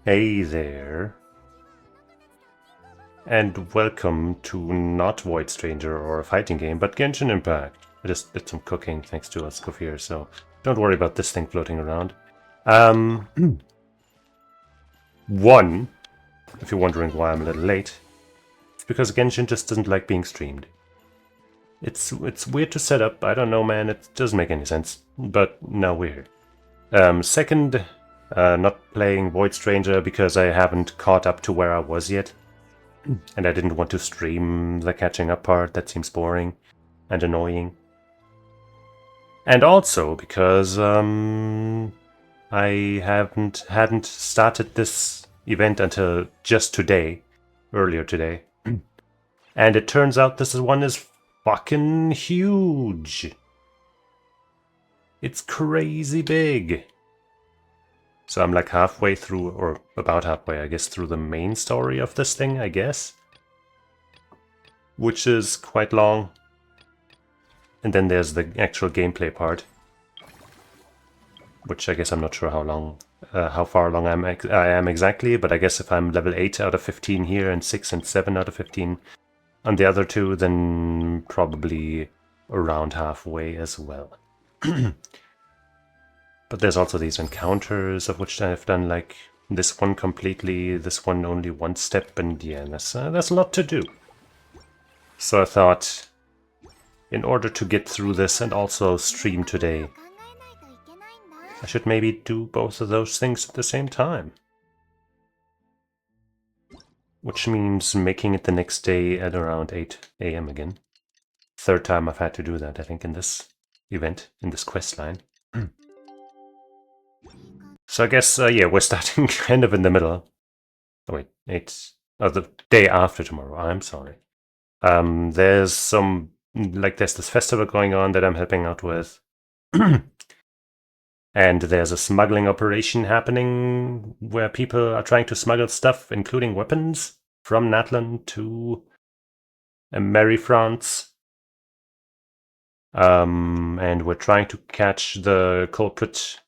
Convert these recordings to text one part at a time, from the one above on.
Hey there, and welcome to not Void Stranger or a fighting game, but Genshin Impact. I just did some cooking thanks to Skofir, so don't worry about this thing floating around. Um, one, if you're wondering why I'm a little late, it's because Genshin just doesn't like being streamed. It's weird to set up, I don't know man, it doesn't make any sense, but now we're here. Second, not playing Void Stranger because I haven't caught up to where I was yet. And I didn't want to stream the catching up part, that seems boring and annoying. And also because I hadn't started this event until just today, earlier today. And it turns out this one is fucking huge. It's crazy big. So I'm like halfway through, or about halfway, I guess, through the main story of this thing, I guess. Which is quite long. And then there's the actual gameplay part, which I guess I'm not sure how far along I am exactly, but I guess if I'm level 8 out of 15 here and 6 and 7 out of 15 on the other two, then probably around halfway as well. But there's also these encounters, of which I've done like this one completely, this one only one step, and yeah, there's a lot to do. So I thought, in order to get through this and also stream today, I should maybe do both of those things at the same time. Which means making it the next day at around 8 a.m. again. Third time I've had to do that, I think, in this event, in this quest line. So I guess, yeah, we're starting kind of in the middle. Oh wait, the day after tomorrow, I'm sorry. There's there's this festival going on that I'm helping out with. And there's a smuggling operation happening where people are trying to smuggle stuff, including weapons, from Natlan to Merry France. And we're trying to catch the culprit.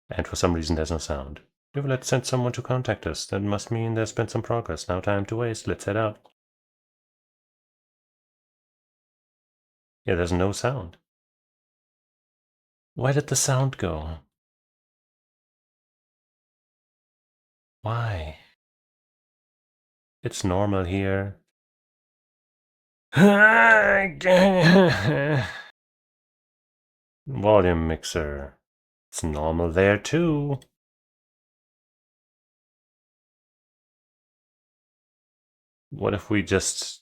And for some reason there's no sound. Let's send someone to contact us. That must mean there's been some progress. No time to waste. Let's head out. Yeah, there's no sound. Where did the sound go? Why? It's normal here. Volume mixer. It's normal there too. What if we just,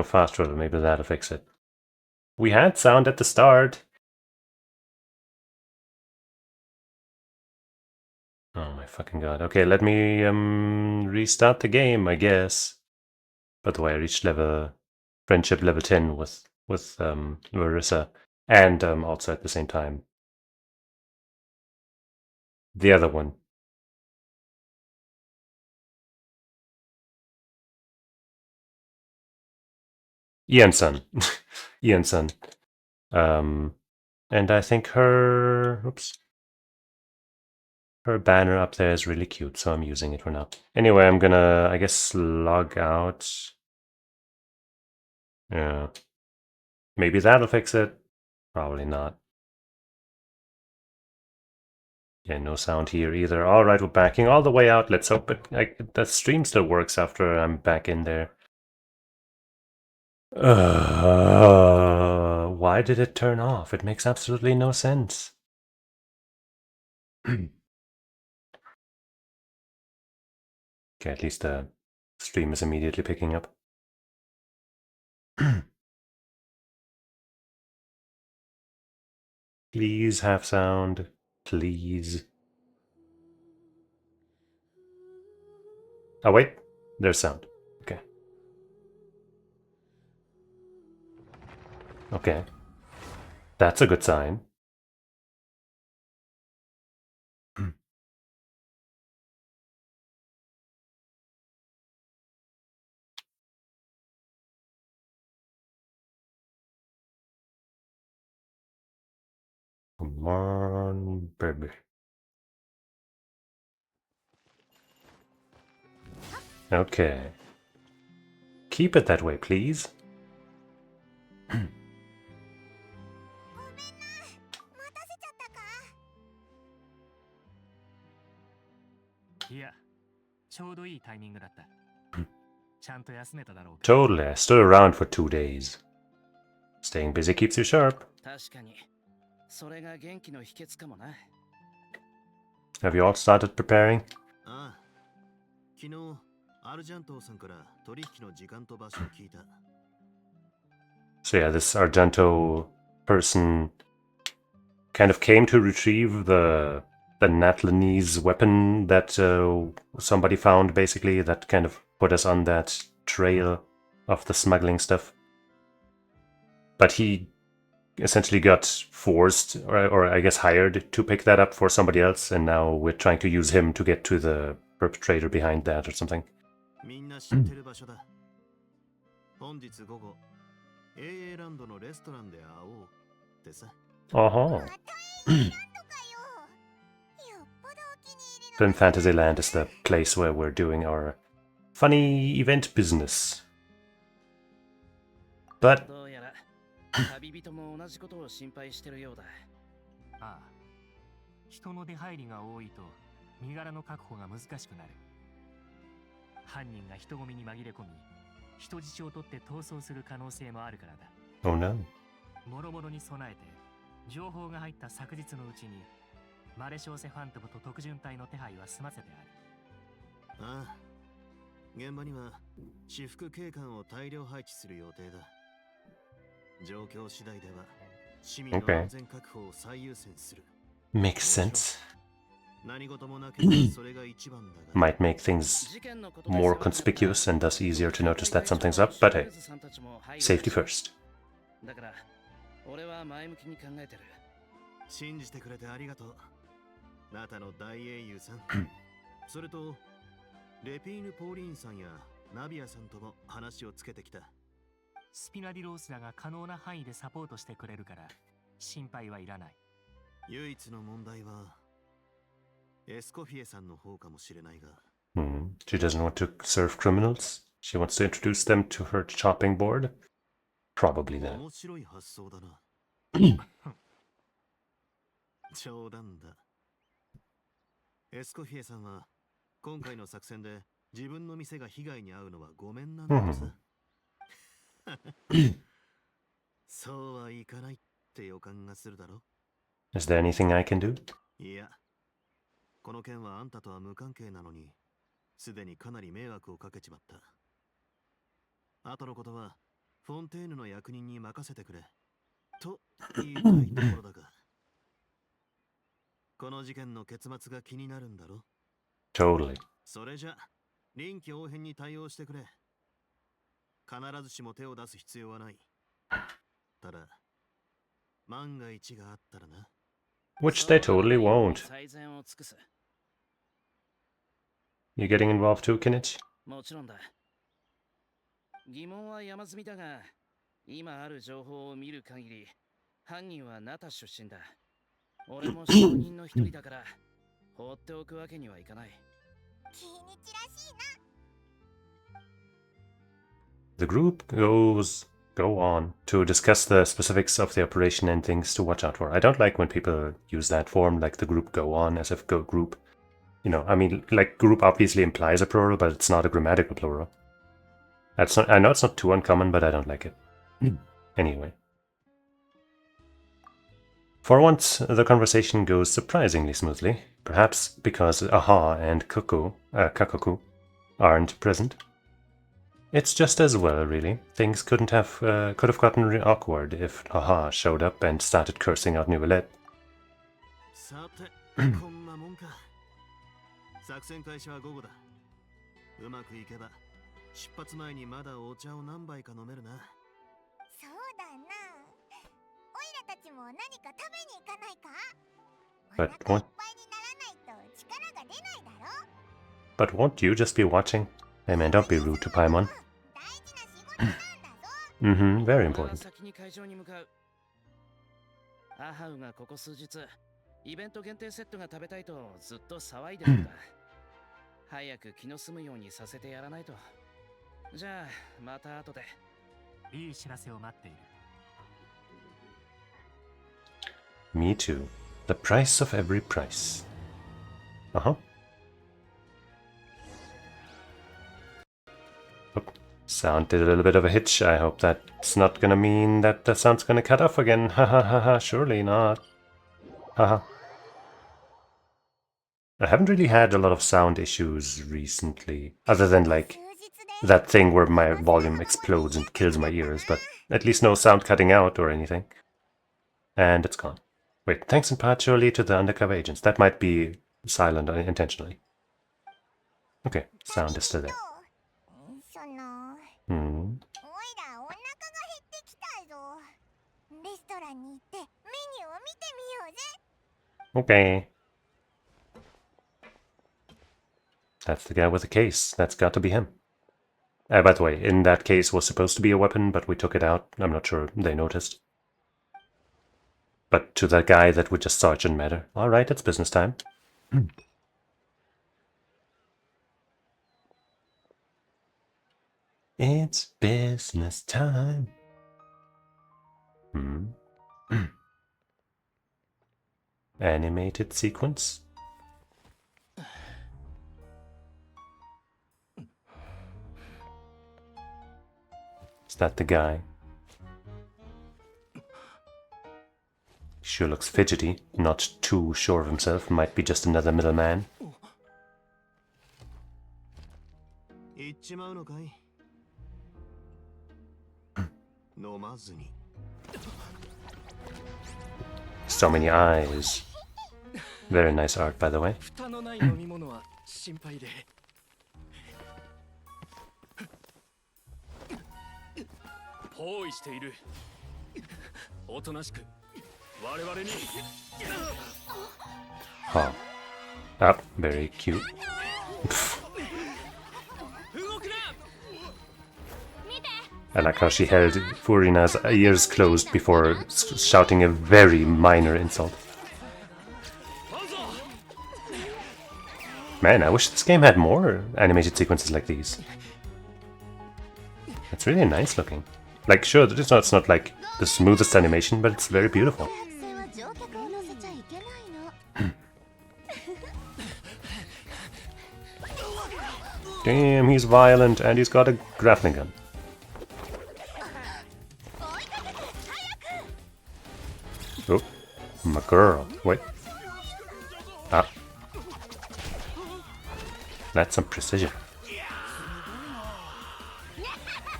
fast travel? Maybe that'll fix it. We had sound at the start. Oh my fucking god. Okay, let me restart the game, I guess. By the way, I reached friendship level 10 with Larissa, and also at the same time the other one. Ian-san. Ian-san. Um, and I think her banner up there is really cute, so I'm using it for now. Anyway, I'm gonna, I guess, log out. Yeah. Maybe that'll fix it. Probably not. Yeah, no sound here either. All right, we're backing all the way out. Let's hope the stream still works after I'm back in there. Why did it turn off? It makes absolutely no sense. Okay, at least the stream is immediately picking up. Please have sound. Please. Oh, wait. There's sound. Okay. Okay. That's a good sign. Come on, baby. Okay. Keep it that way, please. いや、ちょうどいいタイミングだった。ちゃんと休めただろうか。 Totally, I stood around for 2 days. Staying busy keeps you sharp. 確かに、それが元気の秘訣かもな。Have you all started preparing? ああ、昨日、アルジャントーさんから取引の時間と場所を聞いた。So yeah, this Argento person kind of came to retrieve the Natlanese weapon that somebody found, basically, that kind of put us on that trail of the smuggling stuff. But he essentially got forced, or I guess hired, to pick that up for somebody else, and now we're trying to use him to get to the perpetrator behind that or something. みんな知ってる場所だ。本日午後、AA ランドのレストランで会おうってさ。Uh-huh. Film Fantasyland is the place where we're doing our funny event business. But どうやら旅人も同じことを心配してるようだ。ああ、人の出入りが多いと身柄の確保が難しくなる。犯人が人混みに紛れ込み、人質を取って逃走する可能性もあるからだ。oh no. もろもろに備えて、情報が入った昨日のうちに、マレショーセファントムと特巡隊の手配は済ませてある。ああ、現場には私服警官を大量配置する予定だ。状況次第では市民の安全確保を最優先する。Makes sense. 何事もなければそれが一番だが。Might make things more conspicuous and thus easier to notice that something's up, but hey, safety first. だから俺は前向きに考えてる。信じてくれてありがとう。あなたの大英雄さん。それとレピーヌ・ポーリーンさんやナビアさんとも話をつけてきた。スピナディロースらが可能な範囲でサポートしてくれるから心配はいらない。唯一の問題はエスコフィエさんの方かもしれないが。She doesn't want to serve criminals. She wants to introduce them to her chopping board. Probably that. 面白い発想だな。冗談だ。エスコフィエさんは今回の作戦で自分の店が被害に遭うのはごめんなんだとさ。そうはいかないって予感がするだろ。Is there anything I can do? いや、この件はあんたとは無関係なのに、すでにかなり迷惑をかけちまった。後のことはフォンテーヌの役人に任せてくれ。と言いたいところだが。この事件の結末が気になるんだろ。Totally. それじゃ、臨機応変に対応してくれ。必ずしも手を出す必要はない。ただ、万が一があったらな。Which they totally won't. 最善を尽くす。You getting involved too, Kinich? もちろんだ。疑問は山積みだが、今ある情報を見る限り、犯人はナタ出身だ。俺も証人の一人だから、放っておくわけにはいかない。キニチらしいな。The group go on to discuss the specifics of the operation and things to watch out for. I don't like when people use that form, like the group go on, as if go group. You know, I mean, like group obviously implies a plural, but it's not a grammatical plural. That's not, I know it's not too uncommon, but I don't like it. Anyway. For once, the conversation goes surprisingly smoothly, perhaps because Aha and Kakoku aren't present. It's just as well, really. Things could have gotten awkward if Aha showed up and started cursing out Nouvellette. さて、こんなもんか。作戦開始は午後だ。うまくいけば、出発前にまだお茶を何杯か飲めるな。そうだな。オイラたちも何か食べに行かないか？お腹いっ But ぱい what? にならないと力が出ないだろ。 But won't you just be watching? Hey man, don't be rude to Paimon. 大事な仕事なんだぞ。 Very 俺は important. 先に会場に向かう。アハウがここ数日、イベント限定セットが食べたいとずっと騒いでるんだ。早く気の済むようにさせてやらないと。じゃあまた後で。いい知らせを待っている。 Me too. The price of every price. Uh-huh. Oh, sound did a little bit of a hitch. I hope that's not gonna mean that the sound's gonna cut off again. Ha ha ha ha, surely not. Haha. I haven't really had a lot of sound issues recently, other than like that thing where my volume explodes and kills my ears, but at least no sound cutting out or anything. And it's gone. Wait, thanks in part surely to the undercover agents. That might be silent intentionally. Okay, sound is still there. その Hmm. おいらお腹が減ってきたぞ。レストランに行ってメニューを見てみようぜ。 Okay. That's the guy with the case. That's got to be him. By the way, in that case was supposed to be a weapon, but we took it out. I'm not sure they noticed. But to the guy that we just saw, it shouldn't matter. Alright, it's business time. It's business time. Animated sequence. Is that the guy? Sure looks fidgety, not too sure of himself, might be just another middleman. 行っちまうのかい飲まずに So many eyes. Very nice art, by the way. 蓋のない飲み物は心配で。包囲している。おとなしく我々に。Huh. Oh, very cute. I like how she held Furina's ears closed before shouting a very minor insult. Man, I wish this game had more animated sequences like these. It's really nice looking. Like, sure, it's not like the smoothest animation, but it's very beautiful. Damn, he's violent and he's got a grappling gun. Oh, my girl. Wait. Ah. That's some precision.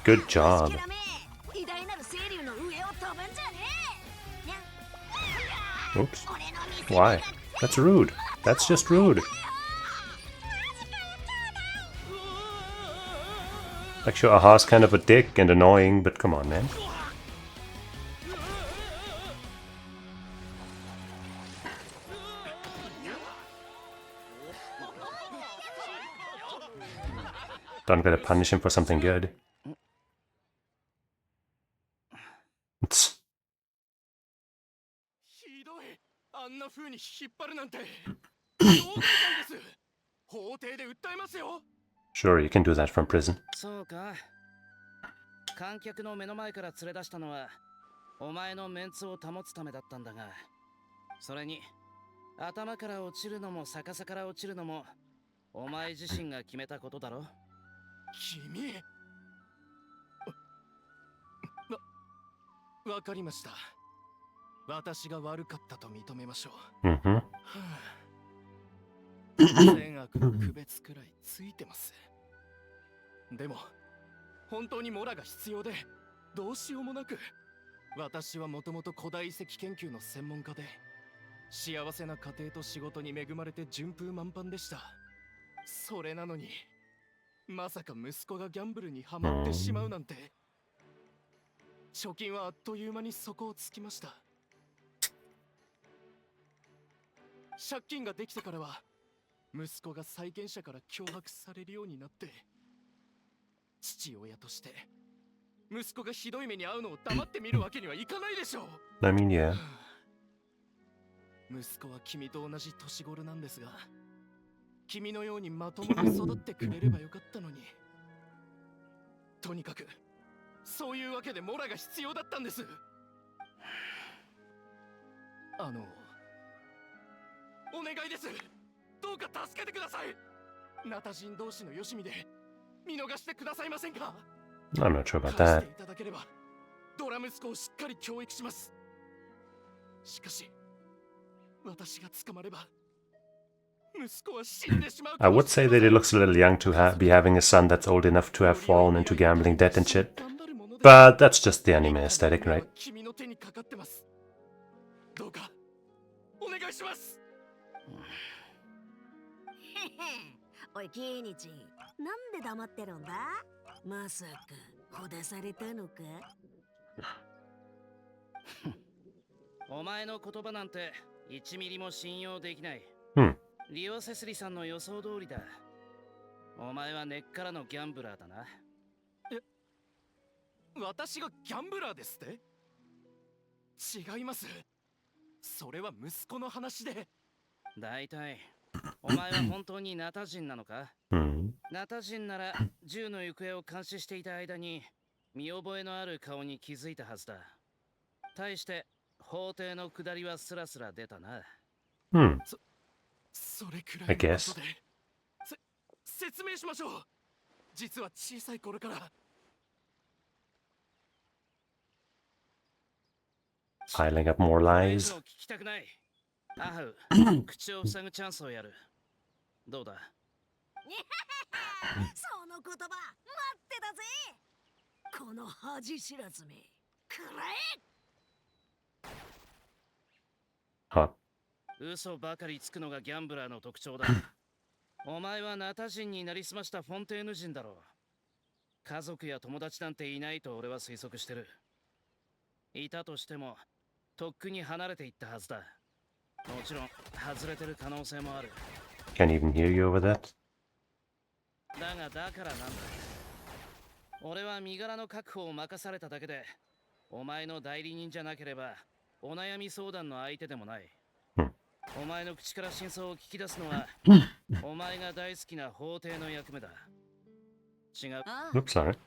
Good job. Oops. Why? That's rude. That's just rude. Like, sure, Aha's kind of a dick and annoying, but come on, man. Don't gotta punish him for something good. Tss. ひどい。あんな風に引っ張るなんて。どうなんです。法廷で訴えますよ。 Sure, you can do that from prison. そうか。観客の目の前から連れ出したのはお前のメンツを保つためだったんだが、それに頭から落ちるのも逆さから落ちるのもお前自身が決めたことだろ。君。わかりました。私が悪かったと認めましょう。Mm-hmm. 善悪の区別くらいついてます。でも本当にモラが必要でどうしようもなく、私はもともと古代遺跡研究の専門家で幸せな家庭と仕事に恵まれて順風満帆でした。それなのにまさか息子がギャンブルにはまってしまうなんて。貯金はあっという間に底をつきました。借金ができてからは息子が債権者から脅迫されるようになって、父親として息子がひどい目に遭うのを黙って見るわけにはいかないでしょう。 I mean, yeah. 息子は君と同じ年頃なんですが、君のようにまともに育ってくれればよかったのに。とにかくそういうわけでモラが必要だったんです。お願いです。どうか助けてください。ナタ人同士のよしみで見逃してくださいませんか。 I'm not sure about 返し that. ていただければドラ息子をしっかり教育します。しかし私が捕まれば息子は死んでしまう I would say that he looks a little young to be having a son that's old enough to have fallen into gambling debt and shit. But that's just the anime aesthetic, right? 君の手にかかってます。どうかお願いします。おい、キイニチ、なんで黙ってるんだ。まさかほだされたのか。お前の言葉なんて1ミリも信用できない。リオセスリさんの予想通りだ。お前は根っからのギャンブラーだな。私がギャンブラーですって。違います。それは息子の話で。だいたいお前は本当にナタ人なのか？ナタ人なら銃の行方を監視していた間に見覚えのある顔に気づいたはずだ。対して法廷の下りはスラスラ出たな。それくらい I のこ guess. とで説明しましょう。実は小さい頃から。 Piling up more これ以 lies. 上聞きたくない。アハウ、口を塞ぐチャンスをやる。どうだ？その言葉待ってたぜ。この恥知らずめくらえ。Huh. 嘘ばかりつくのがギャンブラーの特徴だ。お前はナタ人になりすましたフォンテーヌ人だろう。家族や友達なんていないと俺は推測してる。いたとしてもとっくに離れていったはずだ。もちろん外れてる可能性もある。 Can't even hear you over that. だがだからなんだ。俺は身柄の確保を任されただけで、お前の代理人じゃなければお悩み相談の相手でもない。お前の口から真相を聞き出すのはお前が大好きな法廷の役目だ。違う。Oops, sorry.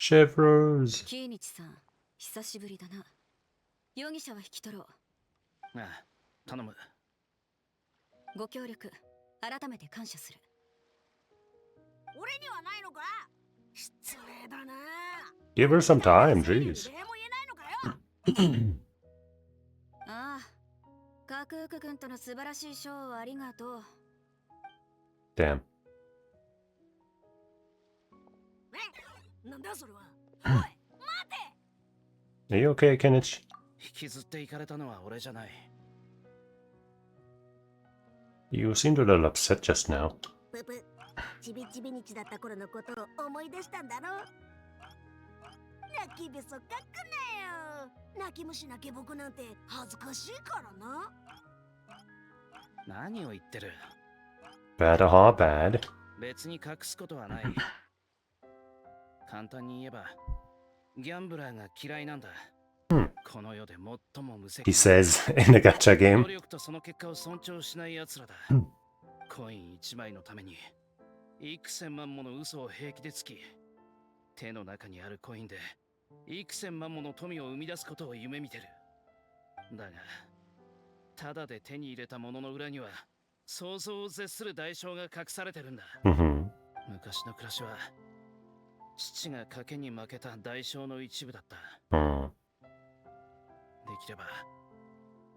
Shivers. キイニチさん、久しぶりだな。容疑者は引き取ろう。ああ、頼む。ご協力、改めて感謝する。俺にはないのか。失礼だな。 Give her some time, jeez. 礼も言えないのかよ。ああ、カクーク君との素晴らしいショーをありがとう。Damn. なんだそれは。おい、待て。 Are you okay, Kenichi? 引きずっていかれたのは俺じゃない。You seemed a little upset just now. ププ、ちびちびにちだった頃のことを思い出したんだろ。泣きべそかくなよ。泣き虫な下僕なんて恥ずかしいからな。何を言ってる。 Bad, aha, bad. 別に隠すことはない。簡単に言えばギャンブラーが嫌いなんだ。この世で最も無責 He 任。 says in a gacha 努 game. 力とその結果を尊重しない奴らだ。コイン1枚のために幾千万もの嘘を平気でつき、手の中にあるコインで幾千万もの富を生み出すことを夢見てる。だがただで手に入れたものの裏には想像を絶する代償が隠されてるんだ。 昔の暮らしは父が賭けに負けた代償の一部だった。できれば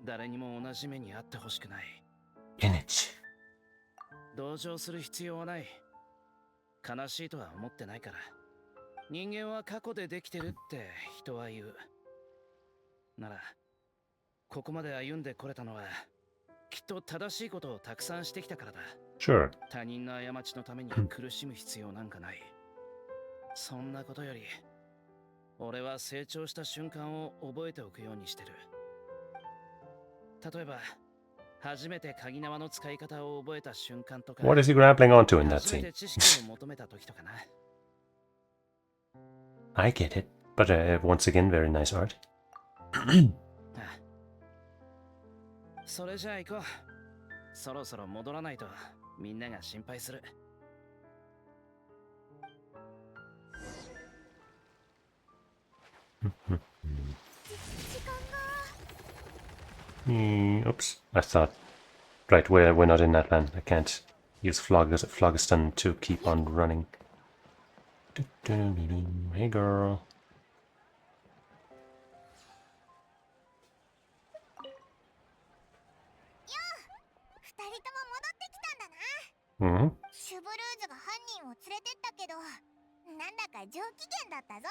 誰にも同じ目にあってほしくない。 Kenichi. 同情する必要はない。悲しいとは思ってないから。人間は過去でできてるって人は言う。ならここまで歩んでこれたのはきっと正しいことをたくさんしてきたからだ。 Sure. 他人の過ちのために苦しむ必要なんかない。そんなことより俺は成長した瞬間を覚えておくようにしてる。例えば初めて鍵縄の使い方を覚えた瞬間とか、 What is he grappling onto in that 初め scene? て知識を求めた時とかな。I get it. But once again, very nice art. それじゃあ行こう。そろそろ戻らないとみんなが心配する。Oops. I thought... Right, we're not in that land. I can't use Phlogiston to keep on running. Hey girl. 二人とも戻ってきたんだな。 Mm-hmm. シュブルーズが犯人を連れてったけど、なんだか上機嫌だったぞ。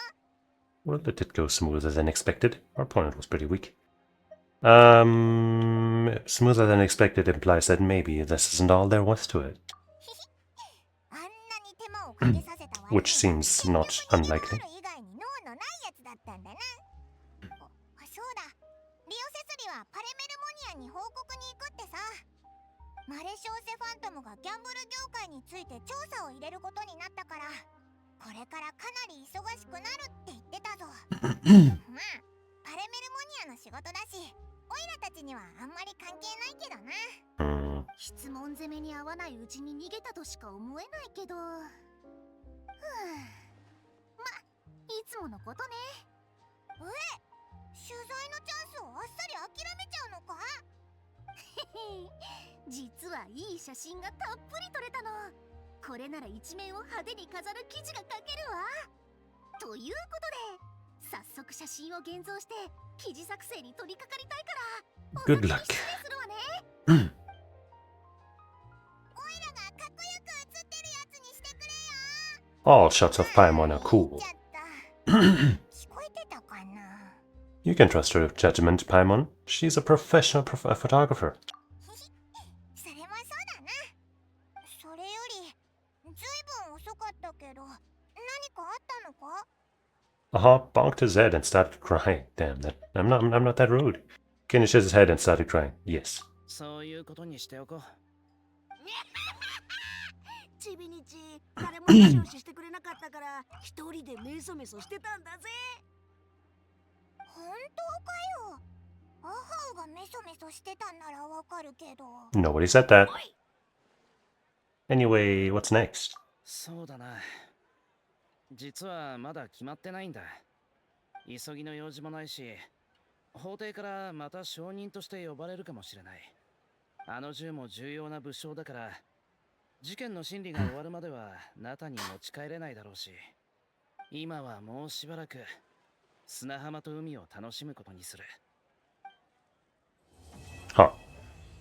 Well, it did go smoother than expected. Our opponent was pretty weak. Smoother than expected implies that maybe this isn't all there was to it. あんなに手間をかけさせた割に Which seems not unlikely. 以外に脳のないやつだったんだな。そうだ、リオセスリはパレメルモニアに報告に行くってさ。マレショーセファントムがギャンブル業界について調査を入れることになったから、これからかなり忙しくなるって言ってたぞ。まあ、パレメルモニアの仕事だし、オイラたちにはあんまり関係ないけどな。質問攻めに合わないうちに逃げたとしか思えないけど。ま、いつものことね。取材のチャンスをあっさり諦めちゃうのか？実はいい写真がたっぷり撮れたの。これなら一面を派手に飾る記事が書けるわ。ということで、早速写真を現像して記事作成に取り掛かりたいから。 Good luck. するわね。オイラがかっこよく写ってるやつにしてくれよ。 All shots of Paimon are cool. 聞こえてたかな？ You can trust her judgment, Paimon. She's a professional photographer. それもそうだな。それより、ずいぶん遅かったけど、何かあったのか？ Aha bonked his head and started crying. Damn that. I'm not that rude. Ken shook his head and started crying. Yes. そういうことにしておこう。ちびにち、誰も話をしてくれなかったから一人でメソメソしてたんだぜ。本当かよ。アハウがメソメソしてたんならわかるけど。 Nobody said that. Anyway, what's next? そうだな。実はまだ決まってないんだ。急ぎの用事もないし、法廷からまた証人として呼ばれるかもしれない。あの銃も重要な物証だから、事件の審理が終わるまではナタに持ち帰れないだろうし、今はもうしばらく砂浜と海を楽しむことにする。 Huh.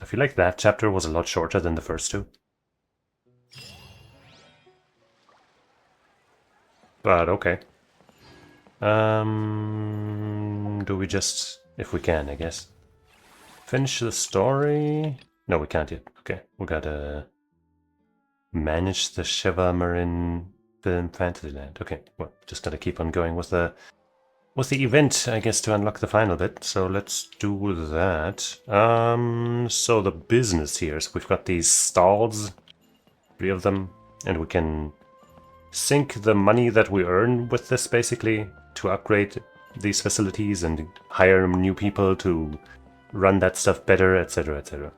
I feel like that chapter was a lot shorter than the first two. But okay. Do we just... if we can, I guess. Finish the story? No, we can't yet. Okay, we gotta... manage the Shiva Marin Film Fantasyland. Okay, well, just gotta keep on going with the event, I guess, to unlock the final bit. So let's do that. So the business here. So we've got these stalls, 3 of them, and we can sink the money that we earn with this, basically, to upgrade these facilities and hire new people to run that stuff better, etc., etc.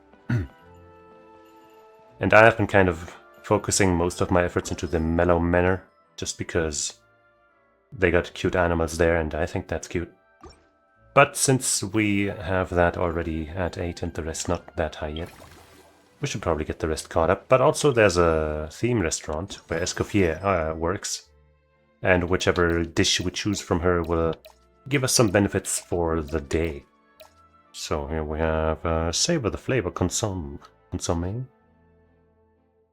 And I have been kind of focusing most of my efforts into the Mellow Manor, just because they got cute animals there, and I think that's cute. But since we have that already at 8 and the rest not that high yet, we should probably get the rest caught up. But also there's a theme restaurant where Escoffier works, and whichever dish we choose from her will give us some benefits for the day. So here we have Savor the Flavor Consomme.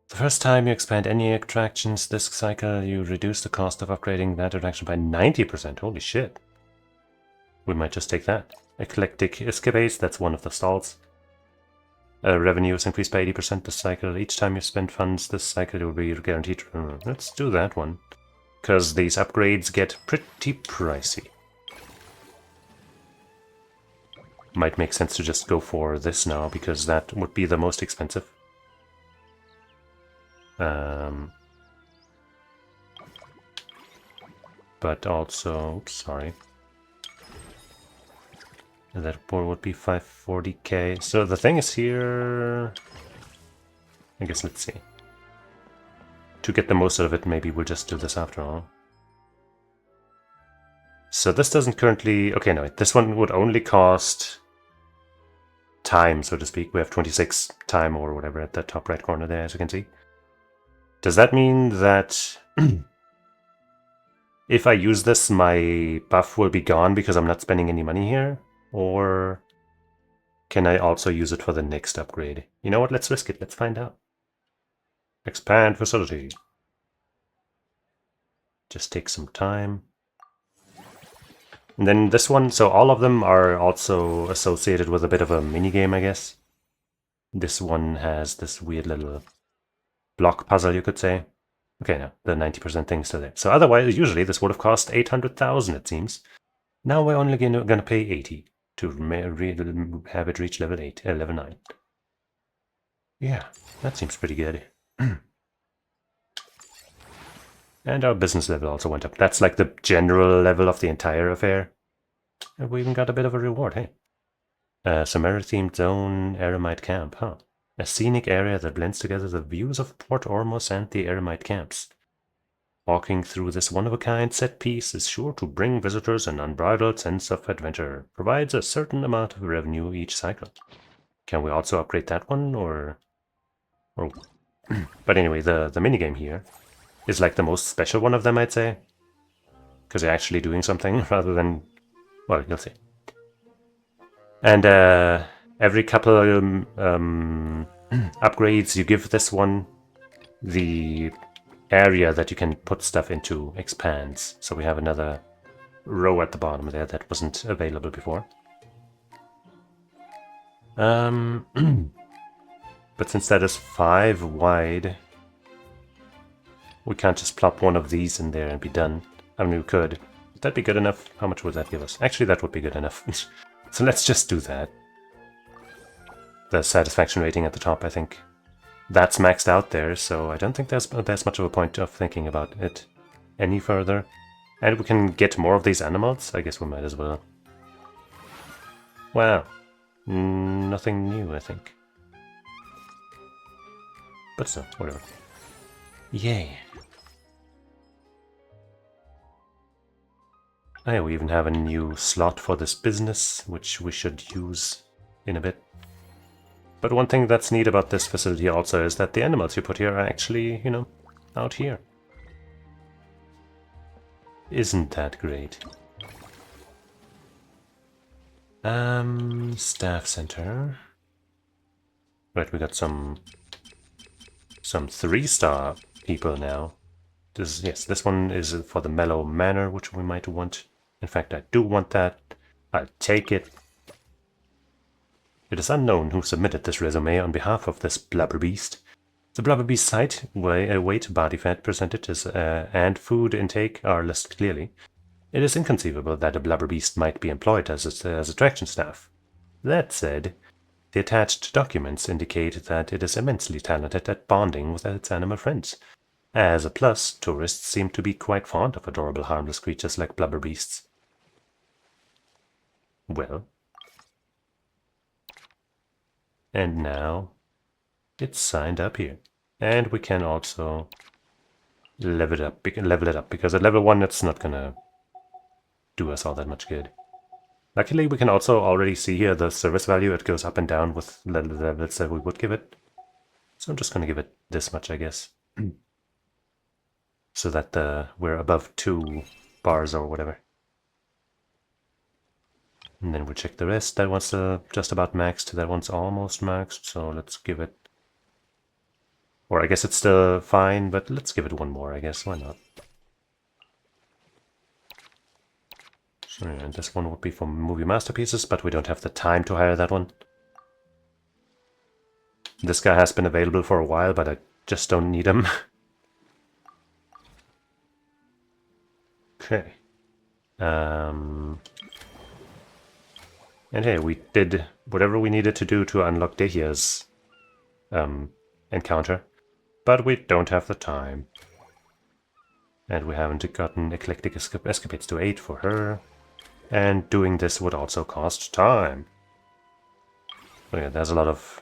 The first time you expand any attractions this cycle, you reduce the cost of upgrading that attraction by 90%. Holy shit. We might just take that. Eclectic Escapades, that's one of the stalls. Revenue is increased by 80% this cycle. Each time you spend funds this cycle, you'll be guaranteed. Let's do that one. Because these upgrades get pretty pricey. Might make sense to just go for this now, because that would be the most expensive. But also, oops, sorry. That board would be 540k. So the thing is here, I guess let's see. To get the most out of it, maybe we'll just do this after all. So this doesn't currently... Okay, no, this one would only cost time, so to speak. We have 26 time or whatever at the top right corner there, as you can see. Does that mean that if I use this, my buff will be gone because I'm not spending any money here? Or can I also use it for the next upgrade? You know what? Let's risk it. Let's find out. Expand facility. Just take some time. And then this one, so all of them are also associated with a bit of a minigame, I guess. This one has this weird little block puzzle, you could say. Okay, no, the 90% thing's still there. So otherwise, usually this would have cost 800,000, it seems. Now we're only gonna pay 80 to have it reach level 9. Yeah, that seems pretty good. And our business level also went up. That's like the general level of the entire affair. And we even got a bit of a reward, hey. Samara-themed zone, Eremite camp, huh. A scenic area that blends together the views of Port Ormos and the Eremite camps. Walking through this one-of-a-kind set piece is sure to bring visitors an unbridled sense of adventure. Provides a certain amount of revenue each cycle. Can we also upgrade that one, or... But anyway, the minigame here is like the most special one of them, I'd say. Because they're actually doing something rather than... Well, you'll see. And every couple upgrades you give this one, the area that you can put stuff into expands. So we have another row at the bottom there that wasn't available before. But since that is 5 wide, we can't just plop one of these in there and be done. I mean, we could. Would that be good enough? How much would that give us? Actually, that would be good enough. So let's just do that. The satisfaction rating at the top, I think. That's maxed out there, so I don't think there's much of a point of thinking about it any further. And we can get more of these animals? I guess we might as well. Wow. Nothing new, I think. But still, whatever. Yay. Oh yeah, we even have a new slot for this business, which we should use in a bit. But one thing that's neat about this facility also is that the animals you put here are actually, you know, out here. Isn't that great? Staff center. Right, we got some 3-star people now. This one is for the mellow manner, which we might want. In fact, I do want that. I'll take it. It is unknown who submitted this resume on behalf of this blubberbeast. The blubberbeast's height, weight, body fat percentages, and food intake are listed clearly. It is inconceivable that a blubberbeast might be employed as attraction staff. That said, the attached documents indicate that it is immensely talented at bonding with its animal friends. As a plus, tourists seem to be quite fond of adorable harmless creatures like blubberbeasts. Well. And now it's signed up here. And we can also level it up because at level 1 it's not gonna do us all that much good. Luckily we can also already see here the service value. It goes up and down with the levels that we would give it. So I'm just gonna give it this much, I guess. So that we're above 2 bars or whatever. And then we'll check the rest. That one's just about maxed. That one's almost maxed, so let's give it... Or I guess it's still fine, but let's give it one more, I guess. Why not? So, and this one would be for movie masterpieces, but we don't have the time to hire that one. This guy has been available for a while, but I just don't need him. Okay. And hey, we did whatever we needed to do to unlock Dehia's encounter, but we don't have the time. And we haven't gotten Eclectic Escapades to 8 for her. And doing this would also cost time. Oh yeah, there's a lot of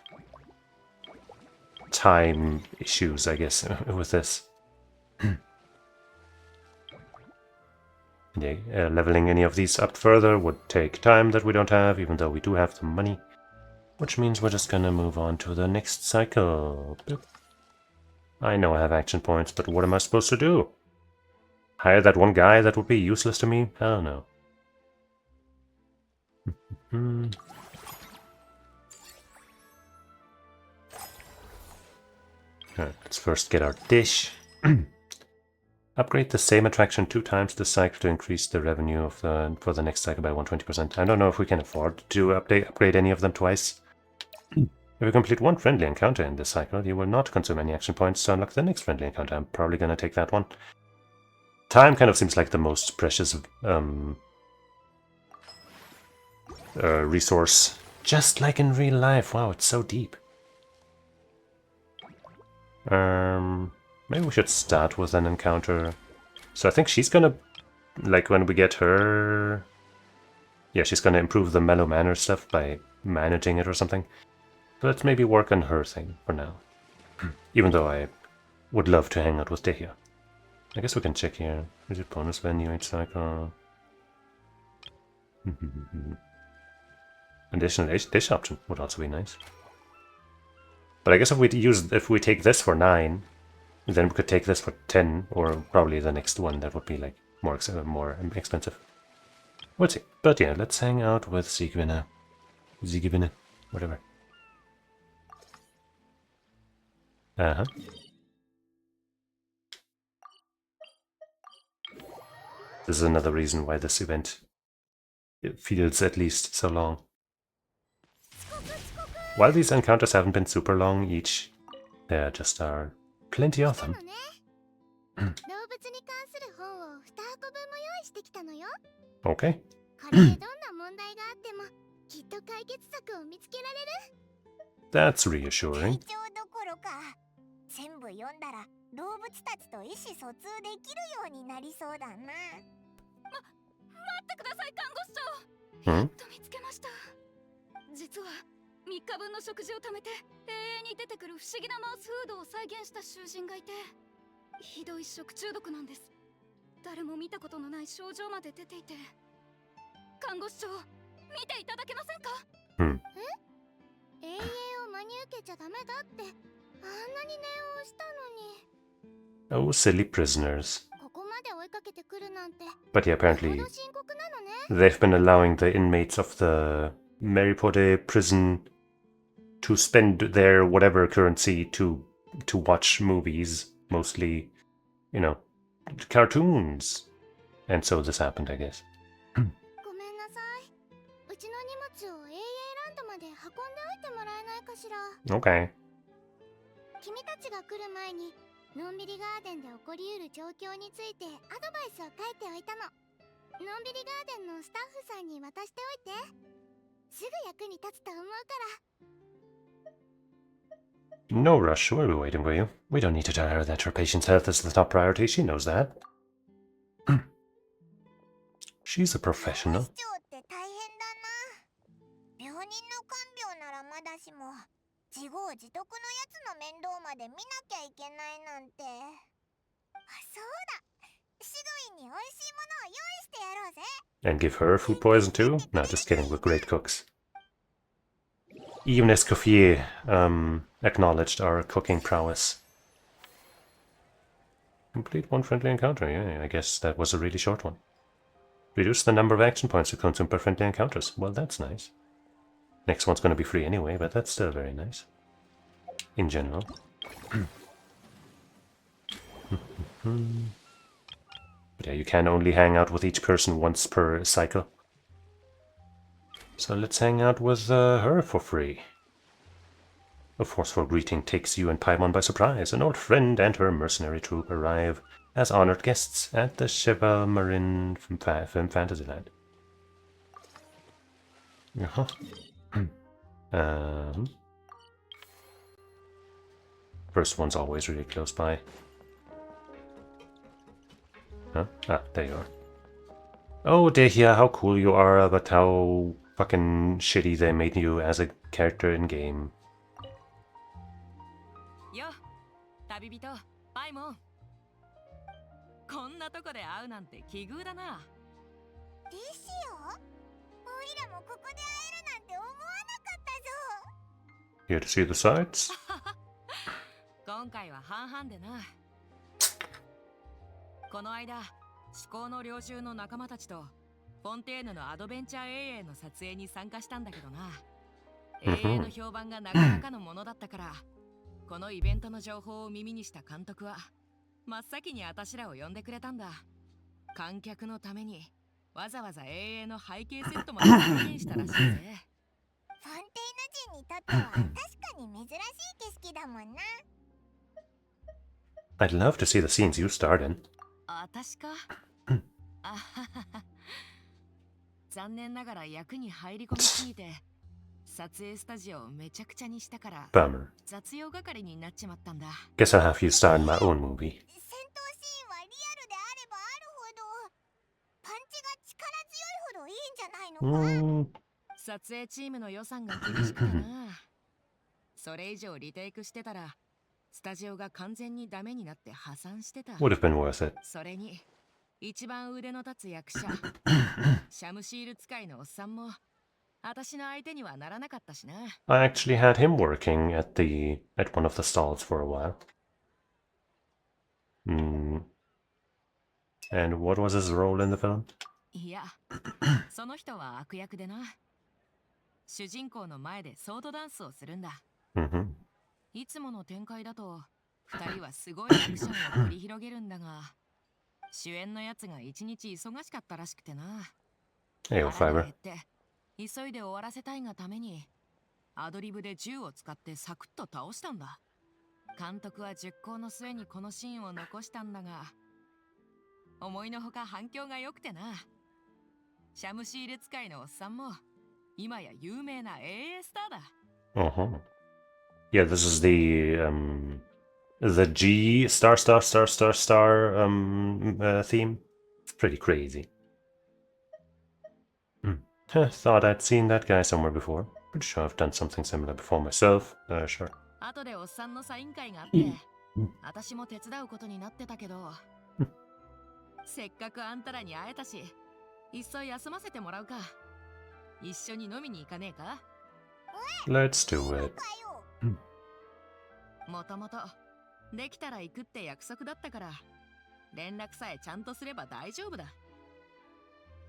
time issues, I guess, with this. Yeah, leveling any of these up further would take time that we don't have, even though we do have the money. Which means we're just gonna move on to the next cycle. Boop. I know I have action points, but what am I supposed to do? Hire that one guy that would be useless to me? I don't know. Alright, let's first get our dish. Upgrade the same attraction 2 times this cycle to increase the revenue of for the next cycle by 120%. I don't know if we can afford to upgrade any of them twice. If you complete one friendly encounter in this cycle, you will not consume any action points to unlock the next friendly encounter. I'm probably gonna take that one. Time kind of seems like the most precious resource. Just like in real life. Wow, it's so deep. Maybe we should start with an encounter. So I think she's gonna, like when we get her... Yeah, she's gonna improve the mellow manner stuff by managing it or something. So let's maybe work on her thing for now. Even though I would love to hang out with Dehya. I guess we can check here. Is it bonus venue each cycle? Additional dish option would also be nice. But I guess if we take this for 9, then we could take this for 10, or probably the next one that would be like more expensive. We'll see. But yeah, let's hang out with Siegwinner, whatever. This is another reason why this event feels at least so long. While these encounters haven't been super long each, there just are plenty of them. Okay. That's reassuring. Hmm? 3日分の食事を貯めて永遠に出てくる不思議なマウスフードを再現した囚人がいて、ひどい食中毒なんです。誰も見たことのない症状まで出ていて、看護師長見ていただけませんか？永遠を真に受けちゃダメだってあんなに念を押したのに。 Oh, silly prisoners. ここまで追いかけてくるなんて。 But yeah, apparently they've been allowing the inmates of the Meripode prison to spend their whatever currency to watch movies, mostly, you know, cartoons. And so this happened, I guess. Okay. 君たちが来る前にのんびりガーデンで起こりうる状況についてアドバイスを書いておいたの。のんびりガーデンのスタッフさんに渡しておいて。すぐ役に立つと思うから。 No rush, we'll be waiting for you. We don't need to tell her that her patient's health is the top priority, she knows that. She's a professional. 市長って大変だな。病人の看病ならまだしも、自業自得のやつの面倒まで見なきゃいけないなんて。あ、そうだ。シグウィンに美味しいものを用意してやろうぜ。 And give her food poison too? No, just kidding, we're great cooks. Even Escoffier acknowledged our cooking prowess. Complete one friendly encounter, yeah, I guess that was a really short one. Reduce the number of action points you consume per friendly encounters. Well, that's nice. Next one's gonna be free anyway, but that's still very nice. In general. But yeah, you can only hang out with each person once per cycle. So let's hang out with her for free. A forceful greeting takes you and Paimon by surprise. An old friend and her mercenary troop arrive as honored guests at the Cheval Marin Film Fantasyland. First one's always really close by. Huh? Ah, there you are. Oh, Dehya, how cool you are, but how fucking shitty they made you as a character in game. 旅人パイモン、こんなとこで会うなんて奇遇だな。リシオ、オイラもここで会えるなんて思わなかったぞ。 Here to see the sights? 今回は半々でな。この間至高の領袖の仲間たちとフォンテーヌのアドベンチャー永遠の撮影に参加したんだけどな。永遠の評判がなかなかのものだったから、このイベントの情報を耳にした監督は真っ先にあたしらを呼んでくれたんだ。観客のためにわざわざ永遠の背景セットまで再現したらしいぜ。フォンテーヌ人にとっては確かに珍しい景色だもんな。 I'd love to see the scenes you starred in. あたしかあははは。残念ながら役に入り込みすぎて撮影スタジオをめちゃくちゃにしたから Bummer. 雑用係になっちまったんだ。 Guess I'll have you star in my own movie. 戦闘シーンはリアルであればあるほどパンチが力強いほどいいんじゃないのか。 撮影チームの予算が厳しくてな。それ以上リテイクしてたらスタジオが完全にダメになって破産してた。 Would have been worth it. それに一番腕の立つ役者シャムシール使いのおっさんも私の相手にはならなかったしな。 I actually had him working at one of the stalls for a while. And what was his role in the film? いや、その人は悪役でな。主人公の前でソードダンスをするんだ。いつもの展開だと2人はすごいアクションを繰り広げるんだが、主演のやつが一日忙しかったらしくてな。Ayo, 腹が Fiber. 減って急いで終わらせたいがためにアドリブで銃を使ってサクッと倒したんだ。監督は熟考の末にこのシーンを残したんだが、思いのほか反響が良くてな。シャムシール使いのおっさんも今や有名な AA スターだ。Yeah, this is the G star theme. It's pretty crazy. Thought I'd seen that guy somewhere before. Pretty sure I've done something similar before myself. Sure. 後でおっさんのサイン会があって、私も手伝うことになってたけど、せっかくあんたらに会えたし、いっそ休ませてもらうか。一緒に飲みに行かねえか？ Let's do it. もともとできたら行くって約束だったから、連絡さえちゃんとすれば大丈夫だ。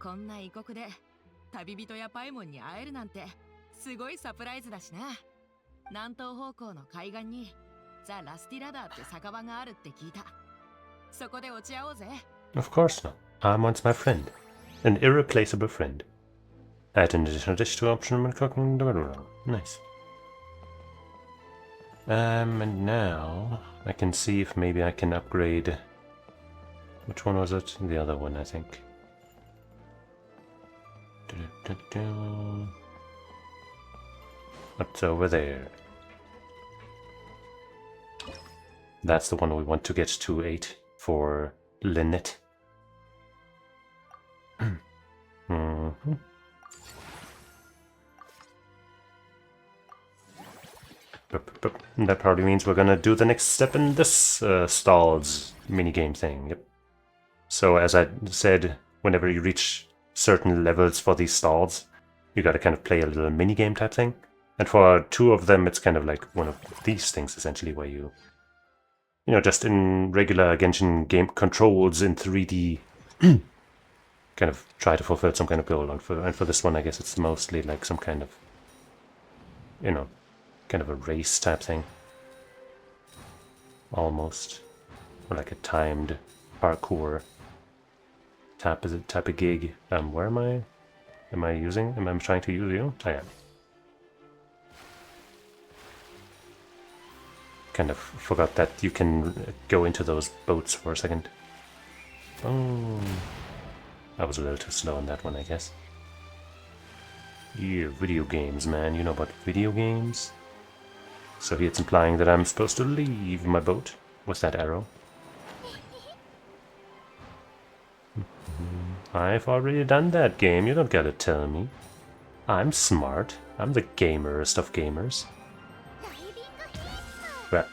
こんな異国で旅人やパイモンに会えるなんてすごいサプライズだしな。南東方向の海岸にザ・ラスティラダーって酒場があるって聞いた。そこで落ち合おうぜ。 Of course not. I'm once my friend. An irreplaceable friend. Add an additional dish to option when cooking. Nice. And now I can see if maybe I can upgrade. Which one was it? The other one, I think. What's over there? That's the one we want to get to 8 for Lynette. That probably means we're gonna do the next step in this stalls minigame thing. Yep. So as I said, whenever you reach certain levels for these stalls, you gotta kind of play a little minigame type thing. And for 2 of them, it's kind of like one of these things, essentially, where you know, just in regular Genshin game controls in 3D, kind of try to fulfill some kind of goal. And for this one, I guess it's mostly like some kind of, you know, kind of a race type thing. Almost. Or like a timed parkour type of gig. Where am I? Am I trying to use you? I am. Kind of forgot that you can go into those boats for a second. Oh, I was a little too slow on that one, I guess. Yeah, video games, man. You know about video games? So here it's implying that I'm supposed to leave my boat with that arrow. I've already done that game. You don't gotta tell me. I'm smart. I'm the gamerest of gamers. Well,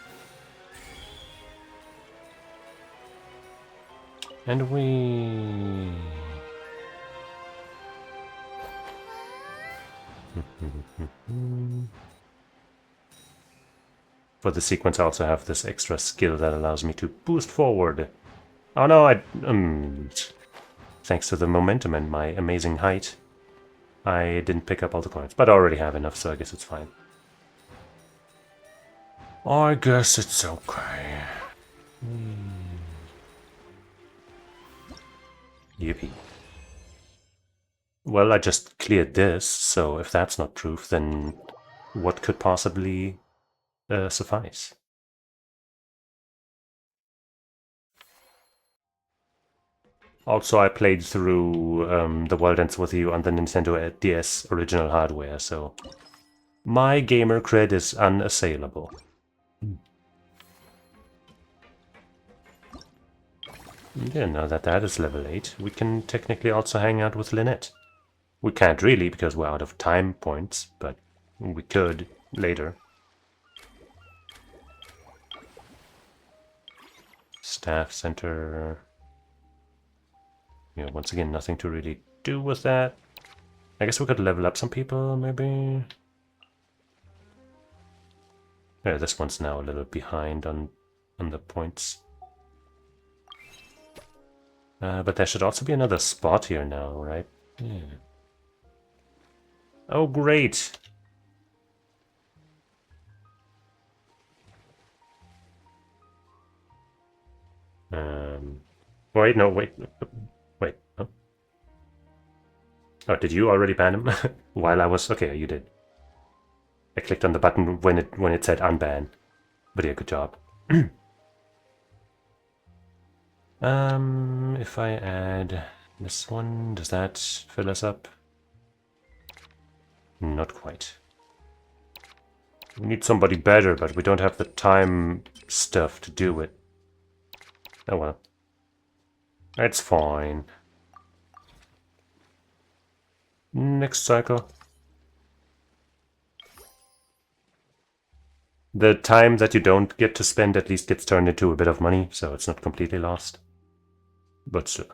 And we... For the sequence, I also have this extra skill that allows me to boost forward. Oh no, thanks to the momentum and my amazing height, I didn't pick up all the coins, but I already have enough, so I guess it's fine. I guess it's okay. Yippee. Well, I just cleared this, so if that's not proof, then what could possibly suffice? Also, I played through The Wild Dance with You on the Nintendo DS original hardware, so my gamer cred is unassailable. Yeah, now that that is level 8, we can technically also hang out with Lynette. We can't really because we're out of time points, but we could later. Staff center. Yeah, once again, nothing to really do with that. I guess we could level up some people, maybe. Yeah, this one's now a little behind on the points. But there should also be another spot here now, right? Yeah. Oh, great! Wait, no, wait. Wait. Oh. Oh, did you already ban him? While I was... Okay, you did. I clicked on the button when it said unban. But yeah, good job. If I add this one, does that fill us up? Not quite. We need somebody better, but we don't have the time stuff to do it. Oh well. It's fine. Next cycle. The time that you don't get to spend at least gets turned into a bit of money, so it's not completely lost. But still.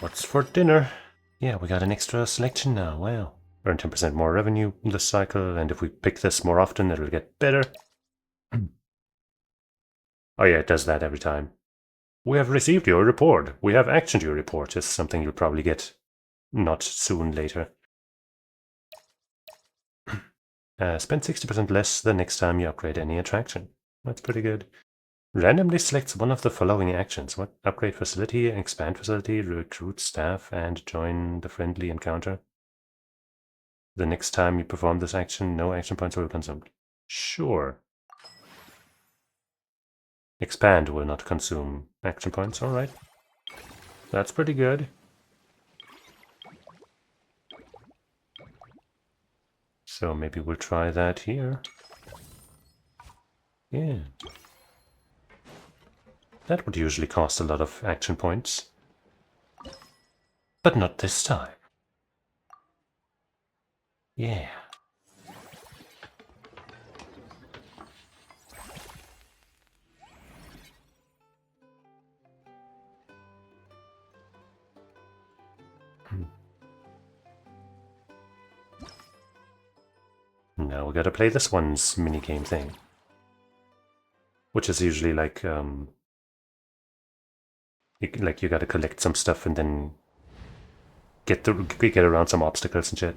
What's for dinner? Yeah, we got an extra selection now, wow. Earn 10% more revenue this cycle, and if we pick this more often, it'll get better. Oh yeah, it does that every time. We have received your report. We have actioned your report. It's something you'll probably get not soon later. Spend 60% less the next time you upgrade any attraction. That's pretty good. Randomly selects one of the following actions. What? Upgrade facility, expand facility, recruit staff, and join the friendly encounter. The next time you perform this action, no action points will be consumed. Sure. Expand will not consume action points, alright. That's pretty good. So maybe we'll try that here. Yeah. That would usually cost a lot of action points. But not this time. Yeah. Now we gotta play this one's minigame thing. Which is usually like, you gotta collect some stuff and then get around some obstacles and shit.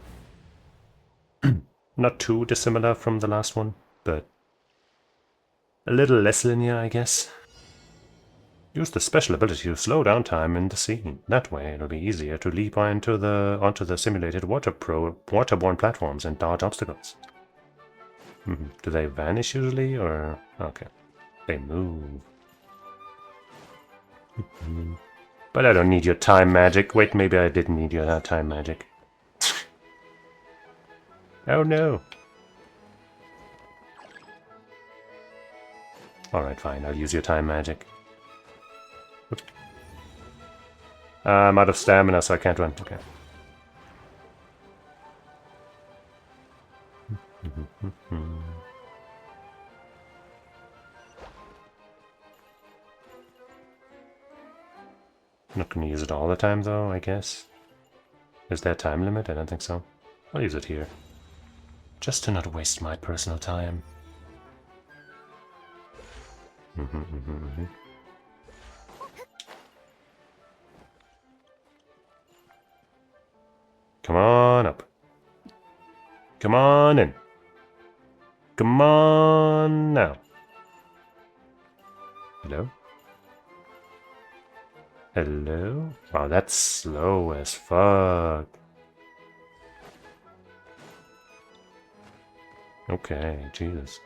Not too dissimilar from the last one, but a little less linear, I guess. Use the special ability to slow down time in the scene. That way, it'll be easier to leap onto the simulated waterborne platforms and dodge obstacles. Do they vanish usually, or okay? They move. But I don't need your time magic. Wait, maybe I didn't need your time magic. Oh no! Alright, fine. I'll use your time magic. I'm out of stamina, so I can't run. Okay. Not gonna use it all the time though, I guess. Is there a time limit? I don't think so. I'll use it here. Just to not waste my personal time. Come on up. Come on in. Come on now. Hello? Hello? Wow, that's slow as fuck. Okay, Jesus.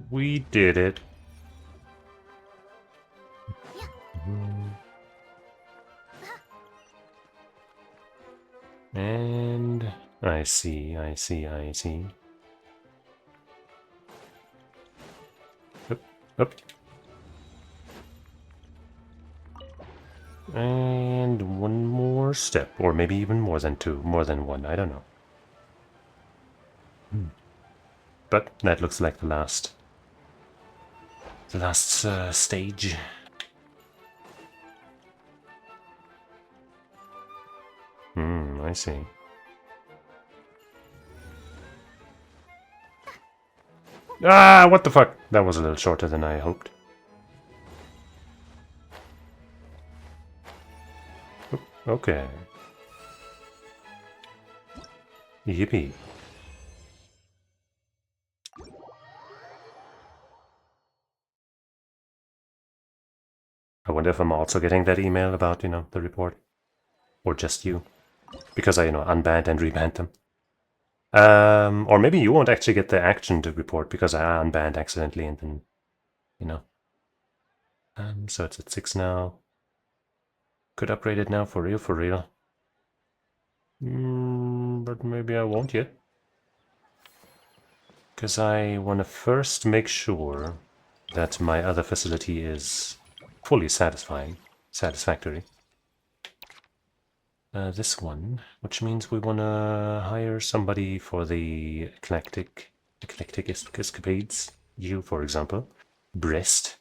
We did it. And I see. Up. And one more step, or maybe even more than two, more than one, I don't know. But that looks like the last stage. I see. Ah, what the fuck? That was a little shorter than I hoped. Okay. Yippee. I wonder if I'm also getting that email about, the report. Or just you. Because I, unbanned and rebanned them. Or maybe you won't actually get the action to report because I unbanned accidentally and then, so it's at 6 now. Could upgrade it now, for real. But maybe I won't yet. Because I want to first make sure that my other facility is fully satisfactory. This one, which means we want to hire somebody for the eclectic escapades. You, for example. Brest.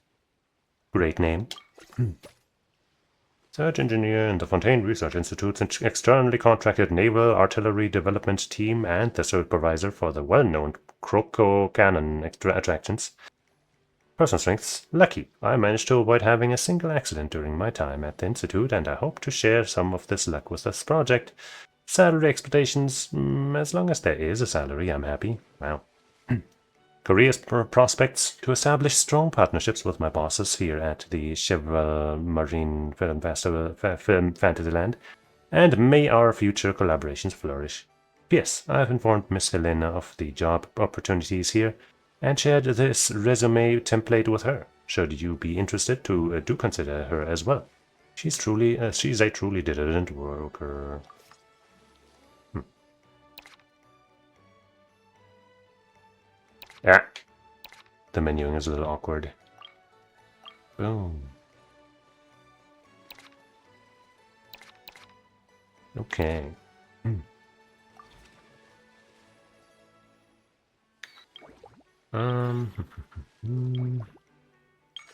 Great name. Search engineer in the Fontaine Research Institute's externally contracted naval artillery development team and the supervisor for the well-known Croco cannon attractions. Personal strengths, lucky. I managed to avoid having a single accident during my time at the Institute, and I hope to share some of this luck with this project. Salary expectations, as long as there is a salary, I'm happy. Wow. Career prospects, to establish strong partnerships with my bosses here at the Chevrolet Marine Film Festival, Film Fantasyland, and may our future collaborations flourish. P.S. I've informed Miss Helena of the job opportunities here, and shared this resume template with her. Should you be interested, do consider her as well. She's a truly diligent worker. Ah, the menuing is a little awkward. Boom. Okay.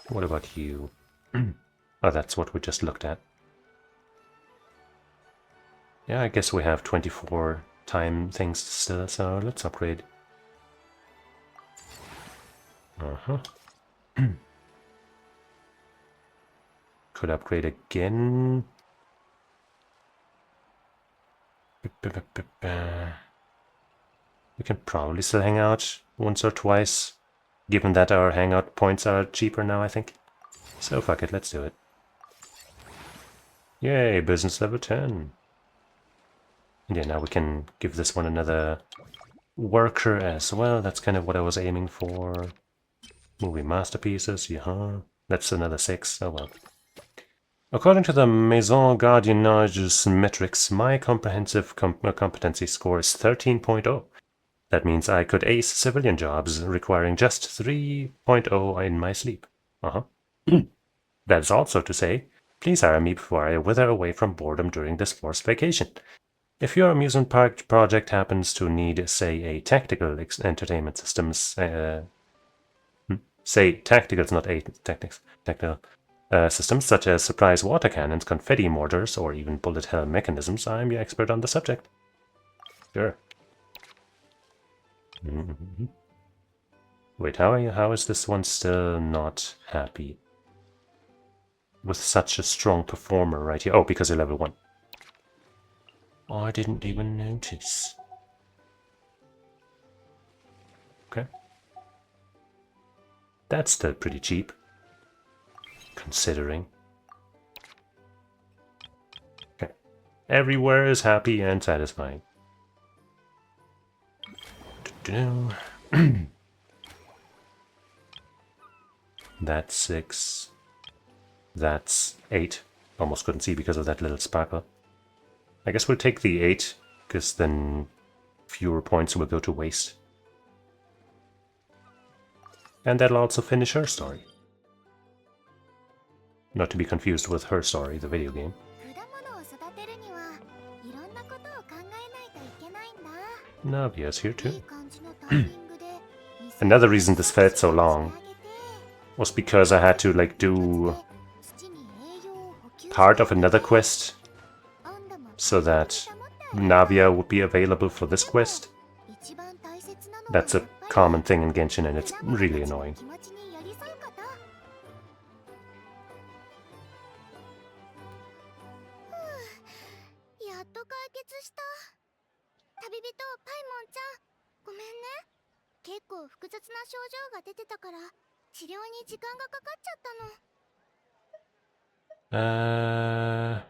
What about you? Oh, that's what we just looked at. Yeah, I guess we have 24 time things still, so let's upgrade. Could upgrade again. We can probably still hang out once or twice, given that our hangout points are cheaper now, I think. So fuck it, let's do it. Yay, business level 10. And yeah, now we can give this one another worker as well. That's kind of what I was aiming for. Movie masterpieces, yeah. That's another 6, oh well. According to the Maison Gardiennage's metrics, my comprehensive competency score is 13.0. That means I could ace civilian jobs requiring just 3.0 in my sleep. That is also to say, please hire me before I wither away from boredom during this forced vacation. If your amusement park project happens to need, say, a tactical entertainment systems, say tacticals, not tactics, tactical systems such as surprise water cannons, confetti mortars, or even bullet hell mechanisms, I'm your expert on the subject. Sure. Wait, how is this one still not happy? With such a strong performer right here. Oh, because you're level 1. Oh, I didn't even notice. Okay. That's still pretty cheap. Considering. Okay. Everywhere is happy and satisfying. That's 6. That's 8. Almost couldn't see because of that little sparkle. I guess we'll take the 8, because then fewer points will go to waste. And that'll also finish her story. Not to be confused with Her Story, the video game. Navia's here too. Another reason this felt so long was because I had to do part of another quest so that Navia would be available for this quest. That's a common thing in Genshin and it's really annoying.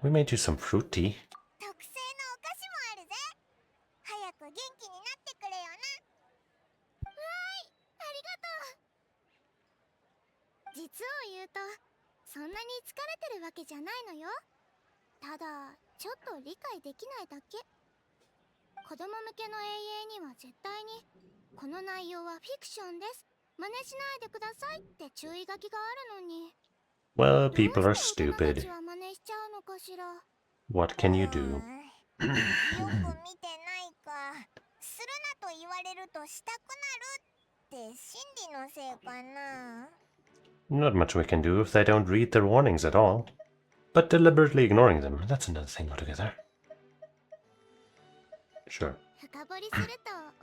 We may do some fruit tea. Well, people are stupid. What can you do? Not much we can do if they don't read their warnings at all. But deliberately ignoring them, that's another thing altogether. Sure.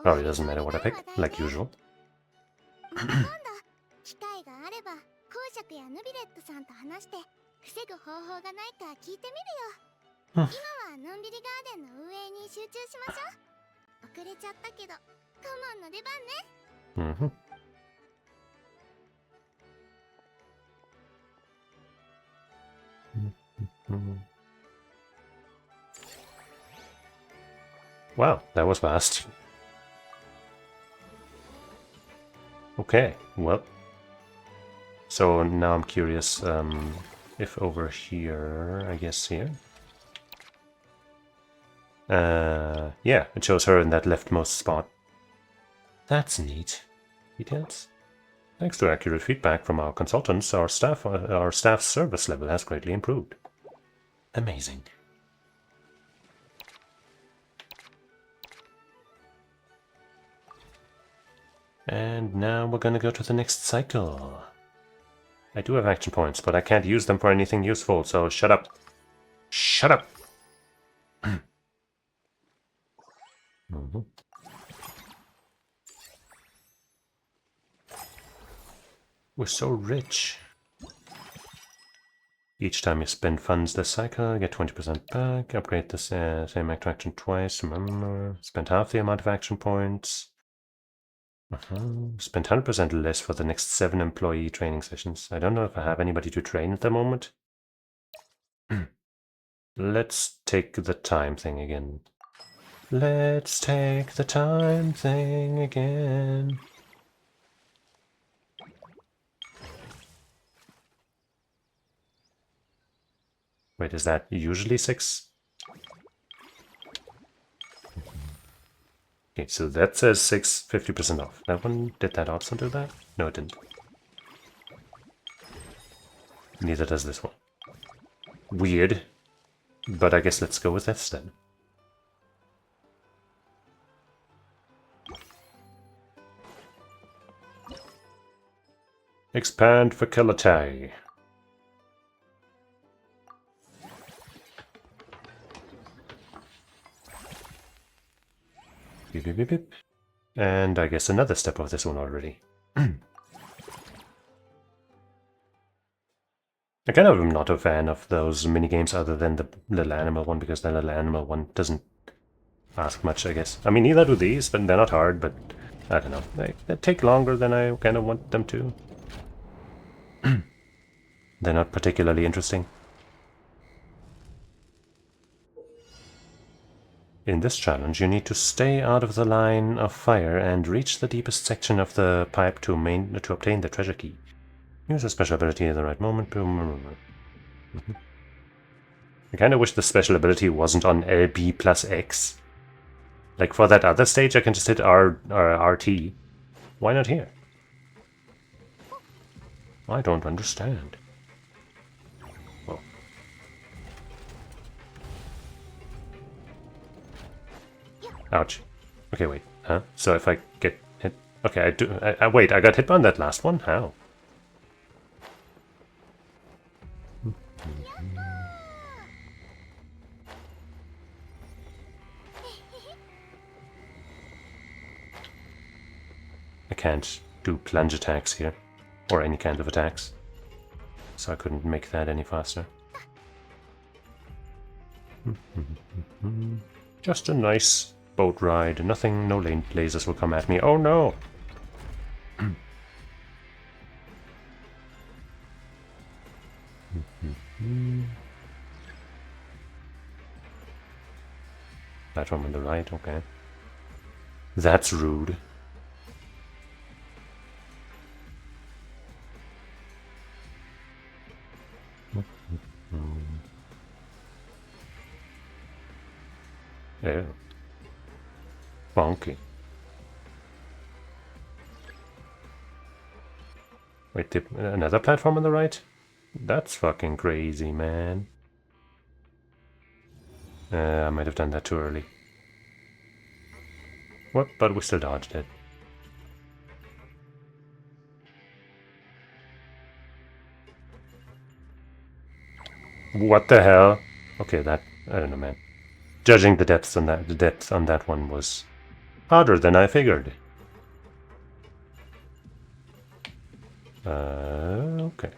Oh, it doesn't matter what I pick, like usual. Mm-hmm. Wow, that was fast. Okay, well. So now I'm curious if over here, I guess here. Yeah, it shows her in that leftmost spot. That's neat. Details. Thanks to accurate feedback from our consultants, our staff's service level has greatly improved. Amazing. And now we're gonna go to the next cycle. I do have action points, but I can't use them for anything useful, so shut up. Shut up! Mm-hmm. We're so rich. Each time you spend funds this cycle, get 20% back. Upgrade the same action twice, remember. Spend half the amount of action points. Spend 100% less for the next 7 employee training sessions. I don't know if I have anybody to train at the moment. Let's take the time thing again. Let's take the time thing again. Wait, is that usually 6? Okay, so that says 6, 50% off. That one, did that also do that? No, it didn't. Neither does this one. Weird. But I guess let's go with this then. Expand facility. Beep, beep, beep, beep. And I guess another step of this one already. I kind of am not a fan of those minigames other than the little animal one, because the little animal one doesn't ask much, I guess. I mean, neither do these, but they're not hard, but I don't know. They take longer than I kind of want them to. They're not particularly interesting. In this challenge, you need to stay out of the line of fire and reach the deepest section of the pipe to obtain the treasure key. Use a special ability at the right moment. I kind of wish the special ability wasn't on LB plus X. Like for that other stage, I can just hit RT. Why not here? I don't understand. Oh. Ouch. Okay, wait. Huh? So if I get hit... Okay, I do... wait, I got hit on that last one? How? I can't do plunge attacks here. Or any kind of attacks. So I couldn't make that any faster. Just a nice boat ride. Nothing, no lasers will come at me. Oh no! Platform on the right, okay. That's rude. Yeah. Funky. Wait, another platform on the right? That's fucking crazy, man. I might have done that too early. What? But we still dodged it. What the hell? Okay, that... I don't know, man. Judging the depth on that one was harder than I figured. Okay.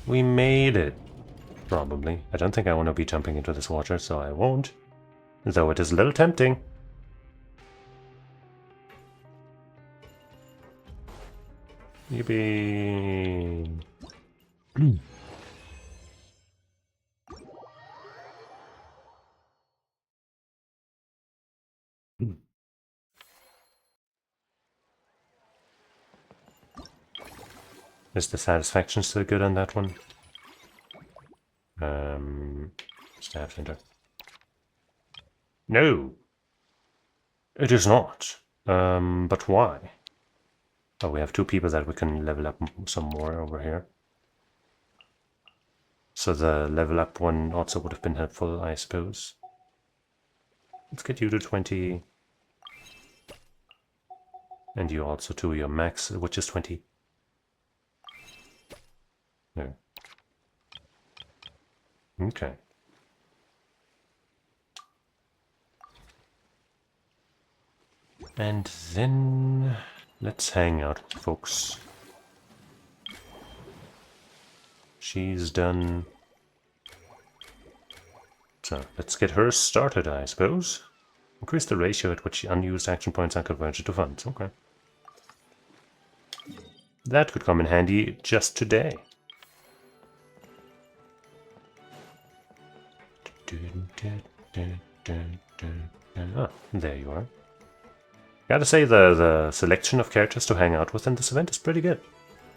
We made it. Probably. I don't think I want to be jumping into this water, so I won't. Though it is a little tempting. Yippee. Is the satisfaction still good on that one? Staff center. No! It is not. But why? Oh, we have two people that we can level up some more over here. So the level up one also would have been helpful, I suppose. Let's get you to 20. And you also to your max, which is 20. No. Okay. And then let's hang out, folks. She's done. So let's get her started, I suppose. Increase the ratio at which unused action points are converted to funds. Okay. That could come in handy just today. Ah, there you are. Gotta say, the selection of characters to hang out with in this event is pretty good.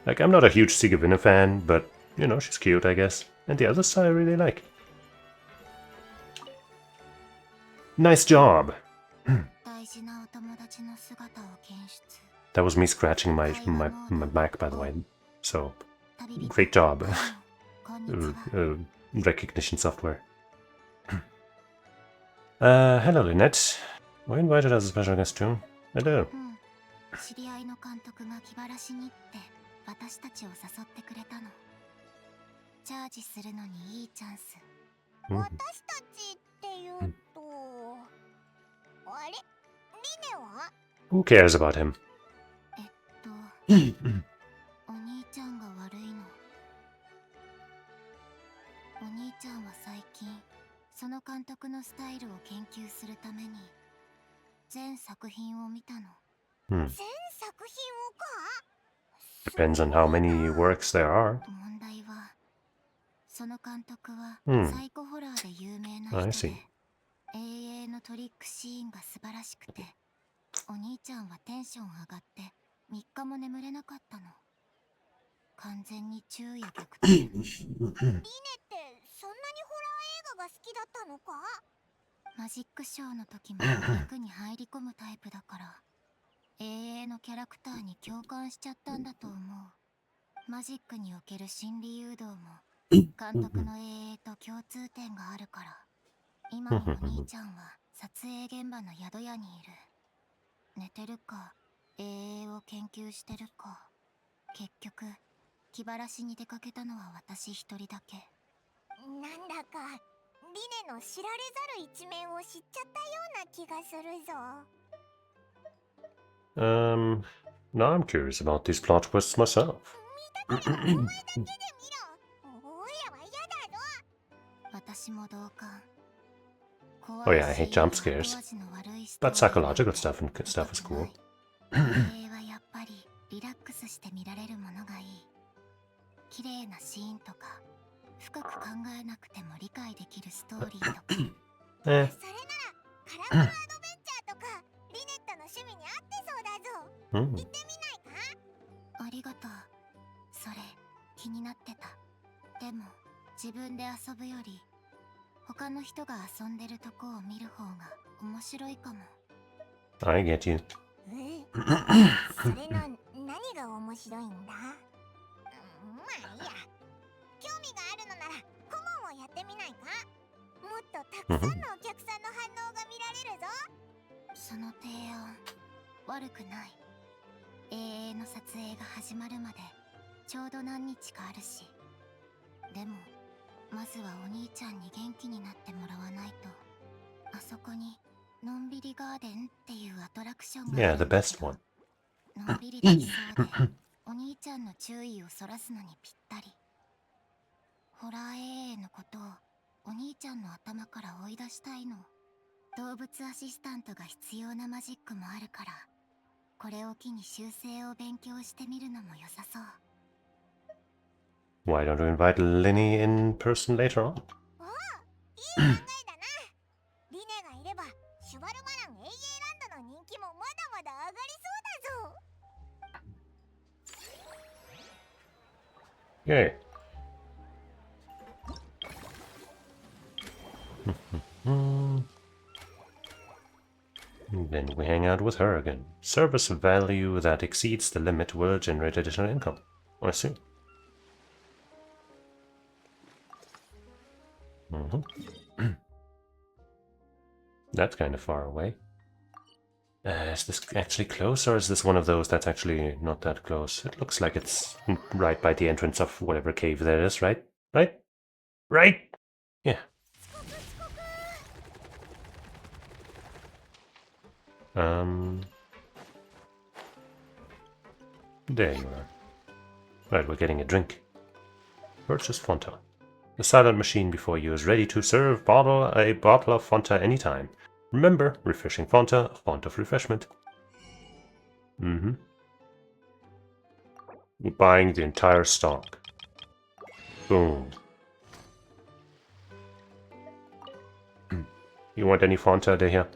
Like, I'm not a huge Sigurvina fan, but, you know, she's cute, I guess. And the others I really like. Nice job! That was me scratching my back, by the way. So, great job. Recognition software. Hello, Lynette. We're invited as a special guest too. Hello. 知り合いの監督が気晴らしにって私たちを誘ってくれたの。チャージするのにいいチャンス。私たちっていうと、あれ、リネは Who cares about him? お兄ちゃんが悪いの。お兄ちゃんは最近その監督のスタイルを研究するために全作品を見たの。全作品をか？ Depends on how many works there are. 問題はその監督はサイコホラーで有名な I 人 see. で、永遠のトリックシーンが素晴らしくて、お兄ちゃんはテンション上がって3日も眠れなかったの。完全に昼夜逆転。リネってそんなにホラー映画が好きだったのか？マジックショーの時も役に入り込むタイプだから、永遠のキャラクターに共感しちゃったんだと思う。マジックにおける心理誘導も監督の永遠と共通点があるから、今もお兄ちゃんは撮影現場の宿屋にいる。寝てるか永遠を研究してるか。結局気晴らしに出かけたのは私一人だけ。なんだかリネの知られざる一面を知っちゃったような気がするぞ。Now I'm curious about these plot twists myself. 見たければお前だけで見ろ。おいらは嫌だぞ。私も同感。 Oh yeah, I hate jump scares. But psychological stuff and stuff is cool. 永遠はやっぱりリラックスして見られるものがいい。綺麗なシーンとか深く考えなくても理解できるストーリーとか。それならカラフルアドベンチャーとかリネットの趣味に合ってそうだぞ。行ってみないか？ありがとう。それ気になってた。でも自分で遊ぶより他の人が遊んでるとこを見る方が面白いかも。 I get you. それの何が面白いんだ？まあいいや。興味があるのなら顧問をやってみないか？もっとたくさんのお客さんの反応が見られるぞ。その提案悪くない。永遠の撮影が始まるまでちょうど何日かあるし。でもまずはお兄ちゃんに元気になってもらわないと。あそこにのんびりガーデンっていうアトラクションが Yeah, the best one. のんびりできそうでお兄ちゃんの注意をそらすのにぴったり。ホラー永遠のことをお兄ちゃんの頭から追い出したいの。動物アシスタントが必要なマジックもあるから、これを機に修正を勉強してみるのも良さそう。 Why don't you invite Linny in person later on? おお、いい考えだな。リネがいればシュバルバラン永遠ランドの人気もまだまだ上がりそうだぞ。 Yay. Then we hang out with her again. Service value that exceeds the limit will generate additional income. I see. That's kind of far away. Is this actually close, or is this one of those that's actually not that close? It looks like it's right by the entrance of whatever cave there is, right? Right? Right? Yeah. There you are. Right, we're getting a drink. Purchase Fanta. The silent machine before you is ready to serve a bottle of Fanta anytime. Remember, refreshing Fanta, a font of refreshment. We're buying the entire stock. Boom. You want any Fanta, Dehya?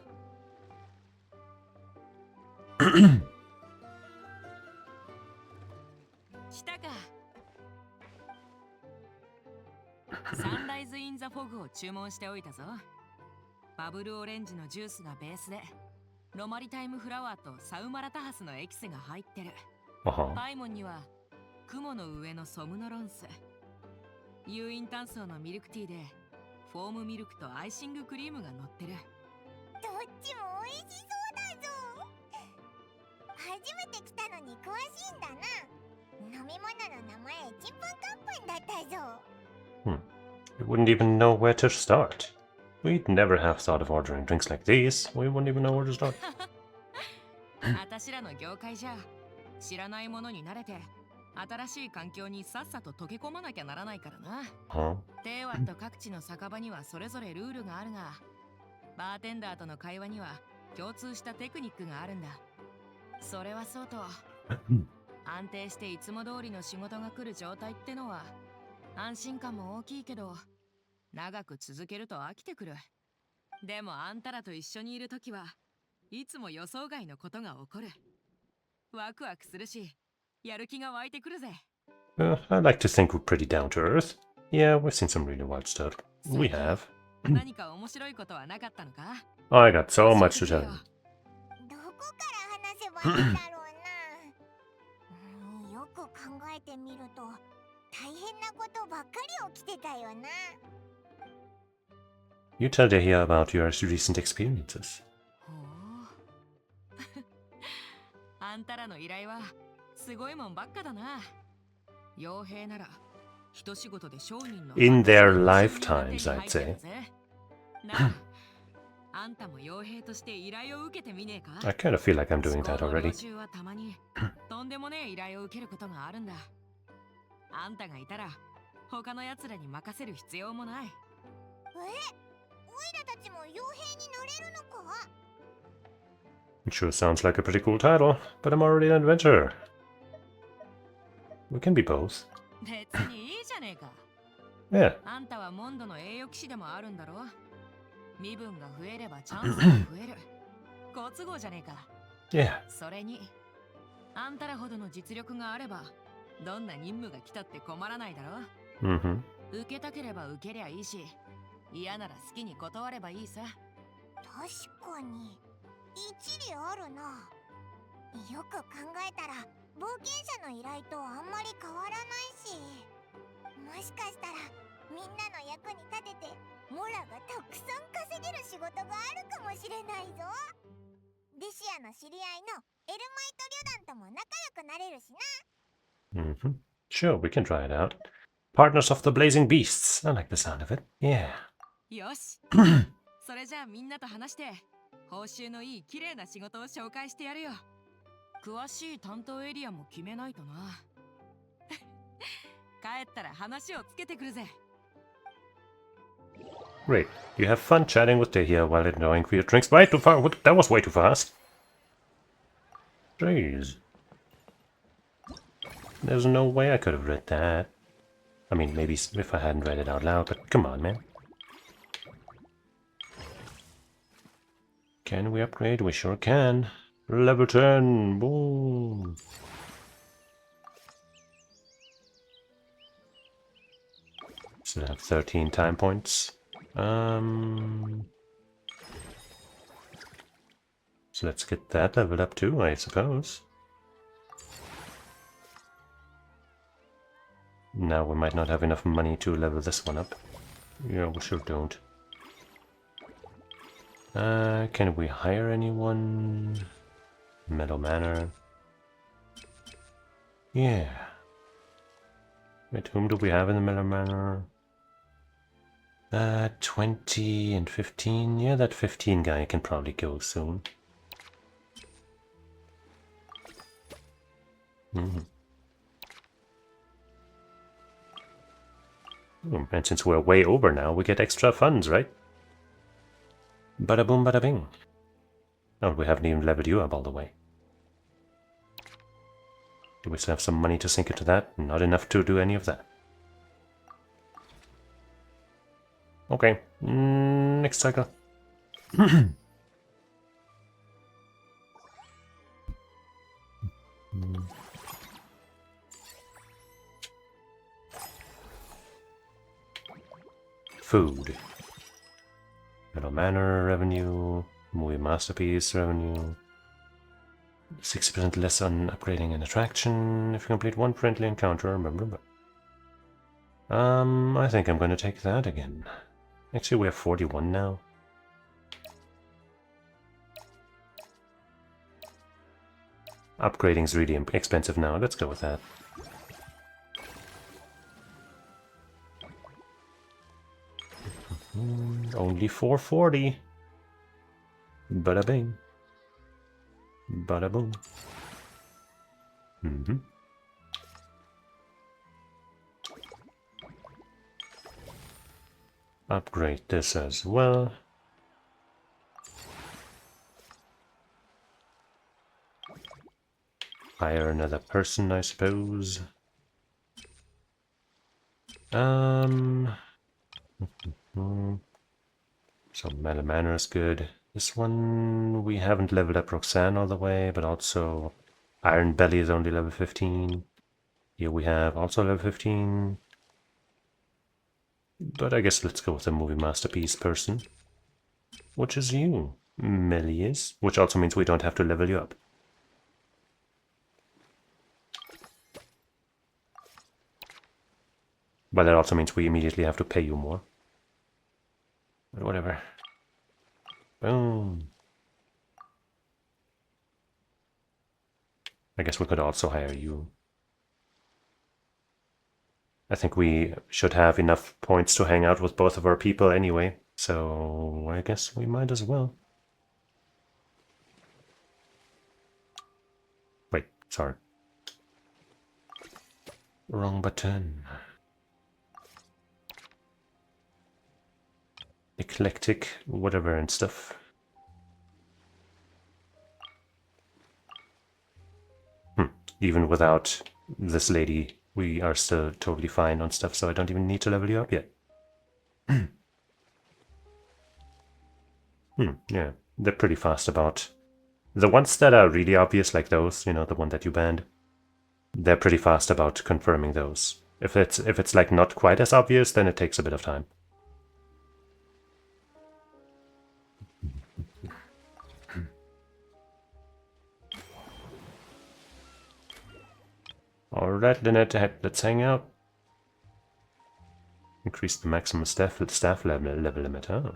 来たか。サンライズ・イン・ザ・フォグを注文しておいたぞ。バブルオレンジのジュースがベースで、ロマリタイムフラワーとサウマラタハスのエキスが入ってる。パイモンには雲の上のソムノロンス、有印炭素のミルクティーでフォームミルクとアイシングクリームが乗ってる。どっちも美味しそうだぞ。初めてちんぷんかんぷんだったぞ。 We wouldn't even know where to start. We'd never have thought of ordering drinks like these. We wouldn't even know where to start. 私らの業界じゃ知らないものに慣れて新しい環境にさっさと溶け込まなきゃならないからな。Huh? テイワと各地の酒場にはそれぞれルールがあるが、バーテンダーとの会話には共通したテクニックがあるんだ。それはそうと、安定していつも通りの仕事が来る状態ってのは安心感も大きいけど、長く続けると飽きてくる。でもあんたらと一緒にいるときはいつも予想外のことが起こる。ワクワクするし、やる気が湧いてくるぜ。I like to think we're pretty down to earth. Yeah, we've seen some really wild stuff. We have. 何か面白いことはなかったのか？ I got so much to tell you. どこから話せばいいんだろうな。よく考えてみると大変なことばっかり起きてたよな。 You tell Dehya about your recent experiences. ほうあんたらの依頼はすごいもんばっかだな。傭兵なら一仕事で商人の In their lifetimes, I'd say. なあ、あんたも傭兵として依頼を受けてみねえか？ I kind of feel like I'm doing that 思考の already. 領袖はたまにとんでもねえ依頼を受けることがあるんだ。あんたがいたら他の奴らに任せる必要もない。おいらたちも傭兵になれるのか？ It sure sounds like a pretty cool title, but I'm already an adventurer. We can be both. 別にいいじゃねえか。Yeah. あんたはモンドの栄誉騎士でもあるんだろ。身分が増えればチャンスが増える。好都合じゃねえか。Yeah. それに、あんたらほどの実力があれば、どんな任務が来たって困らないだろ。Mm-hmm. 受けたければ受けりゃいいし、嫌なら好きに断ればいいさ。確かに一理あるな。よく考えたら冒険者の依頼とあんまり変わらないし、もしかしたらみんなの役に立ててモラがたくさん稼げる仕事があるかもしれないぞ。デシアの知り合いのエルマイト旅団とも仲良くなれるしな。 Mm-hmm. Sure, we can try it out. Partners of the Blazing Beasts. I like the sound of it. Yeah. よし。それじゃあみんなと話して、報酬のいい綺麗な仕事を紹介してやるよ。詳しい担当エリアも決めないとな。帰ったら話をつけてくるぜ。Great. You have fun chatting with Dehya while enjoying your drinks. Way too far. That was way too fast. Jeez. There's no way I could have read that. I mean, maybe if I hadn't read it out loud, but come on, man. Can we upgrade? We sure can. Level 10. Boom. So I have 13 time points. So let's get that leveled up too, I suppose. Now we might not have enough money to level this one up. Yeah, we sure don't. Can we hire anyone? Meadow Manor. Yeah. Wait, whom do we have in the Meadow Manor? 20 and 15. Yeah, that 15 guy can probably go soon. And since we're way over now, we get extra funds, right? Bada boom, bada bing. Oh, we haven't even leveled you up all the way. Do we still have some money to sink into that? Not enough to do any of that. Okay, next cycle. Food. Meadow Manor revenue. Movie Masterpiece revenue. 60% less on upgrading an attraction if you complete one friendly encounter. I think I'm going to take that again. Actually, we have 41 now. Upgrading's really expensive now. Let's go with that. Only 440. Bada bing. Bada boom. Upgrade this as well. Hire another person, I suppose. So Metal Manor is good. This one we haven't leveled up Roxanne all the way, but also Iron Belly is only level 15. Here we have also level 15. But I guess let's go with the movie masterpiece person. Which is you, Melius. Which also means we don't have to level you up. But that also means we immediately have to pay you more. But whatever. Boom. I guess we could also hire you. I think we should have enough points to hang out with both of our people anyway, so I guess we might as well. Wait, sorry. Wrong button. Eclectic, whatever and stuff. Even without this lady, we are still totally fine on stuff, so I don't even need to level you up yet. Yeah, they're pretty fast about... The ones that are really obvious, like those, you know, the one that you banned, they're pretty fast about confirming those. If it's like not quite as obvious, then it takes a bit of time. Alright, Lynette, let's hang out. Increase the maximum staff level limit, huh?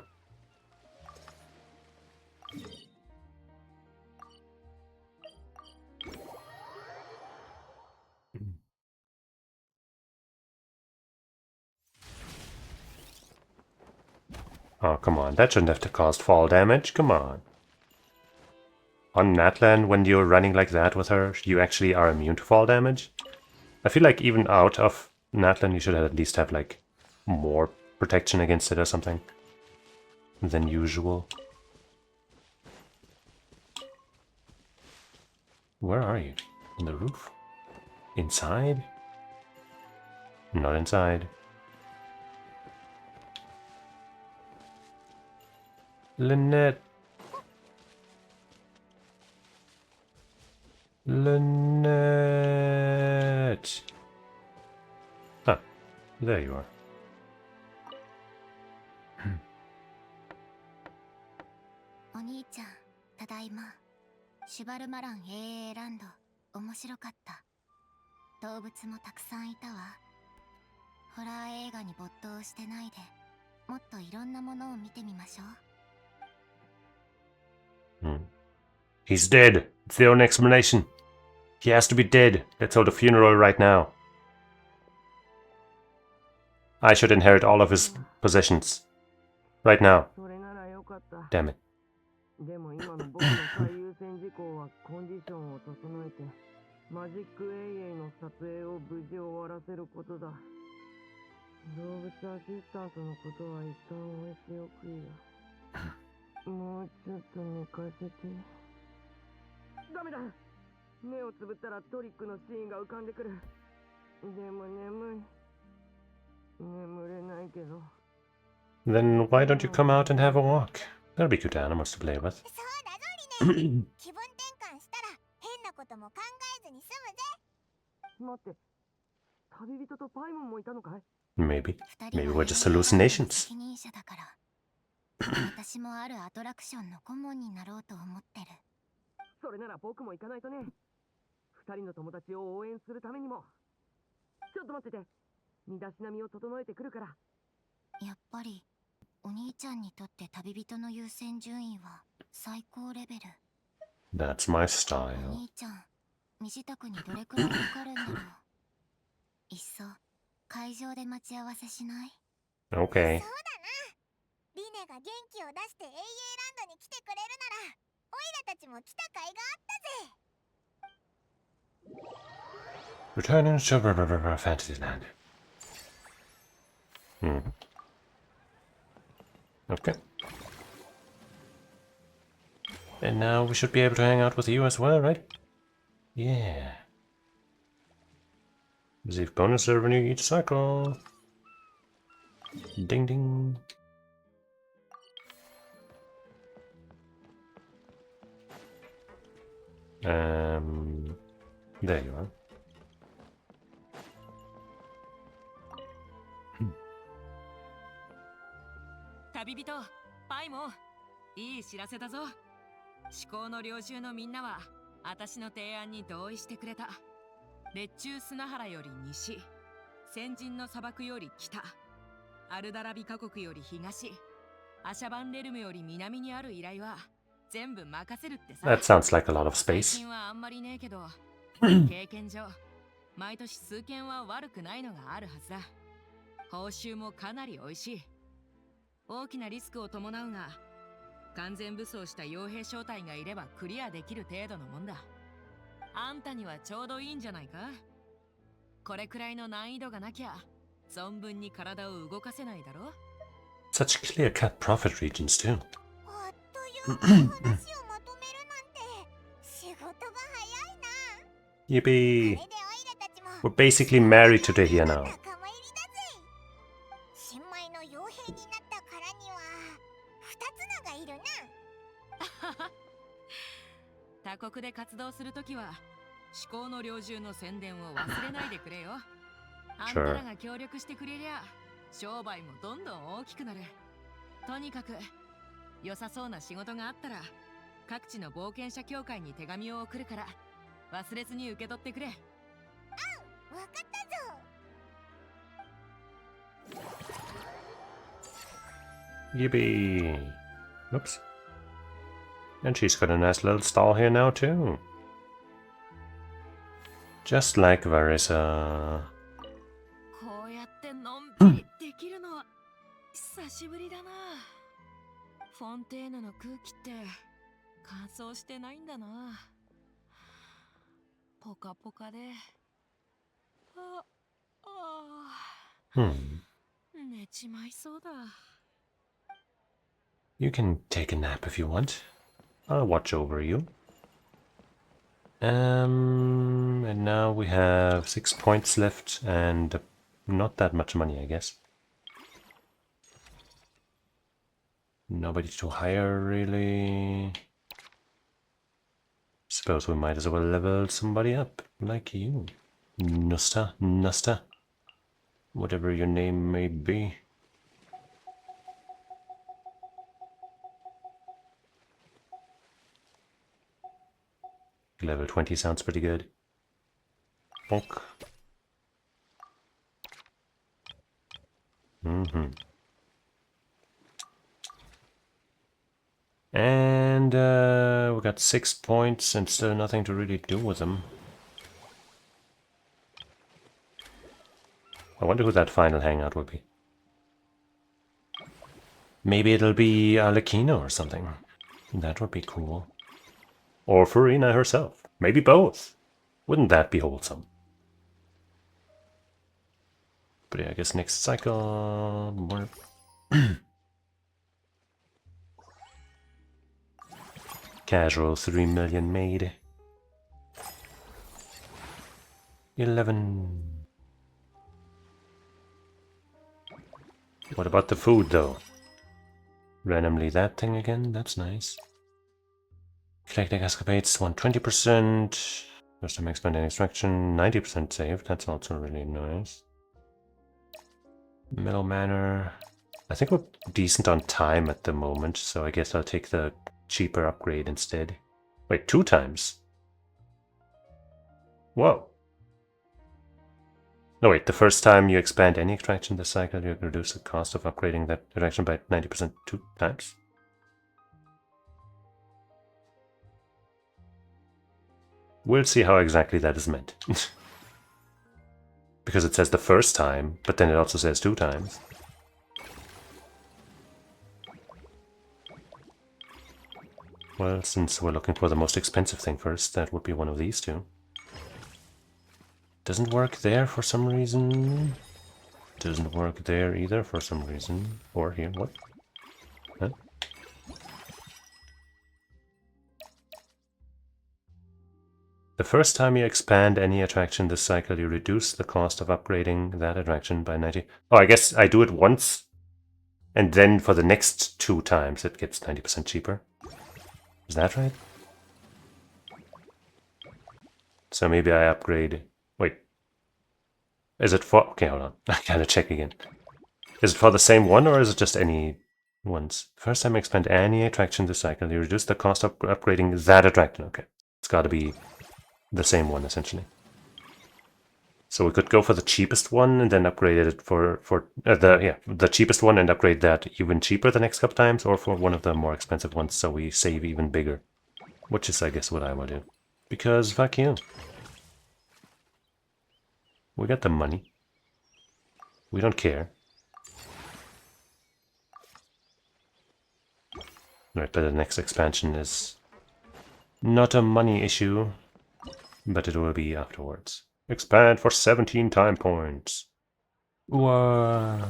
Oh, come on, that shouldn't have to cost fall damage, come on. On Natlan, when you're running like that with her, you actually are immune to fall damage. I feel like even out of Natlan, you should at least have like more protection against it or something than usual. Where are you? On the roof? Inside? Not inside. Lynette. Lynette. Ah, there you are. お兄ちゃん、ただいま。シュバルマラン AA ランド、面白かった。動物もたくさんいたわ。ホラー映画に没頭してないで、もっといろんなものを見てみましょう。He's dead. It's the only explanation. He has to be dead. Let's hold a funeral right now. I should inherit all of his possessions. Right now. Damn it. でも今の僕の最優先事項はコンディションを整えてマジックエイの撮影を無事終わらせることだ。動物アシスタントのことは一旦置いておくよ。もうちょっと寝かせて。ダメだ。目をつぶったらトリックのシーンが浮かんでくる。でも眠い。眠れないけど。Then why don't you come out and have a walk? That'll be cute animals to play with. そうだぞリネ。気分転換したら変なことも考えずに済むぜ。待って。旅人とパイモンもいたのかい？ Maybe. Maybe we're just hallucinations. 責任者だから。私もあるアトラクションの顧問になろうと思ってる。それなら僕も行かないとね。二人の友達を応援するためにも。ちょっと待ってて。身だしなみを整えてくるから。やっぱりお兄ちゃんにとって旅人の優先順位は最高レベル。That's my お style. 兄ちゃん、身支度にどれくらいかかるんだろう。いっそ会場で待ち合わせしない？ Okay. そうだな。も来た甲斐があったぜ。 Returning to Fantasyland. Okay. And now we should be able to hang out with you as well, right? Yeah. Receive bonus revenue each cycle. Ding ding. There you are. Hmm. 旅人、パイもいい知らせだぞ。思考の領袖のみんなは私の提案に同意してくれた。列中砂原より西、先人の砂漠より北、アルダラビカ国より東、アシャバンレルムより南にある依頼は全部任せるってさ。That sounds like a lot of 最 space. 近はあんまりねえけど、経験上毎年数件は悪くないのがあるはずだ。報酬もかなり美味しい。大きなリスクを伴うが、完全武装した傭兵小隊がいればクリアできる程度のもんだ。あんたにはちょうどいいんじゃないか。これくらいの難易度がなきゃ存分に体を動かせないだろ。 Such clear-cut profit regions too. あっという間に話をまとめるなんて仕事が早いな。 Yippee! これでオイラたちも We're basically married to Dehia now. 仲間入りだぜ。新米の傭兵になったからには二つ名がいるな。他国で活動するときは思考の領袖の宣伝を忘れないでくれよ。あんたらが協力してくれりゃ商売もどんどん大きくなる。とにかく良さそうな仕事があったら各地の冒険者協会に手紙を送るから忘れずに受け取ってくれ。わかったぞ。 Yippee! Oops. And she's got a nice little stall here now too. Just like Varisa. こうやってのんびりできるのは久しぶりだな。フォンテーヌの空気って乾燥してないんだな。ポカポカで。寝ちまいそうだ。 You can take a nap if you want. I'll watch over you. And now we have 6 points left and not that much money, I guess. Nobody to hire, really. Suppose we might as well level somebody up, like you. Nusta. Whatever your name may be. Level 20 sounds pretty good. Bonk. And we got 6 points and still nothing to really do with them. I wonder who that final hangout will be. Maybe it'll be Arlecchino or something. That would be cool. Or Farina herself. Maybe both. Wouldn't that be wholesome? But yeah, I guess next cycle... more... Casual 3 million made. 11. What about the food though? Randomly that thing again? That's nice. Collecting escapades 120%. First time expanding extraction 90% saved. That's also really nice. Metal Manor. I think we're decent on time at the moment, so I guess I'll take the cheaper upgrade instead. Wait, 2 times? Whoa. No, wait, the first time you expand any extraction this cycle, you reduce the cost of upgrading that extraction by 90% 2 times? We'll see how exactly that is meant. Because it says the first time, but then it also says 2 times. Well, since we're looking for the most expensive thing first, that would be one of these two. Doesn't work there for some reason. Doesn't work there either for some reason. Or here, what? Huh? The first time you expand any attraction this cycle, you reduce the cost of upgrading that attraction by 90. Oh, I guess I do it once, and then for the next 2 times it gets 90% cheaper. Is that right? So maybe I upgrade... Wait. Is it for... Okay, hold on. I gotta check again. Is it for the same one, or is it just any ones? First time you expand any attraction this cycle, you reduce the cost of upgrading that attraction. Okay. It's gotta be the same one, essentially. So we could go for the cheapest one and then upgrade it for the cheapest one and upgrade that even cheaper the next couple times, or for one of the more expensive ones so we save even bigger. Which is, I guess, what I will do. Because fuck you. We got the money. We don't care. Right, but the next expansion is not a money issue, but it will be afterwards. Expand for 17 time points. Whoa.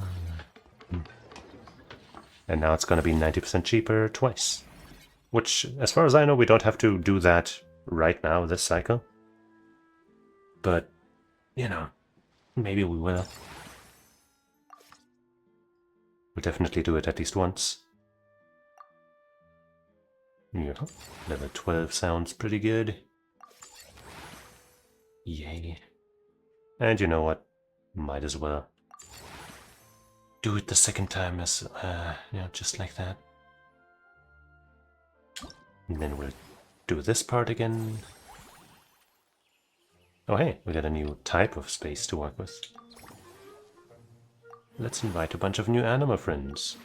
And now it's going to be 90% cheaper twice. Which, as far as I know, we don't have to do that right now this cycle. But, you know, maybe we will. We'll definitely do it at least once. Yeah, level 12 sounds pretty good. Yay. And you know what? Might as well do it the second time as, just like that. And then we'll do this part again. Oh hey, we got a new type of space to work with. Let's invite a bunch of new animal friends.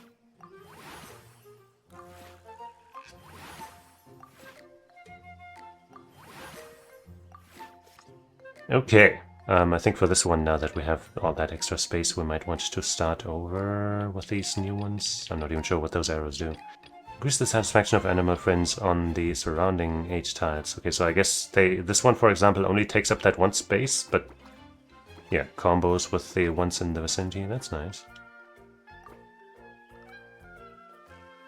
Okay, I think for this one, now that we have all that extra space, we might want to start over with these new ones. I'm not even sure what those arrows do. Increase the satisfaction of animal friends on the surrounding H tiles. Okay, so I guess this one, for example, only takes up that one space, but yeah, combos with the ones in the vicinity. That's nice.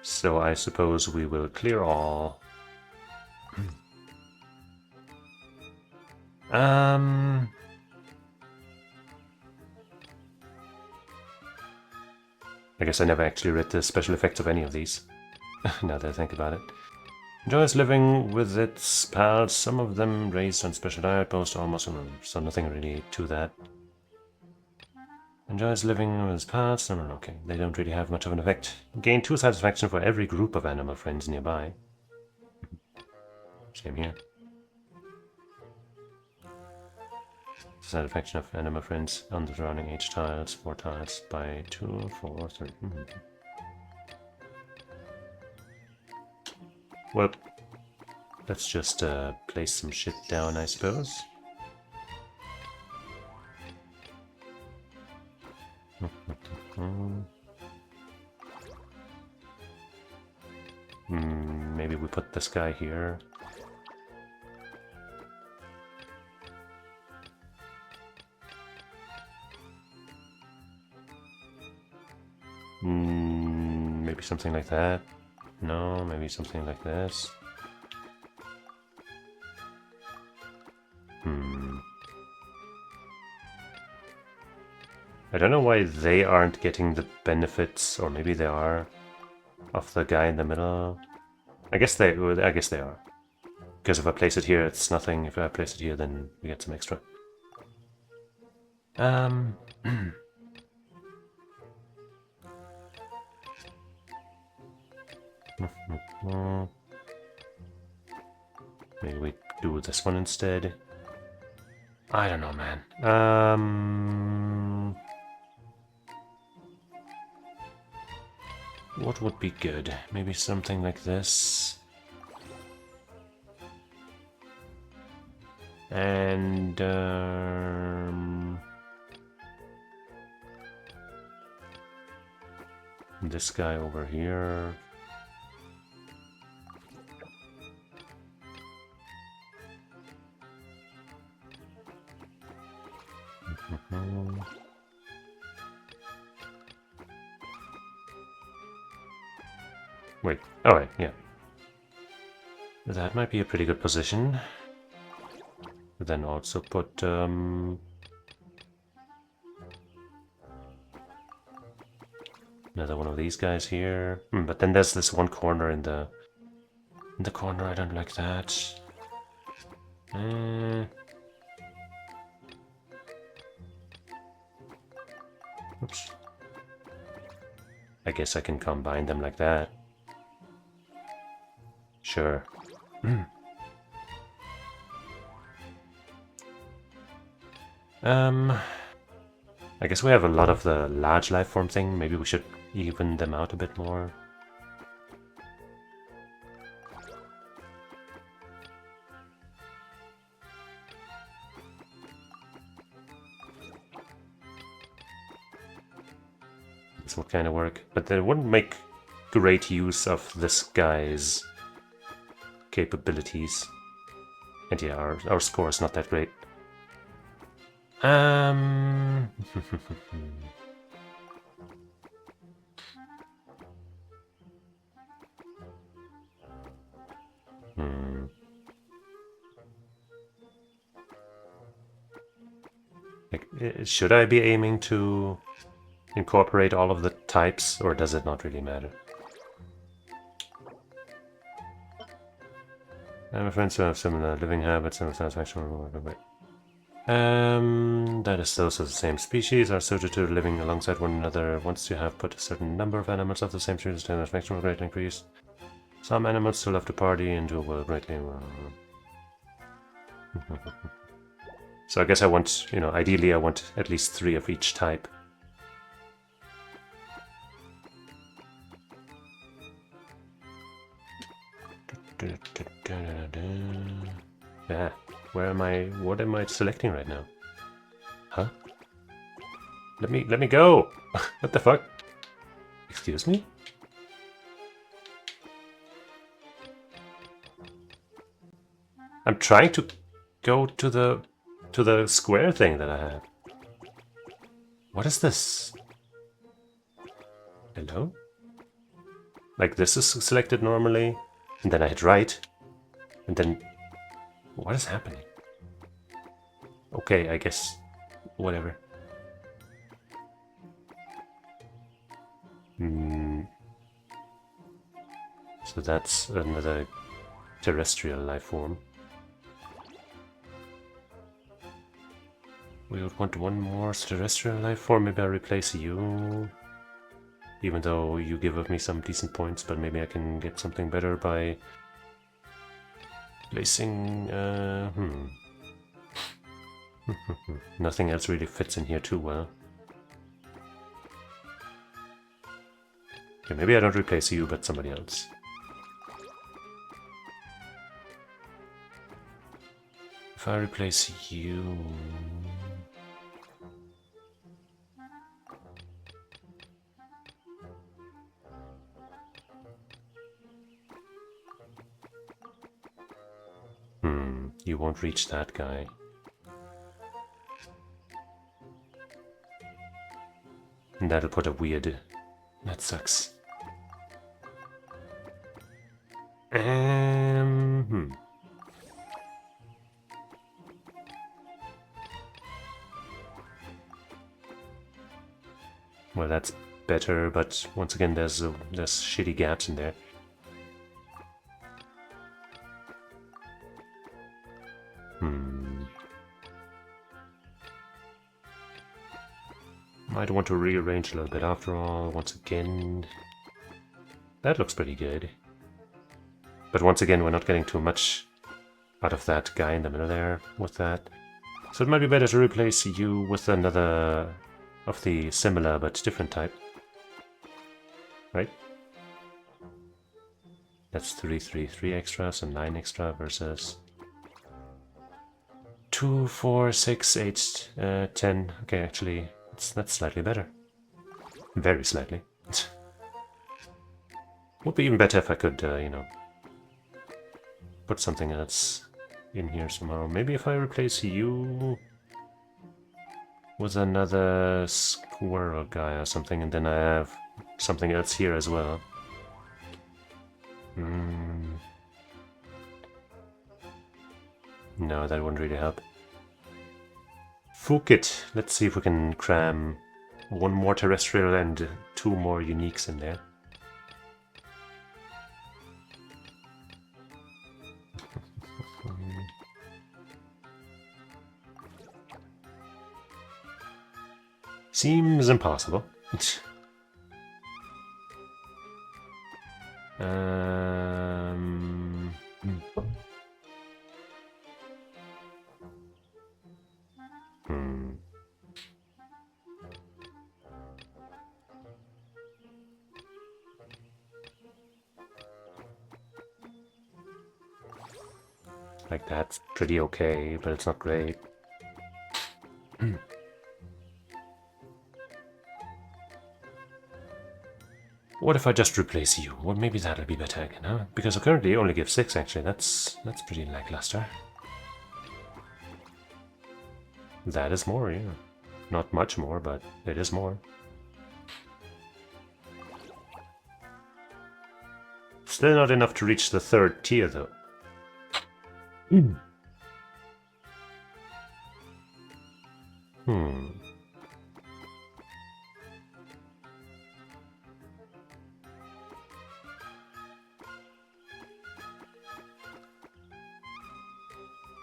So I suppose we will clear all. I guess I never actually read the special effects of any of these, now that I think about it. Enjoys living with its pals, some of them raised on special diet, most almost, so nothing really to that. Enjoys living with its pals, okay, they don't really have much of an effect. Gain 2 satisfaction for every group of animal friends nearby. Same here. Satisfaction of animal friends on the surrounding H tiles, 4 tiles by 2, 4, 3. Well, let's just place some shit down, I suppose. Maybe we put this guy here. Maybe something like that. No, maybe something like this. I don't know why they aren't getting the benefits, or maybe they are, of the guy in the middle. I guess they are. Because if I place it here, it's nothing. If I place it here, then we get some extra. Maybe we do this one instead. I don't know, man. What would be good? Maybe something like this. And this guy over here. Wait. Oh, wait, yeah. That might be a pretty good position. But then also put another one of these guys here. But then there's this one corner in the corner. I don't like that. Oops. I guess I can combine them like that. Sure. I guess we have a lot of the large life form thing. Maybe we should even them out a bit more. This would kind of work, but they wouldn't make great use of this guy's capabilities. And yeah, our score is not that great. Like, should I be aiming to incorporate all of the types, or does it not really matter? I have friends who have similar living habits and satisfaction. That is, those of the same species are suited to living alongside one another. Once you have put a certain number of animals of the same species, satisfaction will greatly increase. Some animals still love to party and will greatly. So I guess I want, ideally I want at least 3 of each type. Yeah, what am I selecting right now? Huh? Let me go! What the fuck? Excuse me? I'm trying to go to the square thing that I have. What is this? Hello? Like this is selected normally, and then I hit right, and then what is happening? Okay, I guess whatever. So that's another terrestrial life form. We would want one more terrestrial life form. Maybe I'll replace you. Even though you give me some decent points, but maybe I can get something better by placing... Nothing else really fits in here too well. Okay, maybe I don't replace you, but somebody else. If I replace you... You won't reach that guy. And that'll put a weird... That sucks. Well, that's better, but once again, there's shitty gaps in there. Might want to rearrange a little bit after all, once again. That looks pretty good. But once again, we're not getting too much out of that guy in the middle there with that. So it might be better to replace you with another of the similar but different type. Right? That's 3 extra, so 9 extra versus 2, 4, 6, 8, 10. Okay, actually, that's slightly better. Very slightly. Would be even better if I could, put something else in here somehow. Maybe if I replace you... was another squirrel guy or something, and then I have something else here as well. No, that wouldn't really help. Fuck it. Let's see if we can cram one more terrestrial and 2 more uniques in there. Seems impossible. Like, that's pretty okay, but it's not great. What if I just replace you? Well, maybe that'll be better again, huh? Because I currently only give 6, actually. That's pretty lackluster. That is more, yeah. Not much more, but it is more. Still not enough to reach the 3rd tier, though.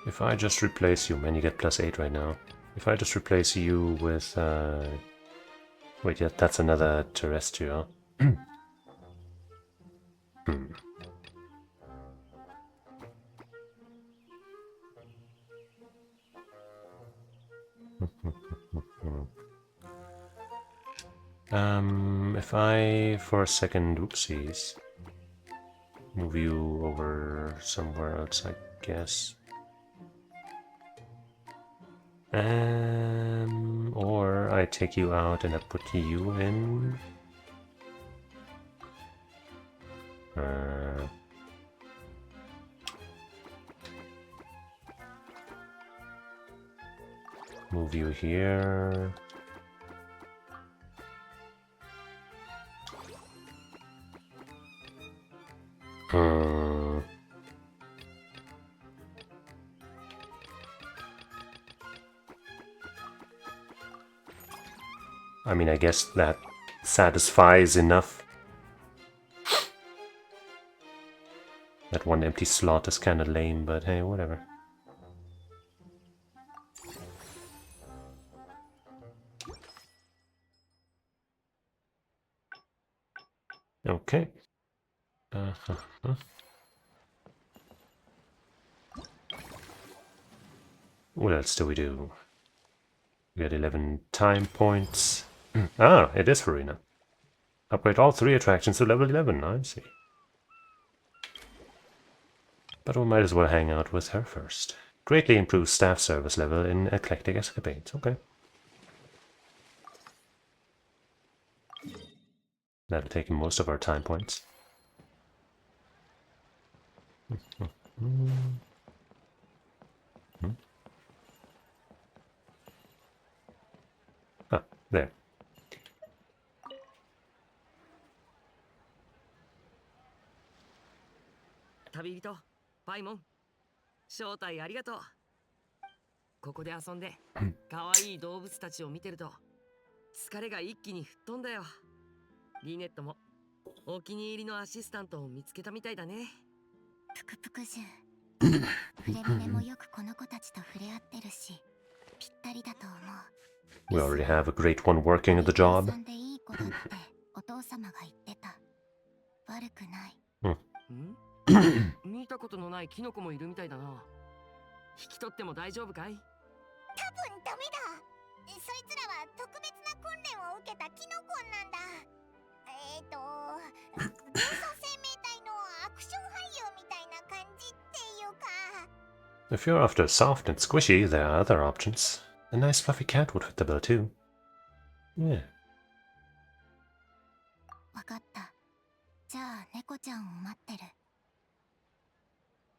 If I just replace you, man, you get +8 right now. If I just replace you with, wait, yeah, that's another terrestrial. If I, for a second, oopsies, move you over somewhere else, I guess. Or I take you out and I put you in. Move you here. I mean, I guess that satisfies enough. That one empty slot is kinda lame, but hey, whatever. Okay. What else do we do? We got 11 time points. Ah, it is Farina. Upgrade all 3 attractions to level 11, I see. But we might as well hang out with her first. Greatly improves staff service level in Eclectic Escapades. Okay. That'll take most of our time points. Ah, there. Tabirito, Paimon, 招待ありがとう。ここで遊んで、可愛い動物たちを見てると、疲れが一気に吹っ飛んだよ。リネットもお気に入りのアシスタントを見つけたみたいだね。ぷくぷくじゅフレミネもよくこの子たちと触れ合ってるし、ぴったりだと思う。We already have a great one working at the job. でいい子だってお父様が言ってた。悪くない。見たことのないキノコもいるみたいだな。引き取っても大丈夫かい？多分ダメだ。そいつらは特別な訓練を受けたキノコなんだ。元祖生命体のアクション俳優みたいな感じっていうか。If you're after soft and squishy, there are other options. A nice fluffy cat would fit the bill too. Yeah. わかった。じゃあ猫ちゃんを待ってる。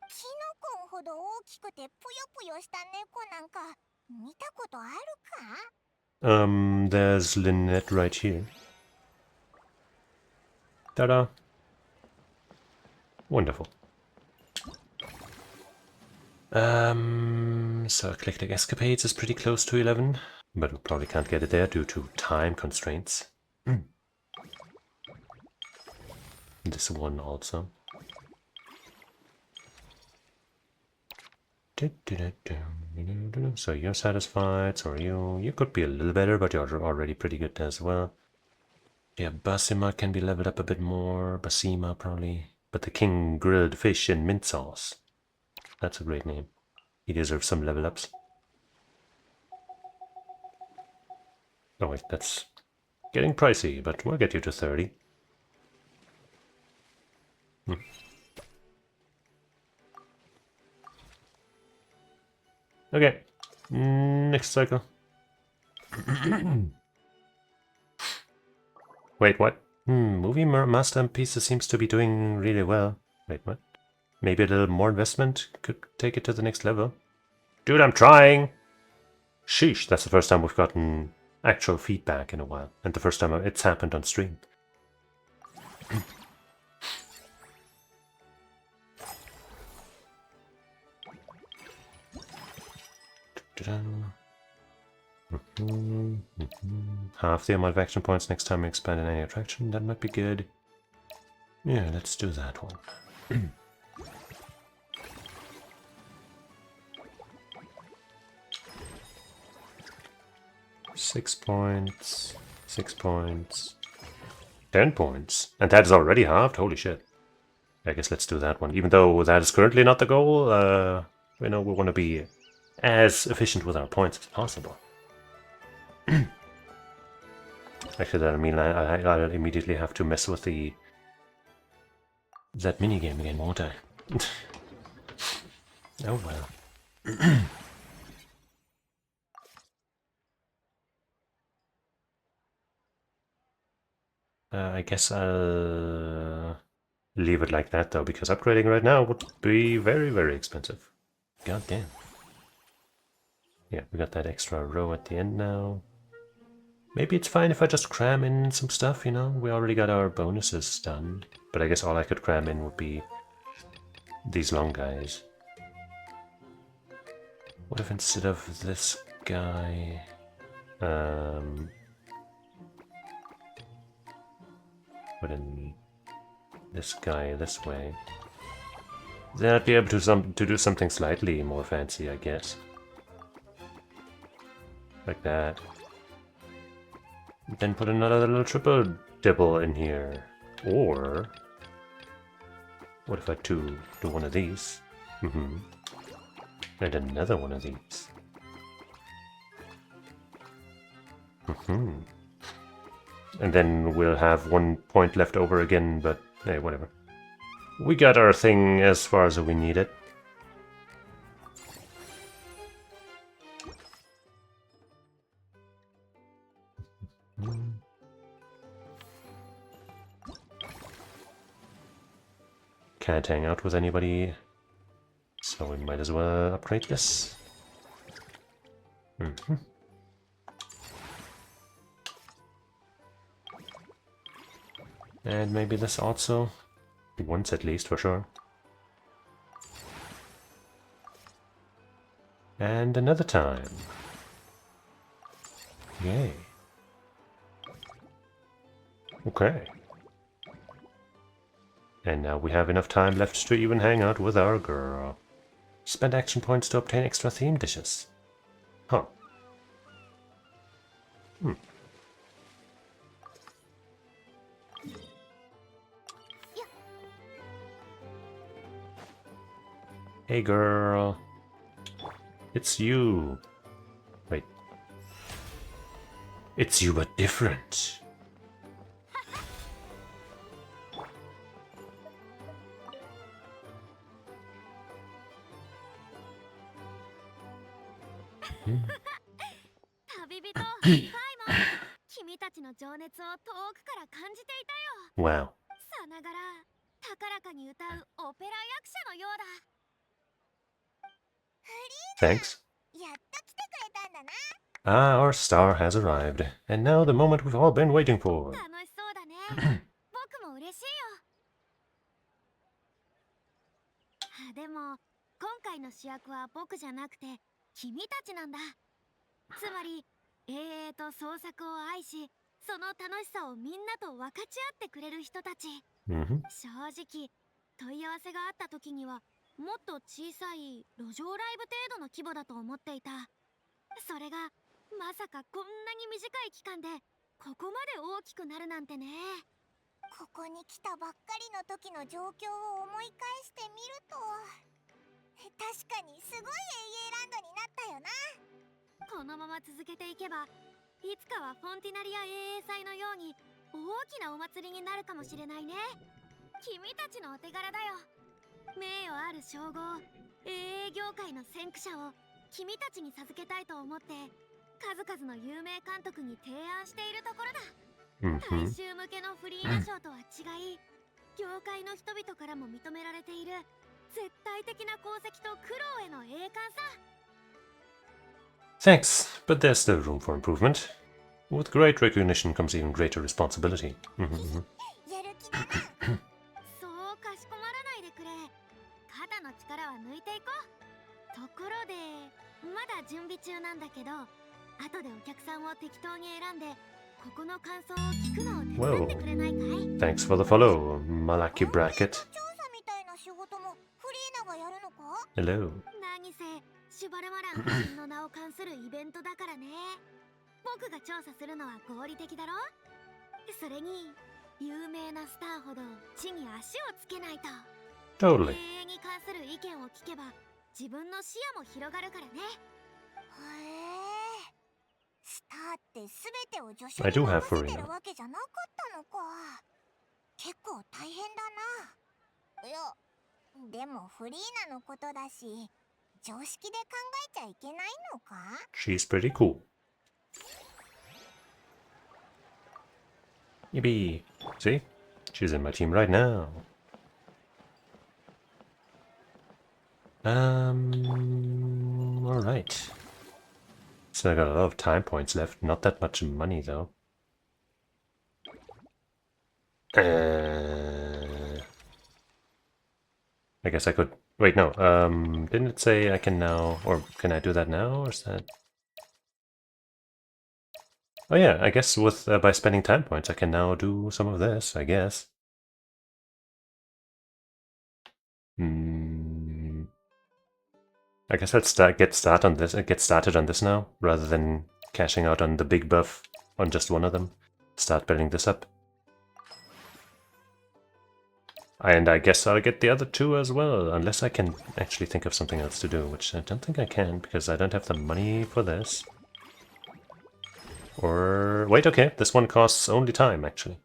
キノコンほど大きくてぷよぷよした猫なんか見たことあるか？ There's Lynette right here. Ta-da! Wonderful. So Eclectic Escapades is pretty close to 11, but we probably can't get it there due to time constraints. This one also. So you're satisfied, so are you. You could be a little better, but you're already pretty good as well. Yeah, Basima can be leveled up a bit more. Basima, probably. But the king grilled fish in mint sauce. That's a great name. He deserves some level ups. Oh wait, that's getting pricey, but we'll get you to 30. Okay, next cycle. Wait, what? Movie masterpieces seems to be doing really well. Wait, what? Maybe a little more investment could take it to the next level. Dude, I'm trying! Sheesh, that's the first time we've gotten actual feedback in a while. And the first time it's happened on stream. Half the amount of action points next time we expand in any attraction. That might be good. Yeah, let's do that one. 6 points, 6 points, 10 points. And that is already halved? Holy shit. I guess let's do that one. Even though that is currently not the goal, we want to be as efficient with our points as possible. Actually, that means I'll immediately have to mess with that minigame again, won't I? Oh well. I guess I'll leave it like that though, because upgrading right now would be very, very expensive. God damn. Yeah, we got that extra row at the end now. Maybe it's fine if I just cram in some stuff, you know? We already got our bonuses done. But I guess all I could cram in would be these long guys. What if instead of this guy... put in this guy this way. Then I'd be able to do something slightly more fancy, I guess. Like that. Then put another little triple dibble in here. Or... what if I do one of these? And another one of these. And then we'll have 1 point left over again, but hey, whatever. We got our thing as far as we need it. Can't hang out with anybody, so we might as well upgrade this. And maybe this also. Once at least, for sure. And another time. Yay. Okay. And now we have enough time left to even hang out with our girl. Spend action points to obtain extra theme dishes. Huh. Hey girl. It's you. Wait. It's you but different. Wow. Thanks. Ah, our star has arrived. And now the moment we've all been waiting for. 楽しそうだね。僕も嬉しいよ。でも今回の主役は僕じゃなくて君たちなんだ。つまり永遠と創作を愛し、その楽しさをみんなと分かち合ってくれる人たち。Mm-hmm. 正直問い合わせがあった時にはもっと小さい路上ライブ程度の規模だと思っていた。それがまさかこんなに短い期間でここまで大きくなるなんてね。ここに来たばっかりの時の状況を思い返してみると、確かにすごい AA ランドになったよな。このまま続けていけばいつかはフォンティナリア AA 祭のように大きなお祭りになるかもしれないね。君たちのお手柄だよ。名誉ある称号 AA 業界の先駆者を君たちに授けたいと思って数々の有名監督に提案しているところだ。大衆向けのフリーナ賞とは違い、業界の人々からも認められている絶対的な功績と苦労への栄冠さ。 Thanks, but there's still room for improvement. With great recognition comes even greater responsibility. やる気だな。そうかしこまらないでくれ。肩の力は抜いていこう。ところでまだ準備中なんだけど、後でお客さんを適当に選んでここの感想を聞くのを手伝ってくれないかい？ Thanks for the follow, Malaki Bracket. 調査みたいな仕事もフリーナがやるのか？ Hello. 何せシュバルマラン夫人の名を冠するイベントだからね。僕が調査するのは合理的だろ。それに有名なスターほど地に足をつけないと。 Totally. 経営に関する意見を聞けば自分の視野も広がるからね。へえ。スターってすべてを助手 I に do have 任せ furry てる now. わけじゃなかったのか。結構大変だな。いや、でもフリーナのことだし、常識で考えちゃいけないのか？ She's pretty cool. Yippee. See? She's in my team right now. Alright. So I got a lot of time points left, not that much money though. I guess I could... Wait, no, didn't it say I can now... Or can I do that now, or is that... Oh yeah, I guess with by spending time points I can now do some of this, I guess. I guess I'll get started on this now, rather than cashing out on the big buff on just one of them. Start building this up. And I guess I'll get the other two as well, unless I can actually think of something else to do, which I don't think I can, because I don't have the money for this. Or... wait, okay, this one costs only time, actually.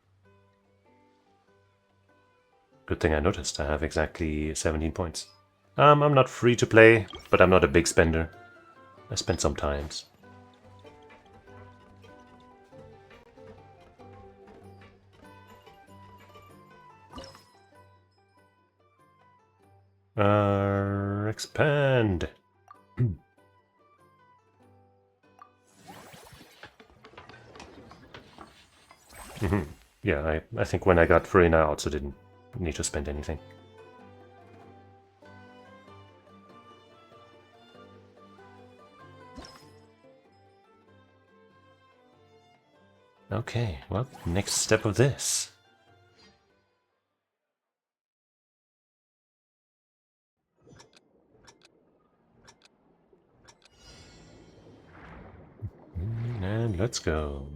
Good thing I noticed, I have exactly 17 points. I'm not free to play, but I'm not a big spender. I spend sometimes. Expand! Yeah, I think when I got Farina I also didn't need to spend anything. Okay, well, next step of this. And let's go.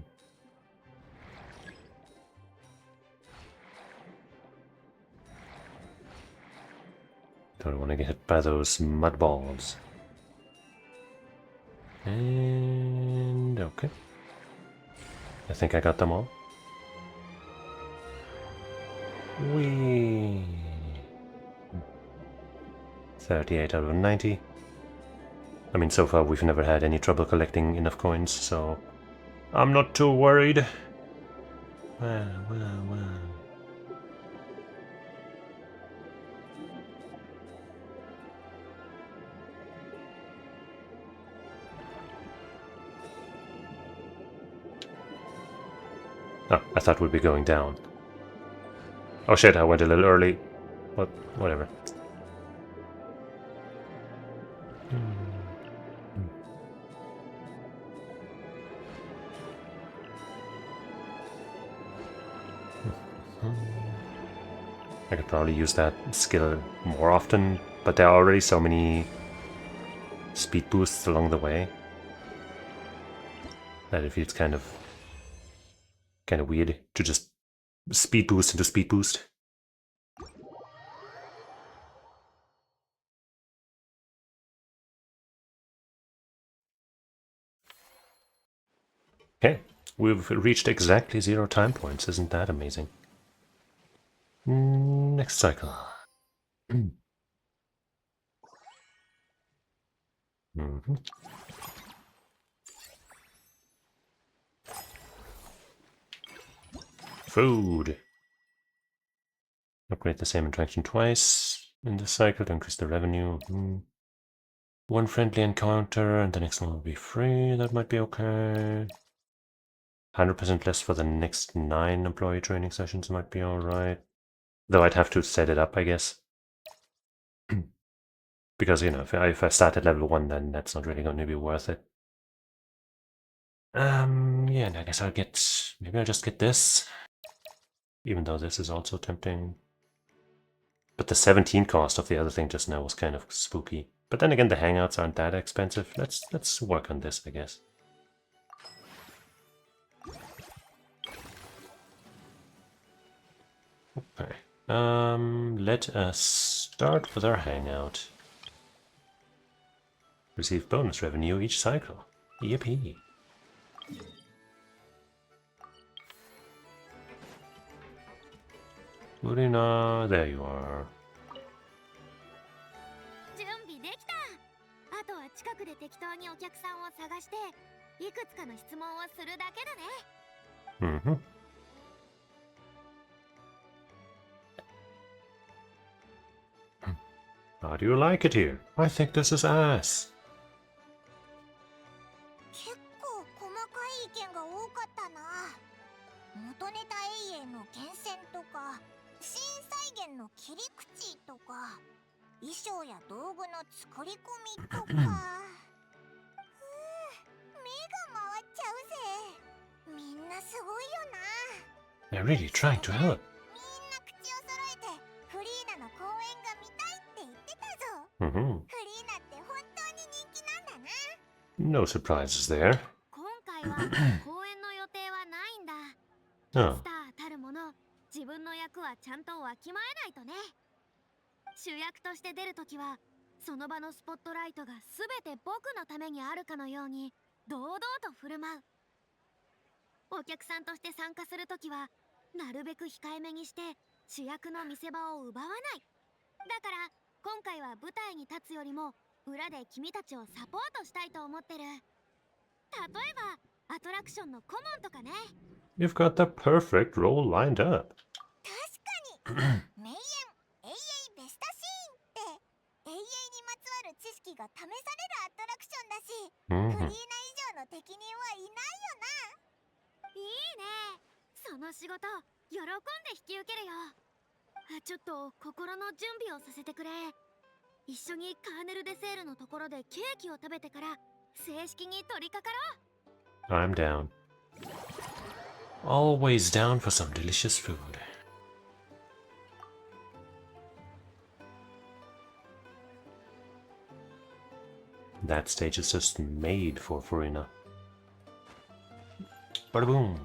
Don't want to get hit by those mud balls. And okay. I think I got them all. Whee! 38 out of 90. I mean, so far we've never had any trouble collecting enough coins, so I'm not too worried. Wow. Oh, I thought we'd be going down. Oh shit, I went a little early. But whatever. I could probably use that skill more often, but there are already so many speed boosts along the way that it feels kind of weird to just speed boost into speed boost. Okay, we've reached exactly 0 time points. Isn't that amazing? Next cycle. Food. Upgrade the same attraction twice in this cycle to increase the revenue. One friendly encounter and the next one will be free. That might be okay. 100% less for the next 9 employee training sessions might be alright. Though I'd have to set it up, I guess. Because, you know, if I start at level 1, then that's not really going to be worth it. Yeah, and I guess maybe I'll just get this. Even though this is also tempting. But the 17 cost of the other thing just now was kind of spooky. But then again, the hangouts aren't that expensive. Let's work on this, I guess. Okay. Let us start with our hangout. Receive bonus revenue each cycle. Yippee. Urina, there you are. 準備できた。あとは近くで適当にお客さんを探していくつかの質問をするだけだね。How do you like it here? I think this is ass. 結構細かい意見が多かったな。元ネタ永遠の源泉とか新再現の切り口とか衣装や道具の作り込みとか目が回っちゃうぜ。みんなすごいよな。 They're really trying to help. みんな口を揃えてフリーナの公演が見たいって言ってたぞ。フリーナって本当に人気なんだな。 No surprises there. 今回は公演の予定はないんだ。 Oh. スターたるもの、自分の役はちゃんとわきまえないとね。主役として出るときは、その場のスポットライトがすべて僕のためにあるかのように堂々と振る舞う。お客さんとして参加するときは、なるべく控えめにして主役の見せ場を奪わない。だから今回は舞台に立つよりも裏で君たちをサポートしたいと思ってる。例えばアトラクションの顧問とかね。 You've got the perfect role lined up. 確かに名演永遠ベスタシーンって永遠にまつわる知識が試されるアトラクションだし、フリーナ以上の適任はいないよな。いいね。その仕事喜んで引き受けるよ。ちょっと心の準備をさせてくれ。一緒にカーネルデセールのところでケーキを食べてから正式に取り掛かろう。 I'm down. Always down for some delicious food. That stage is just made for Farina. Bada boom.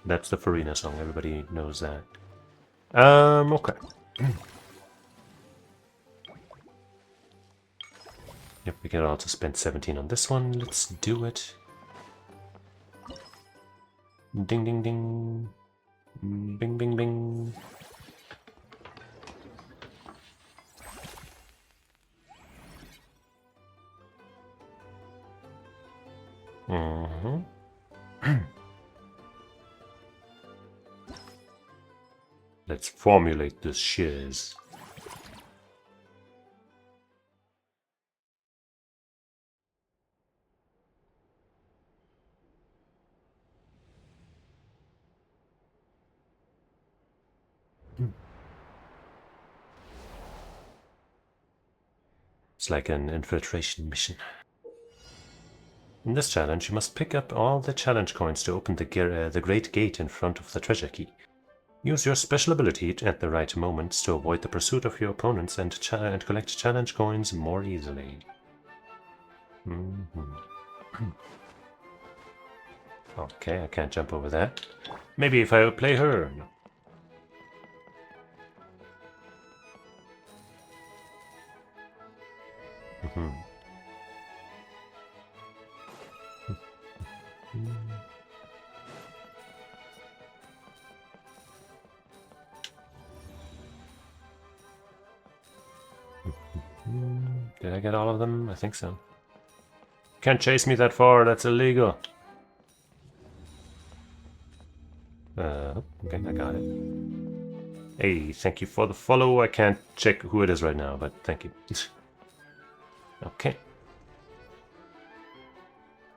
That's the Farina song, everybody knows that. Okay. Yep, we can also spend 17 on this one. Let's do it. Ding ding ding. Bing bing bing. Let's formulate this shiz. It's like an infiltration mission. In this challenge, you must pick up all the challenge coins to open the great gate in front of the treasure key. Use your special ability at the right moments to avoid the pursuit of your opponents and collect challenge coins more easily. Okay, I can't jump over that. Maybe if I play her. No. Did I get all of them? I think so. Can't chase me that far, that's illegal. Okay, I got it. Hey, thank you for the follow. I can't check who it is right now, but thank you. Okay.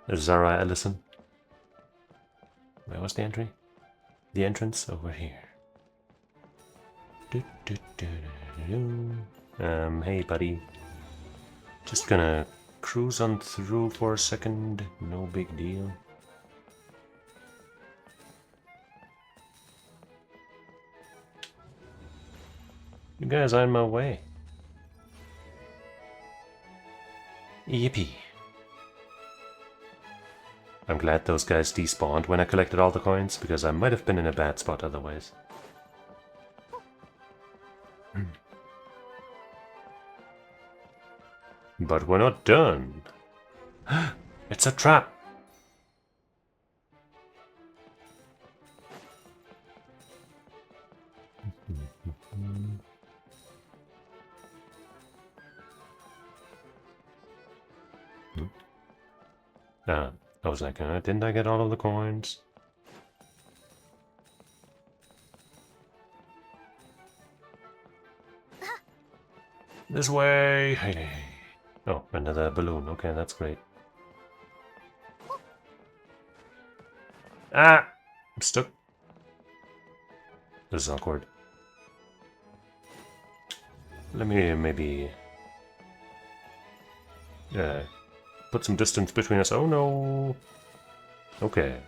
There's Zara Ellison. Where was the entry? The entrance over here. Hey buddy. Just gonna cruise on through for a second. No big deal. You guys are in my way. Yippee. I'm glad those guys despawned when I collected all the coins, because I might have been in a bad spot otherwise. But we're not done. It's a trap! I was like, didn't I get all of the coins? This way! Hey. Oh, another balloon. Okay, that's great. Ah! I'm stuck. This is awkward. Let me maybe... put some distance between us. Oh no! Okay.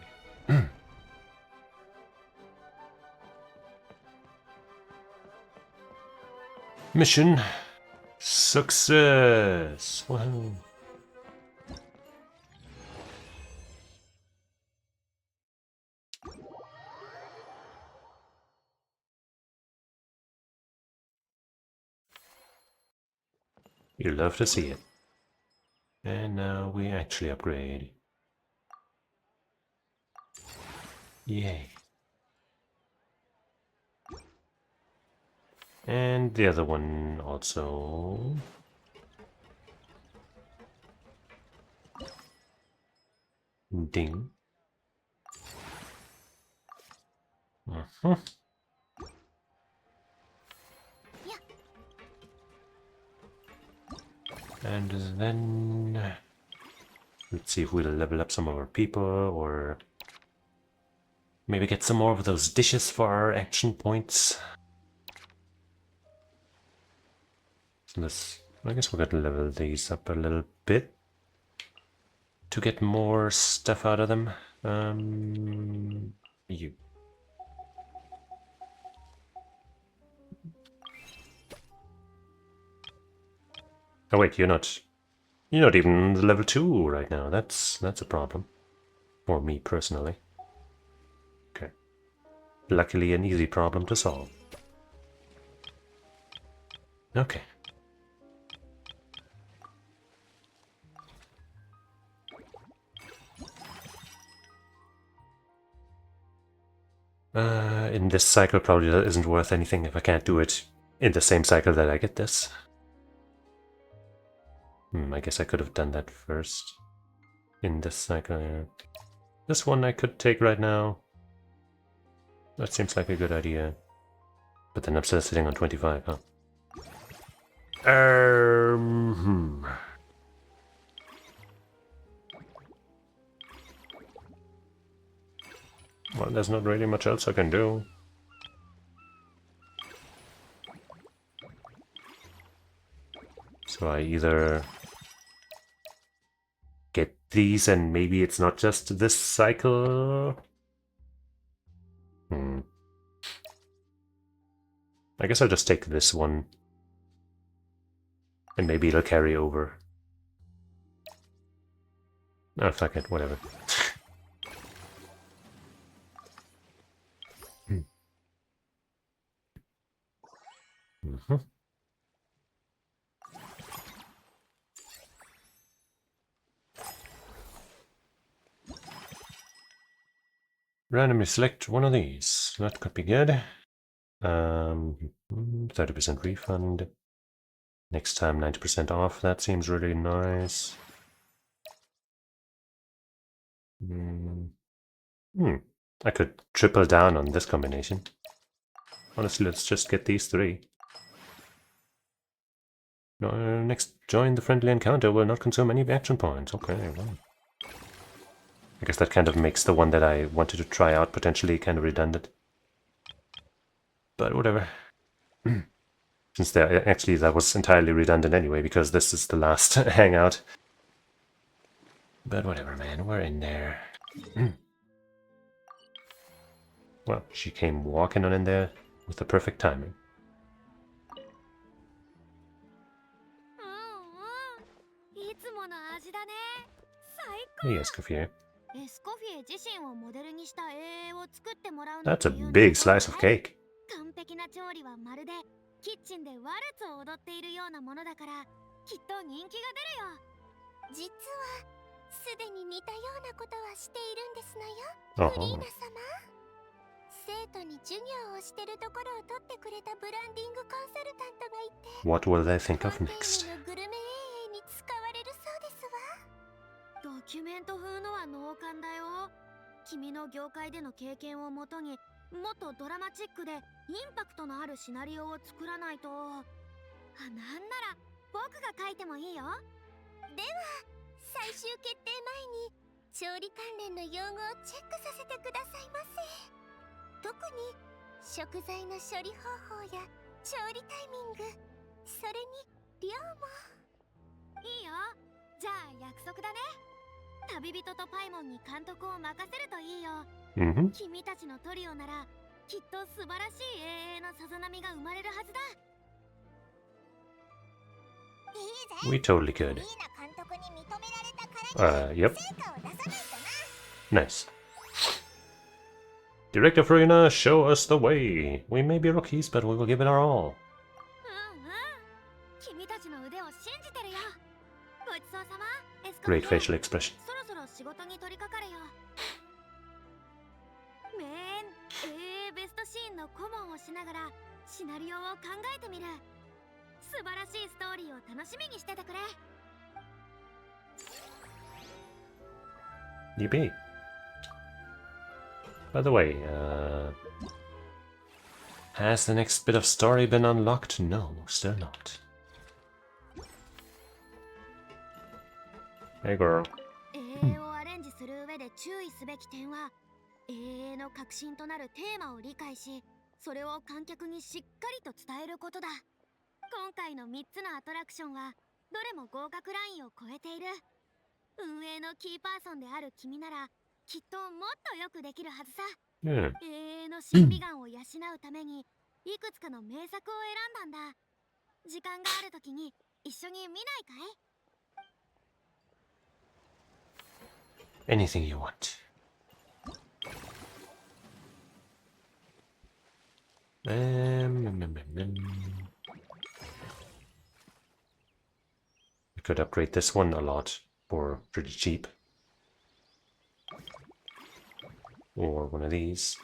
Mission success! Woohoo! You love to see it. And now we actually upgrade. Yay. And the other one also. Ding. And then let's see if we'll level up some of our people, or maybe get some more of those dishes for our action points. So I guess we're gonna level these up a little bit to get more stuff out of them. You. Oh wait, you're not even level 2 right now. That's a problem. For me personally. Okay. Luckily an easy problem to solve. Okay. In this cycle probably isn't worth anything if I can't do it in the same cycle that I get this. I guess I could have done that first. In this cycle, yeah. This one I could take right now. That seems like a good idea. But then I'm still sitting on 25, huh? Well, there's not really much else I can do. So I either get these and maybe it's not just this cycle. I guess I'll just take this one. And maybe it'll carry over. Oh, fuck it, whatever. Randomly select one of these. That could be good. 30% refund. Next time 90% off. That seems really nice. I could triple down on this combination. Honestly, let's just get these three. No, next, join the friendly encounter will not consume any action points. Okay, well. I guess that kind of makes the one that I wanted to try out potentially kind of redundant. But whatever. Since actually that was entirely redundant anyway, because this is the last hangout. But whatever, man, we're in there. Well, she came walking on in there with the perfect timing. Yes, Kafir. That's a big slice of cake. 完璧な調理はまるでキッチンでワルツを踊っているようなものだからきっと人気が出るよ。実はすでに似たようなことはしているんですのよ、フリーナ様。生徒に授業をしてるところを撮ってくれたブランディングコンサルタントがいて、 What will they think of next? グルメ永遠に使われるそうですわ。ドキュメント風のは脳幹だよ。君の業界での経験をもとにもっとドラマチックでインパクトのあるシナリオを作らないと。なんなら僕が書いてもいいよ。では最終決定前に調理関連の用語をチェックさせてくださいませ。特に食材の処理方法や調理タイミング、それに量も。いいよ、じゃあ約束だね。旅人とパイモンに監督を任せるといいよ。君たちのトリオならきっと素晴らしい永遠のさざ波が生まれるはずだ。 We totally could. Yep. Nice. Director Farina, show us the way. We may be rookies, but we will give it our all. Great facial expression. Yippee. By the way, has the next bit of story been unlocked? No, still not. Hey girl. 永遠の核心となるテーマを理解し、それを観客にしっかりと伝えることだ。今回の3つのアトラクションはどれも合格ラインを超えている。運営のキーパーソンである君ならきっともっとよくできるはずさ。永遠の審美眼を養うためにいくつかの名作を選んだんだ。時間があるときに一緒に見ないかい？ Anything you want. We could upgrade this one a lot for pretty cheap. Or one of these.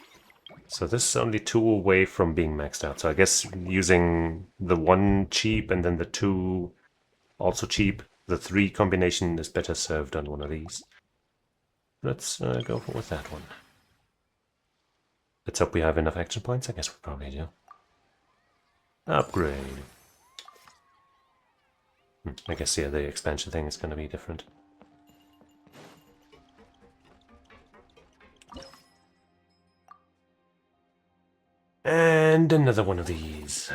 So this is only 2 away from being maxed out. So I guess using the 1 cheap and then the 2 also cheap, the 3 combination is better served on one of these. Let's go with that one. Let's hope we have enough action points. I guess we probably do. Upgrade. I guess, yeah, the expansion thing is going to be different. And another one of these.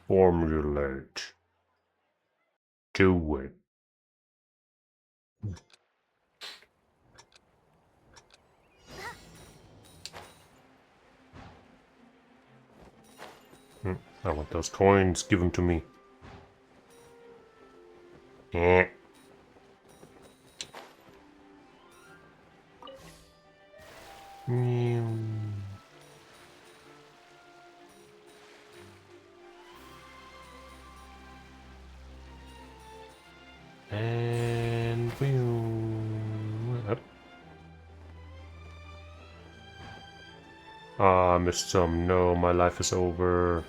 Formulate. Do it. I want those coins. Give them to me. Yeah. And up. Ah, I missed some. No, my life is over.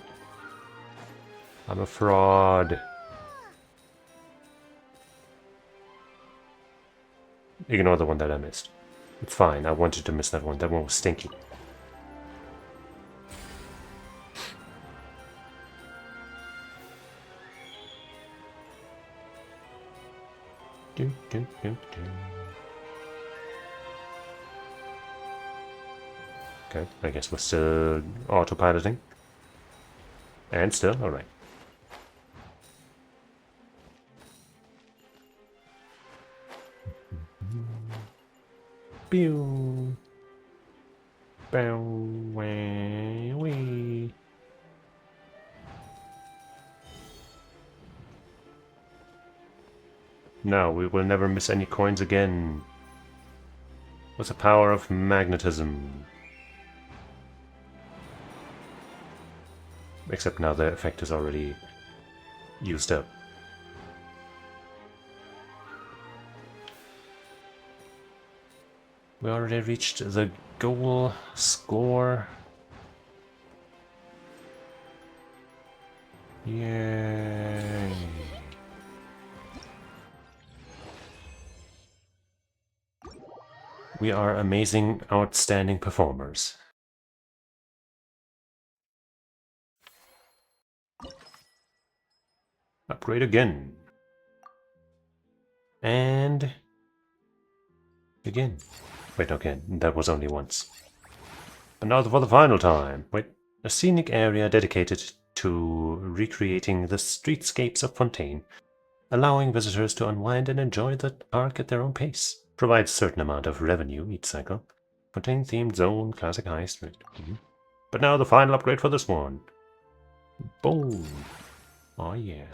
I'm a fraud. Ignore the one that I missed. It's fine. I wanted to miss that one. That one was stinky. Okay, I guess we're still autopiloting. And still, alright. Pew! Bow! Wee! No, we will never miss any coins again. What's the power of magnetism? Except now the effect is already used up. We already reached the goal score. Yay! We are amazing, outstanding performers. Upgrade again. And again. Wait, okay, that was only once. But now for the final time. Wait, a scenic area dedicated to recreating the streetscapes of Fontaine, allowing visitors to unwind and enjoy the park at their own pace. Provides a certain amount of revenue each cycle. Fontaine-themed zone, classic high street. But now the final upgrade for this one. Boom. Oh yeah.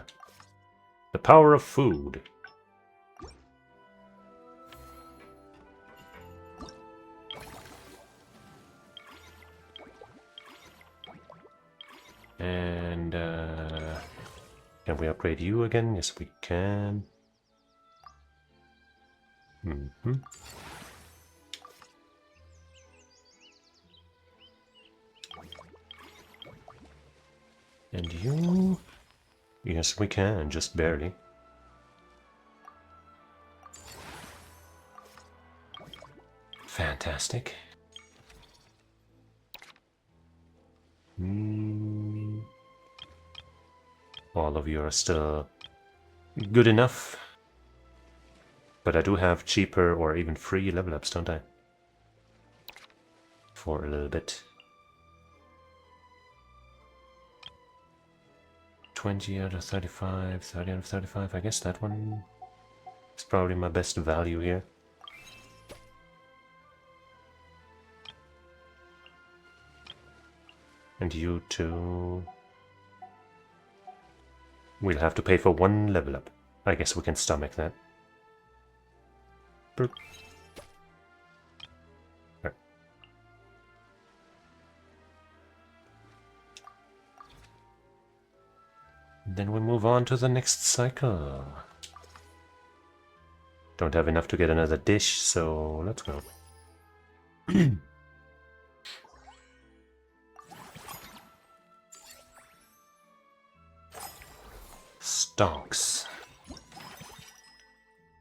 The power of food. And can we upgrade you again? Yes, we can. And you? Yes, we can, just barely. Fantastic. All of you are still good enough. But I do have cheaper or even free level ups, don't I? For a little bit. 20 out of 35, 30 out of 35. I guess that one is probably my best value here. And you too. We'll have to pay for one level up. I guess we can stomach that. Burp. Right. Then we move on to the next cycle. Don't have enough to get another dish, so let's go. Stonks.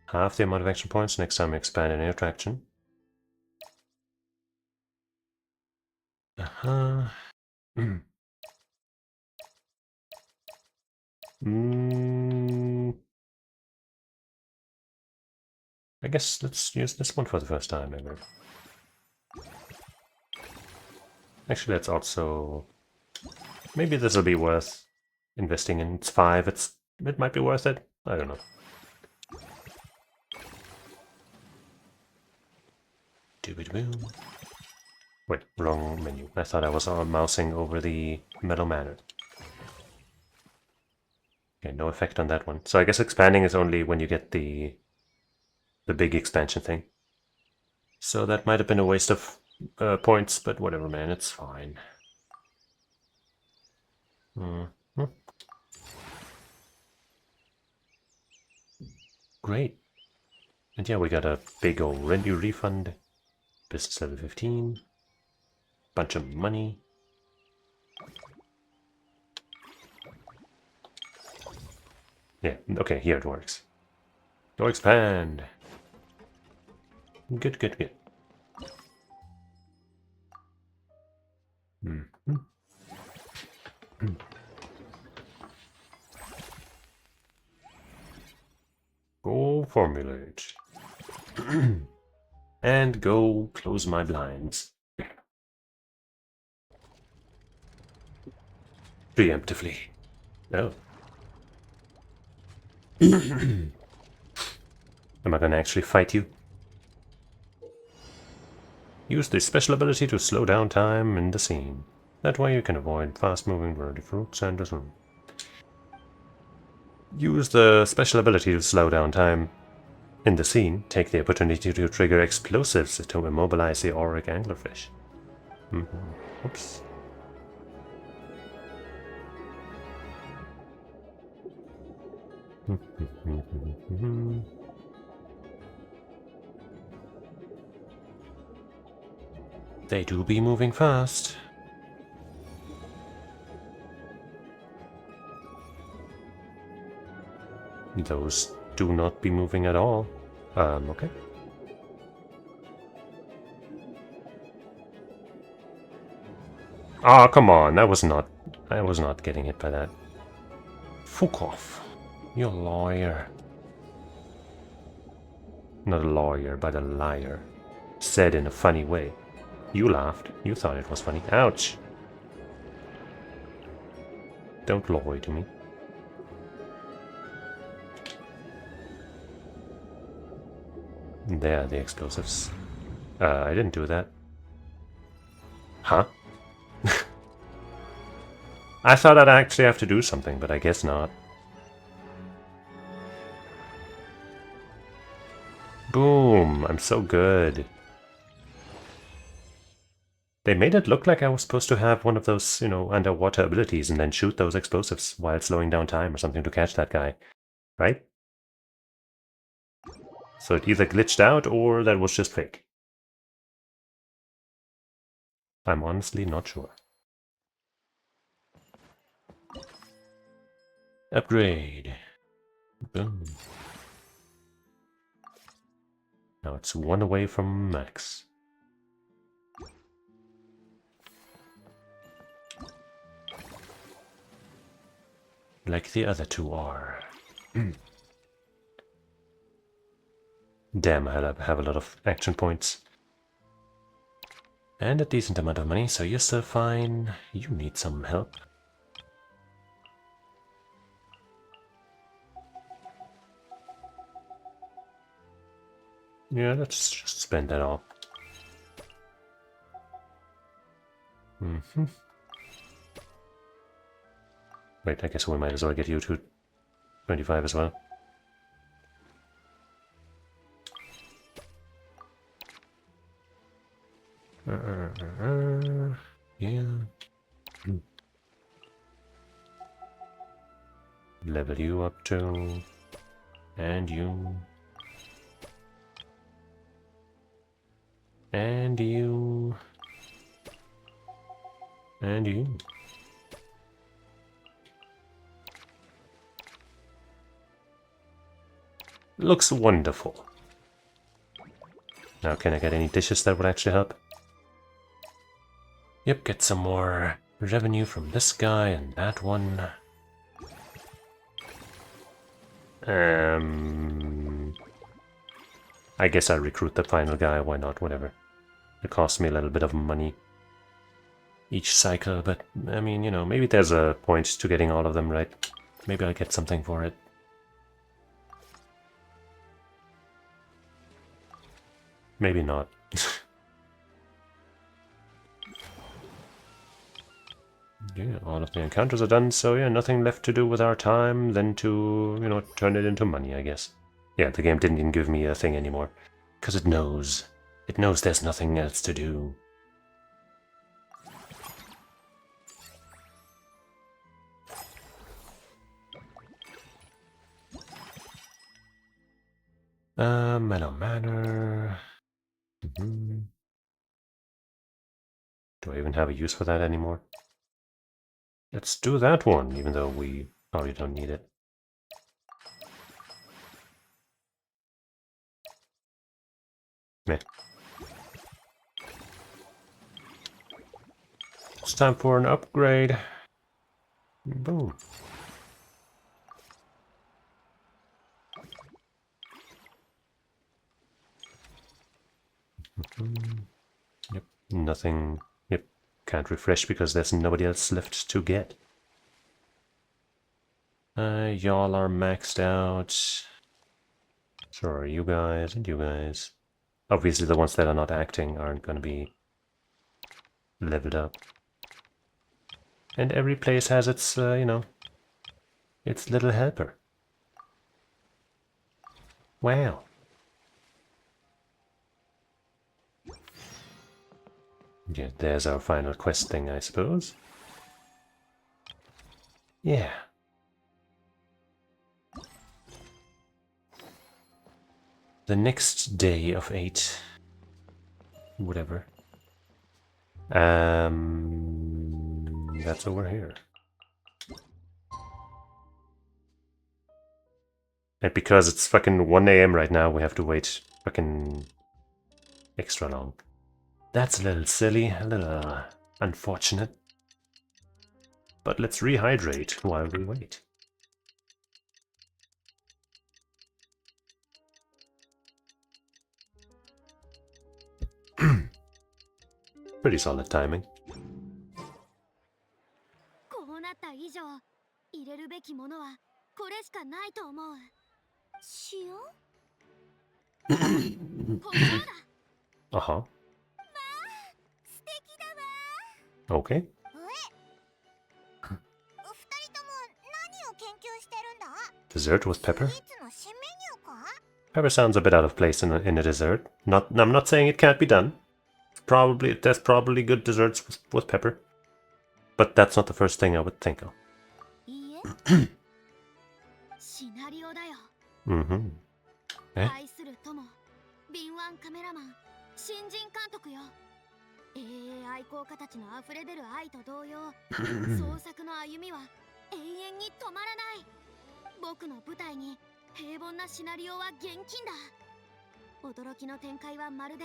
Half the amount of action points next time we expand any attraction. I guess let's use this one for the first time, maybe. Actually, let's also... Maybe this will be worth investing in its 5, it might be worth it. I don't know. Doobie-doo. Wait, wrong menu. I thought I was mousing over the Metal Manor. Okay, no effect on that one. So I guess expanding is only when you get the big expansion thing. So that might have been a waste of points, but whatever, man, it's fine. Great. And yeah, we got a big old revenue refund. Business level 15. Bunch of money. Yeah, okay, here it works. Go expand. Good, good, good. Go formulate. And go close my blinds. Preemptively. Oh. Am I gonna actually fight you? Use the special ability to slow down time in the scene. That way you can avoid fast-moving wordy fruits and the Use the special ability to slow down time in the scene. Take the opportunity to trigger explosives to immobilize the auric anglerfish. Oops. They do be moving fast. Those do not be moving at all. Okay. Ah, come on, I was not getting hit by that. Fuck off. You're a lawyer. Not a lawyer, but a liar. Said in a funny way. You laughed. You thought it was funny. Ouch! Don't lie to me. There are the explosives. I didn't do that. Huh? I thought I'd actually have to do something, but I guess not. Boom! I'm so good. They made it look like I was supposed to have one of those, you know, underwater abilities and then shoot those explosives while slowing down time or something to catch that guy. Right? So it either glitched out or that was just fake. I'm honestly not sure. Upgrade. Boom. Now it's one away from max. Like the other two are. Damn, I have a lot of action points. And a decent amount of money, so you're still fine. You need some help. Yeah, let's just spend that all. Wait, I guess we might as well get you to 25 as well. Yeah. Level you up too. And you. And you. And you. Looks wonderful. Now, can I get any dishes that would actually help? Yep, get some more revenue from this guy and that one. I guess I'll recruit the final guy, why not, whatever. It costs me a little bit of money. each cycle, but I mean, you know, maybe there's a point to getting all of them right. Maybe I'll get something for it. Maybe not. Yeah, all of the encounters are done, so yeah, nothing left to do with our time than to, you know, turn it into money, I guess. Yeah, the game didn't even give me a thing anymore. Because it knows. It knows there's nothing else to do. Mellow Manor. Do I even have a use for that anymore? Let's do that one, even though we probably don't need it. Meh. It's time for an upgrade. Boom. Yep, nothing. Yep, can't refresh because there's nobody else left to get. Y'all are maxed out. So are you guys and you guys. Obviously the ones that are not acting aren't going to be leveled up. And every place has its, you know, its little helper. Wow. Yeah, there's our final quest thing, I suppose. Yeah. The next day of 8. Whatever. That's over here. And because it's fucking 1 AM right now, we have to wait fucking extra long. That's a little silly, a little unfortunate. But let's rehydrate while we wait. Pretty solid timing. こうなった以上、入れるべきものはこれしかないと思う。塩？胡椒だ。Uh-huh. 素敵だわ。Okay. 二人とも何を研究してるんだ？ Dessert with pepper? スイーツの新メニューか？ Pepper sounds a bit out of place in a dessert. I'm not saying it can't be done. There's probably good desserts with pepper. But that's not the first thing I would think of. いいえ。シナリオだよ。Mm-hmm. 愛する友、敏腕カメラマン、新人監督よ。愛好家たちの溢れ出る愛と同様、創作の歩みは永遠に止まらない。僕の舞台に平凡なシナリオは厳禁だ。驚きの展開はまるで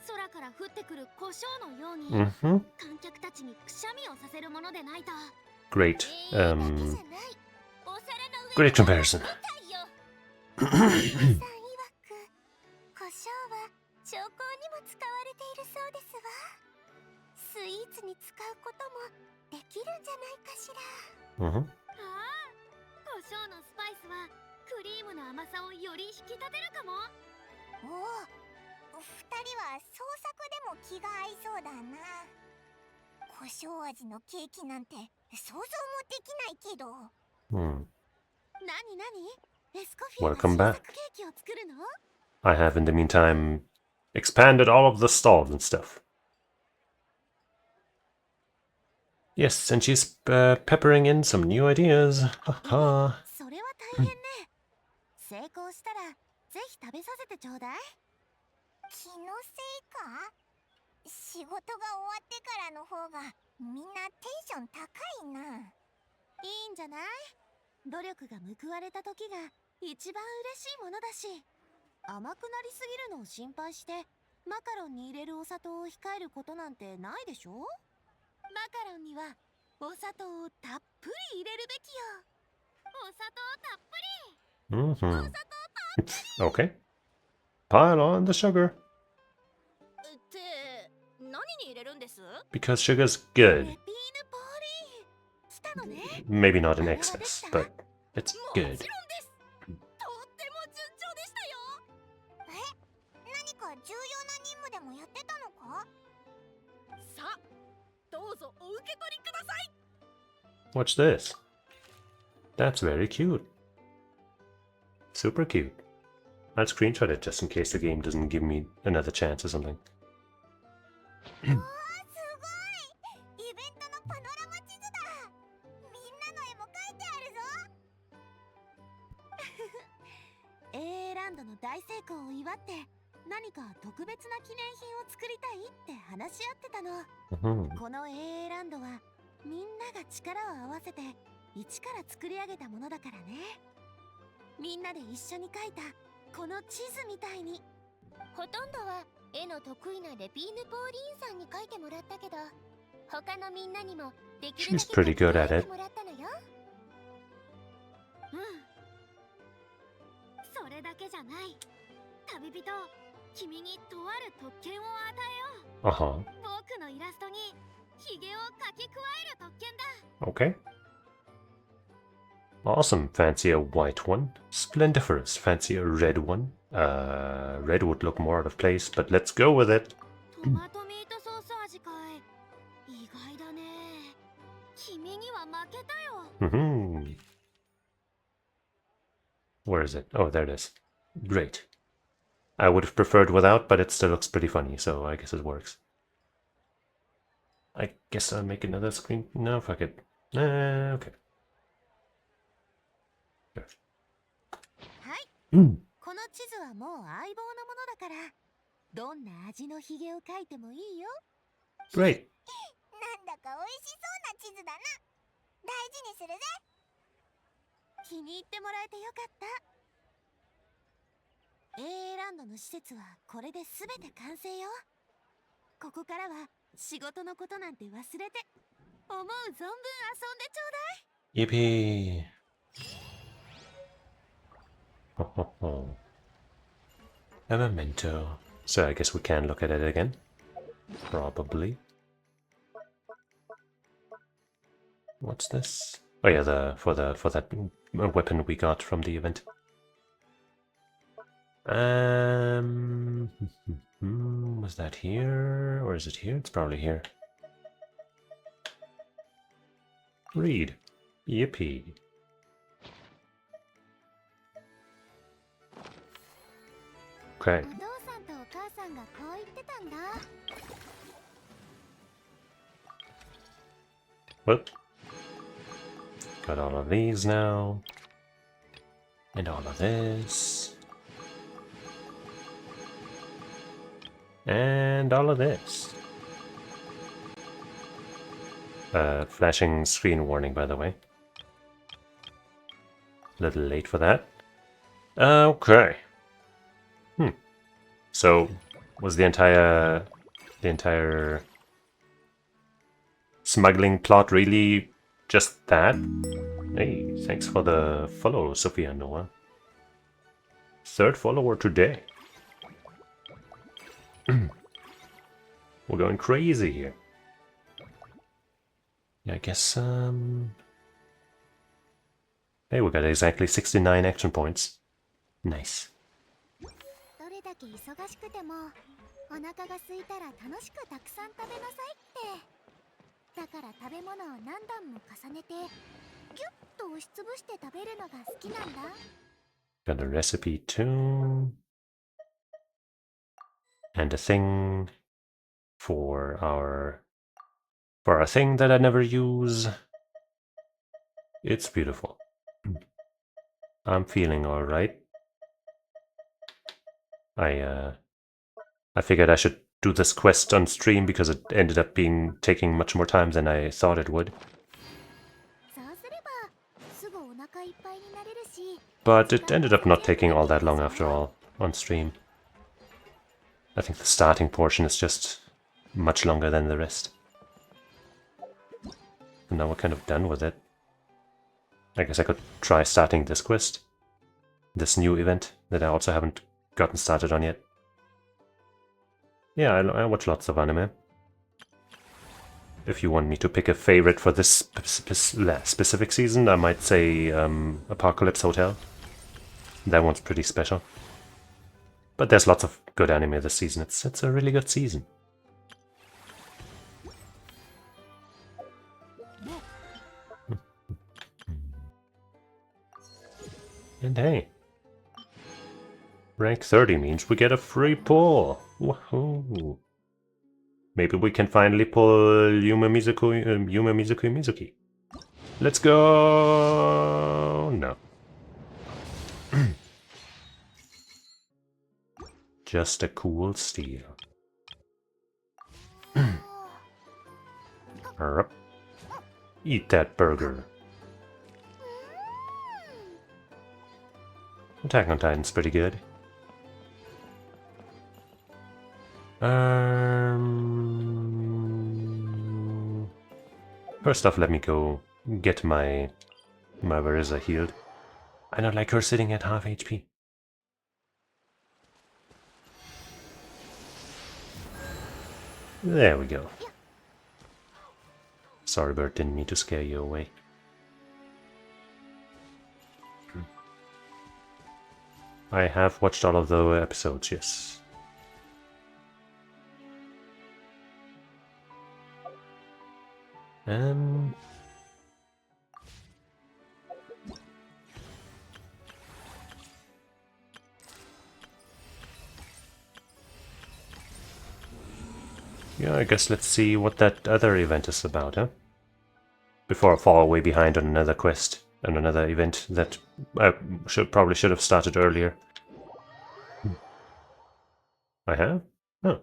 空から降ってくる胡椒のように、観客たちにくしゃみをさせるものでないと。Great. Great comparison. さん曰く、胡椒は調香にも使われているそうですわ。スイーツに使うこともできるんじゃないかしら。Mm-hmm. ああ、胡椒のスパイスはクリームの甘さをより引き立てるかも。おお、二人は創作でも気が合いそうだな。胡椒味のケーキなんて想像もできないけど。Hmm. なになに？エスコフィアが Welcome 新 back. 作ケーキを作るの？ I have, in the meantime, expanded all of the stalls and stuff. Yes, and she's peppering in some new ideas. Haha. それは大変ね。成功したらぜひ食べさせてちょうだい。気のせいか？仕事が終わってからの方がみんなテンション高いな。いいんじゃない？努力が報われた時が一番嬉しいものだし。甘くなりすぎるのを心配してマカロンに入れるお砂糖を控えることなんてないでしょ？マカロンにはお砂糖をたっぷり入れるべきよ。お砂糖たっぷり。 Mm-hmm. Okay. Pile on the sugar. って何に入れるんです？ Because sugar's レピー good. ヌボーリーしたのね。 Maybe not in あれはで excess, きた？ but it's もちろん good. です。とっても順調でしたよ。何か重要な任務でもやってたのか？さあ、どうぞお受け取りください。 What's this? That's very cute. Super cute. I'll screenshot it just in case the game doesn't give me another chance or something. おー、すごい！イベントのパノラマ地図だ。みんなの絵も描いてあるぞ。A ランドの大成功を祝って何か特別な記念品を作りたいって話し合ってたの。 Mhm. この A ランドはみんなが力を合わせて一から作り上げたものだからね。みんなで一緒に描いたこの地図みたいに。ほとんどは絵の得意なレピーヌ・ポーリーンさんに描いてもらったけど、他のみんなにもできるだ She's け pretty good at 描い it. てもらったのよ。うん。それだけじゃない。旅人、君にとある特権を与えよう。 Uh-huh. 僕のイラストにヒゲを描き加える特権だ。 Okay. Awesome. Fancy a white one. Splendiferous. Fancy a red one. Red would look more out of place, but let's go with it. トマトミートソース味かい。意外だね。君には負けたよ。 Mhm. Where is it? Oh, there it is. Great. I would have preferred without, but it still looks pretty funny, so I guess it works. I guess I'll make another screen. No, fuck it. Okay. Sure. はい。 Mm. この地図はもう相棒のものだから、どんな味のヒゲを描いてもいいよ。 Great. なんだか美味しそうな地図だな。大事にするぜ。気に入ってもらえてよかった。A ランドの施設はこれで全て完成よ。ここからは仕事のことなんて忘れて、思う存分遊んでちょうだい。 Yippee. Ho, ho, ho. A memento. So I guess we can look at it again. Probably. What's this? Oh yeah, for that weapon we got from the event. Was that here or is it here? It's probably here. Read. Yippee. Okay. お父さんとお母さんがこう言ってたんだ。 Well, got all of these now. And all of this. And all of this. Flashing screen warning, by the way. A little late for that. Okay. So, was the entire smuggling plot really just that? Hey, thanks for the follow, Sophia Noah. Third follower today. We're going crazy here. Yeah, I guess, hey, we got exactly 69 action points. Nice. どれだけ忙しくてもお腹が空いたら楽しくたくさん食べなさいって。だから食べ物を何段も重ねてギュッと押しつぶして食べるのが好きなんだ。 Got a recipe too. And a thing for our thing that I never use. It's beautiful. I'm feeling all right. I figured I should do this quest on stream because it ended up taking much more time than I thought it would. そうすればすぐお腹いっぱいになれるし。 But it ended up not taking all that long after all on stream. I think the starting portion is just much longer than the rest. And now we're kind of done with it. I guess I could try starting this quest. This new event that I also haven't gotten started on yet. Yeah, I watch lots of anime. If you want me to pick a favorite for this specific season, I might say Apocalypse Hotel. That one's pretty special. But there's lots of good anime this season. It's a really good season. And hey, rank 30 means we get a free pull. Woohoo! Maybe we can finally pull Yuma Mizuki. Let's go! No. Just a cool steal. Eat that burger. Attack on Titan's pretty good. First off, let me go get my Marisa healed. I don't like her sitting at half HP. There we go. Sorry, bird, didn't mean to scare you away. I have watched all of the episodes, yes. Yeah, I guess let's see what that other event is about, huh? Before I fall way behind on another quest and another event that I probably should have started earlier. I have? Oh.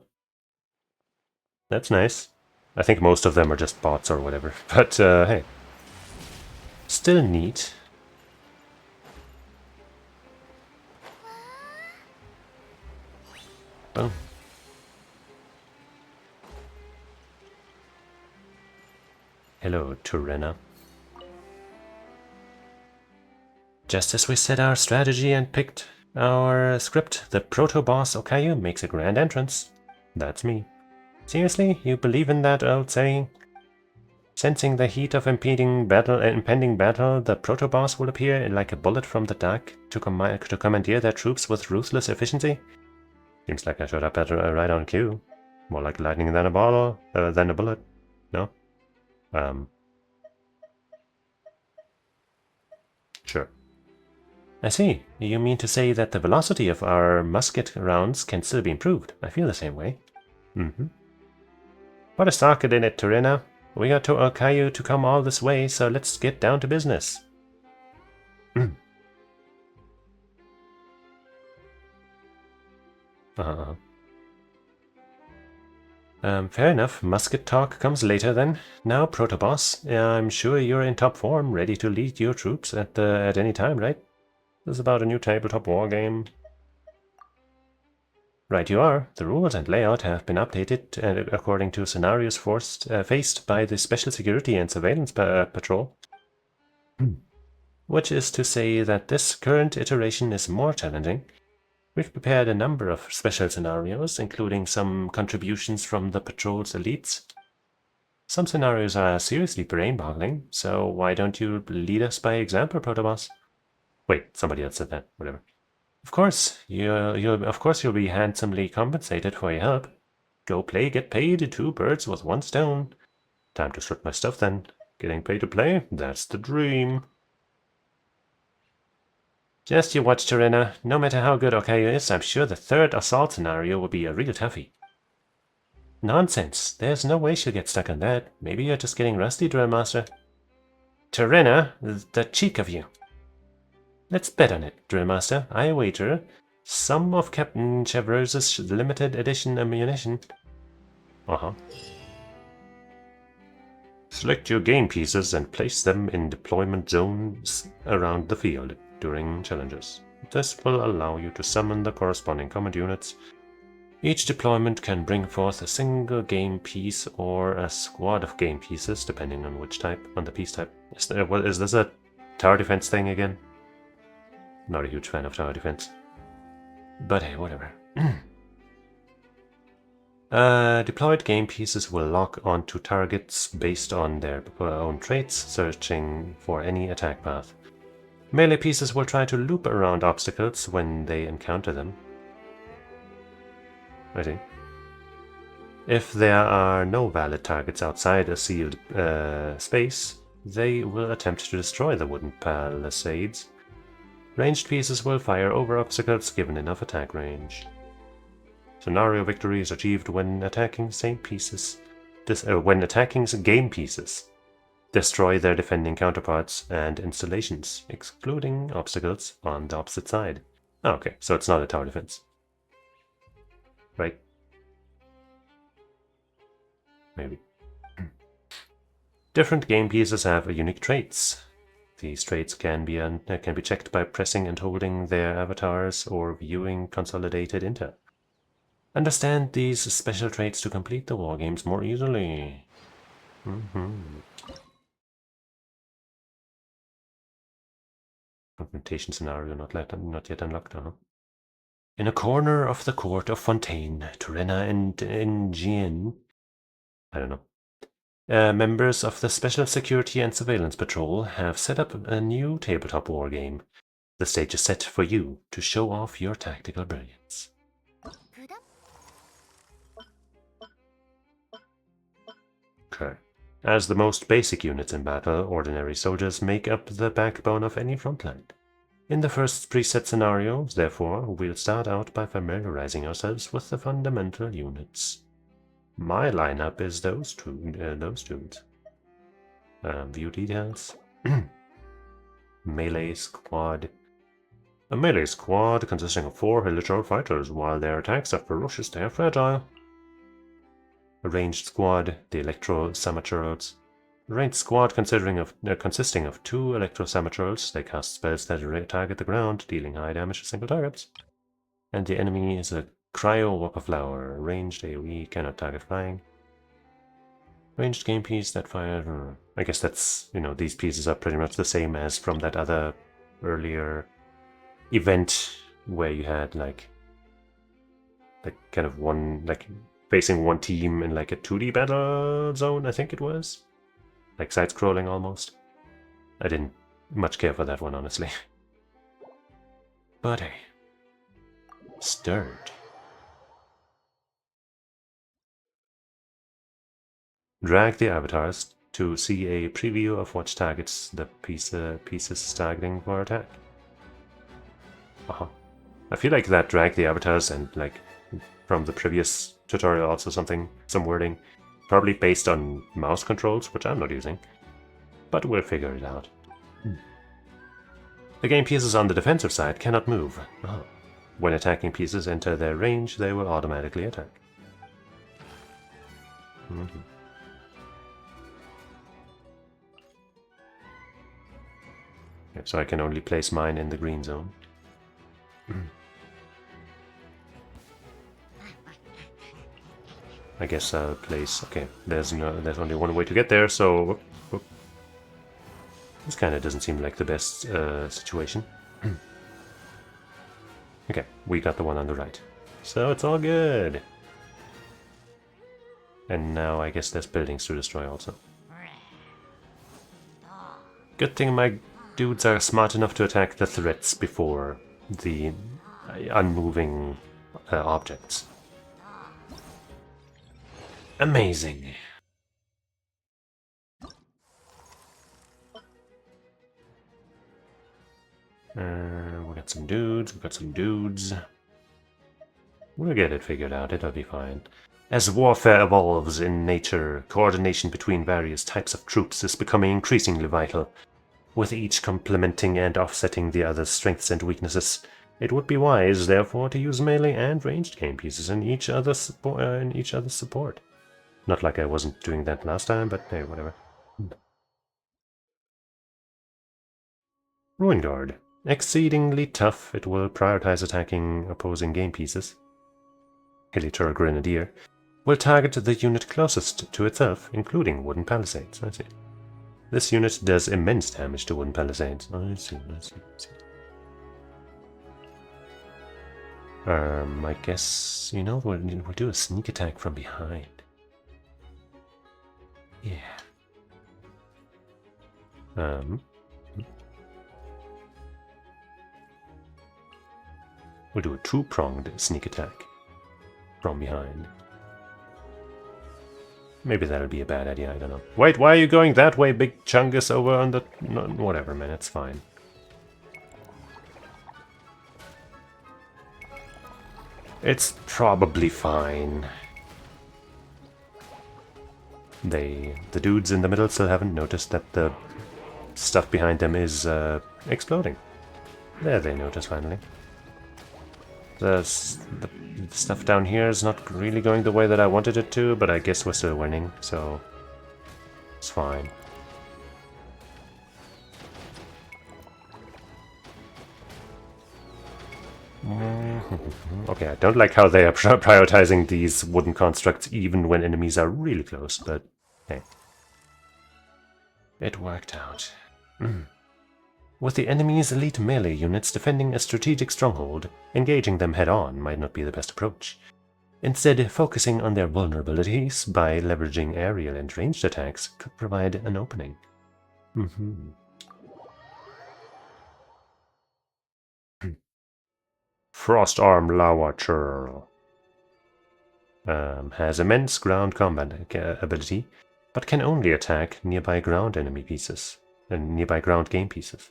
That's nice. I think most of them are just bots or whatever, but hey. Still neat. Oh. Hello, Turena. Just as we set our strategy and picked our script, the proto-boss Okayu makes a grand entrance. That's me. Seriously? You believe in that old saying? Sensing the heat of impending battle, the proto-boss will appear like a bullet from the dark to commandeer their troops with ruthless efficiency? Seems like I showed up right on cue. More like lightning than a bullet. No? Sure. I see. You mean to say that the velocity of our musket rounds can still be improved. I feel the same way. Put a socket in it, Turena. We got to Okayu to come all this way, so let's get down to business. Fair enough. Musket talk comes later then. Now, Protoboss, I'm sure you're in top form, ready to lead your troops at any time, right? This is about a new tabletop wargame. Right you are. The rules and layout have been updated according to scenarios faced by the Special Security and Surveillance Patrol. Which is to say that this current iteration is more challenging. We've prepared a number of special scenarios, including some contributions from the patrol's elites. Some scenarios are seriously brain-boggling, so why don't you lead us by example, Protoboss? Wait, somebody else said that. Whatever. Of course, you'll be handsomely compensated for your help. Go play, get paid, 2 birds with 1 stone. Time to sort my stuff then. Getting paid to play? That's the dream. Just you watch, Turena. No matter how good Okayu is, I'm sure the 3rd assault scenario will be a real toughie. Nonsense. There's no way she'll get stuck on that. Maybe you're just getting rusty, Drill Master. Turena, the cheek of you. Let's bet on it, Drill Master. I wager some of Captain Chevreau's limited edition ammunition. Select your game pieces and place them in deployment zones around the field during challenges. This will allow you to summon the corresponding command units. Each deployment can bring forth a single game piece or a squad of game pieces, depending on the piece type. Is this a tower defense thing again? Not a huge fan of tower defense. But hey, whatever. Deployed game pieces will lock onto targets based on their own traits, searching for any attack path. Melee pieces will try to loop around obstacles when they encounter them. I see. If there are no valid targets outside a sealed space, they will attempt to destroy the wooden palisades. Ranged pieces will fire over obstacles given enough attack range. Scenario victory is achieved when attacking game pieces. Destroy their defending counterparts and installations, excluding obstacles on the opposite side. Oh, okay, so it's not a tower defense. Right? Maybe. Different game pieces have unique traits. These traits can be checked by pressing and holding their avatars or viewing consolidated intel. Understand these special traits to complete the wargames more easily. Confrontation scenario not yet unlocked, huh? In a corner of the court of Fontaine, Turena and Engine, I don't know, members of the Special Security and Surveillance Patrol have set up a new tabletop wargame. The stage is set for you to show off your tactical brilliance. Okay. As the most basic units in battle, ordinary soldiers make up the backbone of any frontline. In the first preset scenario, therefore, we'll start out by familiarizing ourselves with the fundamental units. My lineup is those dudes. View details. Melee squad. A melee squad consisting of 4 hillitor fighters. While their attacks are ferocious, they are fragile. A ranged squad, the Electro-Samaturals. A ranged squad consisting of 2 Electro-Samaturals. They cast spells that target the ground, dealing high damage to single targets. And the enemy is a Cryo-Whopper Flower. Ranged AoE, cannot target flying. Ranged game piece that fire. I guess that's, these pieces are pretty much the same as from that other earlier event where you had like kind of one, facing one team in like a 2D battle zone, I think it was. Like side-scrolling almost. I didn't much care for that one, honestly. But hey. Stirred. Drag the avatars to see a preview of what targets the piece is targeting for attack. I feel like that drag the avatars and from the previous tutorial also some wording, probably based on mouse controls, which I'm not using, but we'll figure it out. The game pieces on the defensive side cannot move. When attacking pieces enter their range, they will automatically attack. Okay, so I can only place mine in the green zone. I guess I'll place... Okay, there's only one way to get there, so... Whoop. This kind of doesn't seem like the best situation. Okay, we got the one on the right. So it's all good! And now I guess there's buildings to destroy also. Good thing my dudes are smart enough to attack the threats before the unmoving objects. Amazing. We got some dudes. We'll get it figured out, it'll be fine. As warfare evolves in nature, coordination between various types of troops is becoming increasingly vital. With each complementing and offsetting the other's strengths and weaknesses, it would be wise, therefore, to use melee and ranged game pieces in each other's support. Not like I wasn't doing that last time, but hey, whatever. Ruin Guard. Exceedingly tough, it will prioritize attacking opposing game pieces. Hillitor Grenadier will target the unit closest to itself, including wooden palisades. I see. This unit does immense damage to wooden palisades. I see. I guess, you know, we'll do a sneak attack from behind. Yeah. We'll do a two-pronged sneak attack from behind. Maybe that'll be a bad idea, I don't know. Wait, why are you going that way, Big Chungus, over on the... No, whatever, man, it's fine. It's probably fine. The dudes in the middle still haven't noticed that the stuff behind them is exploding. There they notice finally. The stuff down here is not really going the way that I wanted it to, but I guess we're still winning, so it's fine. Okay, I don't like how they are prioritizing these wooden constructs even when enemies are really close, but hey. It worked out. With the enemy's elite melee units defending a strategic stronghold, engaging them head-on might not be the best approach. Instead, focusing on their vulnerabilities by leveraging aerial and ranged attacks could provide an opening. Frost Arm Lava Churl has immense ground combat ability, but can only attack nearby ground enemy pieces and nearby ground game pieces.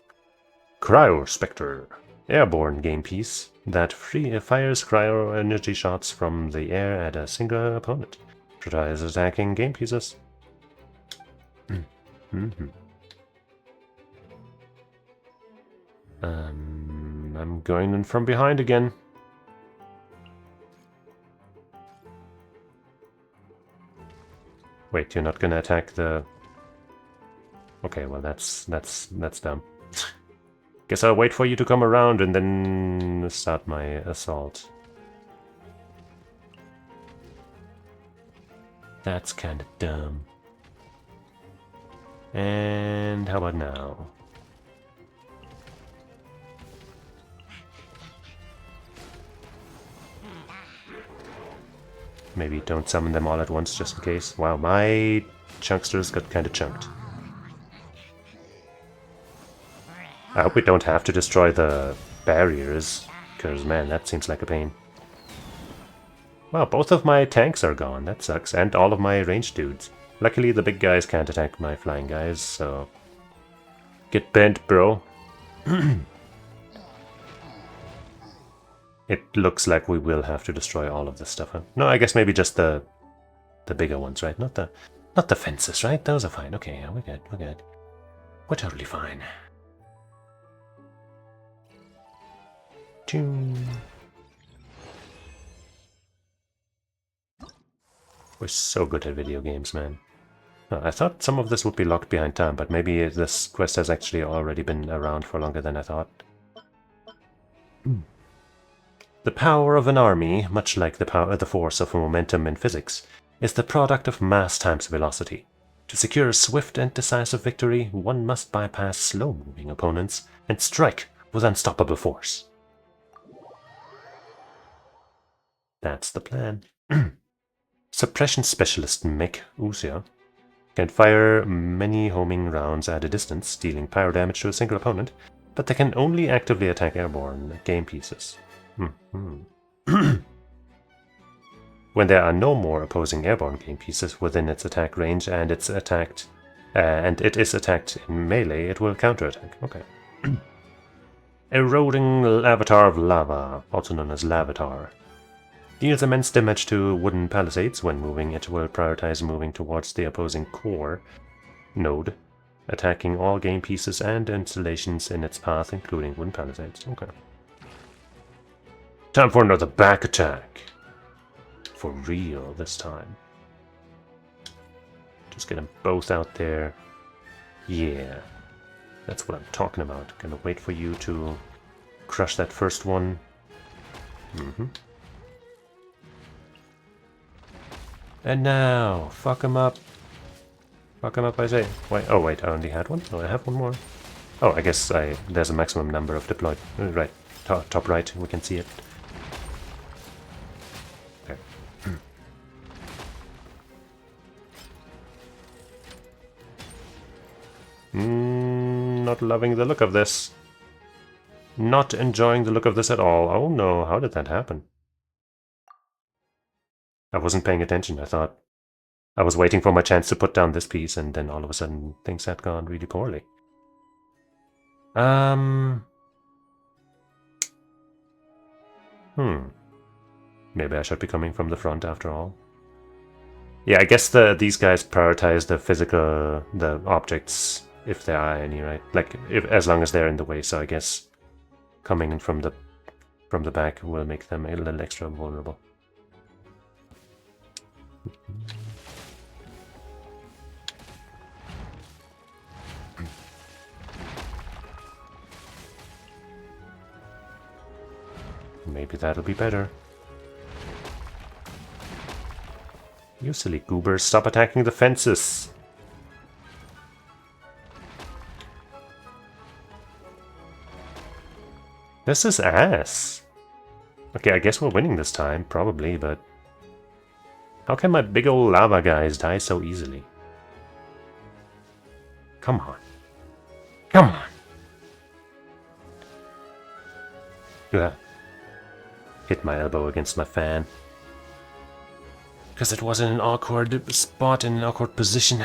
Cryo Spectre, airborne game piece that fires cryo energy shots from the air at a single opponent. Tries attacking game pieces. I'm going in from behind again. Wait, you're not gonna attack the... Okay, well that's dumb. Guess I'll wait for you to come around and then start my assault. That's kinda dumb. And how about now? Maybe don't summon them all at once just in case. Wow, my chunksters got kinda chunked. I hope we don't have to destroy the barriers, because man, that seems like a pain. Wow, both of my tanks are gone, that sucks, and all of my ranged dudes. Luckily the big guys can't attack my flying guys, so... Get bent, bro. It looks like we will have to destroy all of this stuff, huh? No, I guess maybe just the bigger ones, right? Not the fences, right? Those are fine. Okay, yeah, we're good, we're good. We're totally fine. We're so good at video games, man. I thought some of this would be locked behind time, but maybe this quest has actually already been around for longer than I thought. The power of an army, much like the force of momentum in physics, is the product of mass times velocity. To secure a swift and decisive victory, one must bypass slow-moving opponents and strike with unstoppable force. That's the plan. Suppression Specialist Mech Usia can fire many homing rounds at a distance, dealing pyro damage to a single opponent, but they can only actively attack airborne game pieces. When there are no more opposing airborne game pieces within its attack range and it is attacked in melee, it will counterattack. Okay. Eroding Avatar of Lava, also known as Lavatar. Deals immense damage to wooden palisades. When moving, it will prioritize moving towards the opposing core node, attacking all game pieces and installations in its path, including wooden palisades. Okay. Time for another back attack. For real this time. Just get them both out there. Yeah. That's what I'm talking about. Gonna wait for you to crush that first one. And now, fuck him up. Fuck him up, I say. Wait, oh wait, I only had one? Oh, I have one more. Oh, I guess there's a maximum number of deployed. Right, top right, we can see it. Not loving the look of this. Not enjoying the look of this at all. Oh no, how did that happen? I wasn't paying attention. I thought I was waiting for my chance to put down this piece, and then all of a sudden things had gone really poorly. Maybe I should be coming from the front after all. Yeah, I guess these guys prioritize the objects if there are any, right? Like as long as they're in the way. So I guess coming in from the back will make them a little extra vulnerable. Maybe that'll be better. You silly goobers, stop attacking the fences! This is ass. Okay, I guess we're winning this time, probably, but... How can my big old lava guys die so easily? Come on. Come on! Yeah. Hit my elbow against my fan. Because it was in an awkward spot, in an awkward position.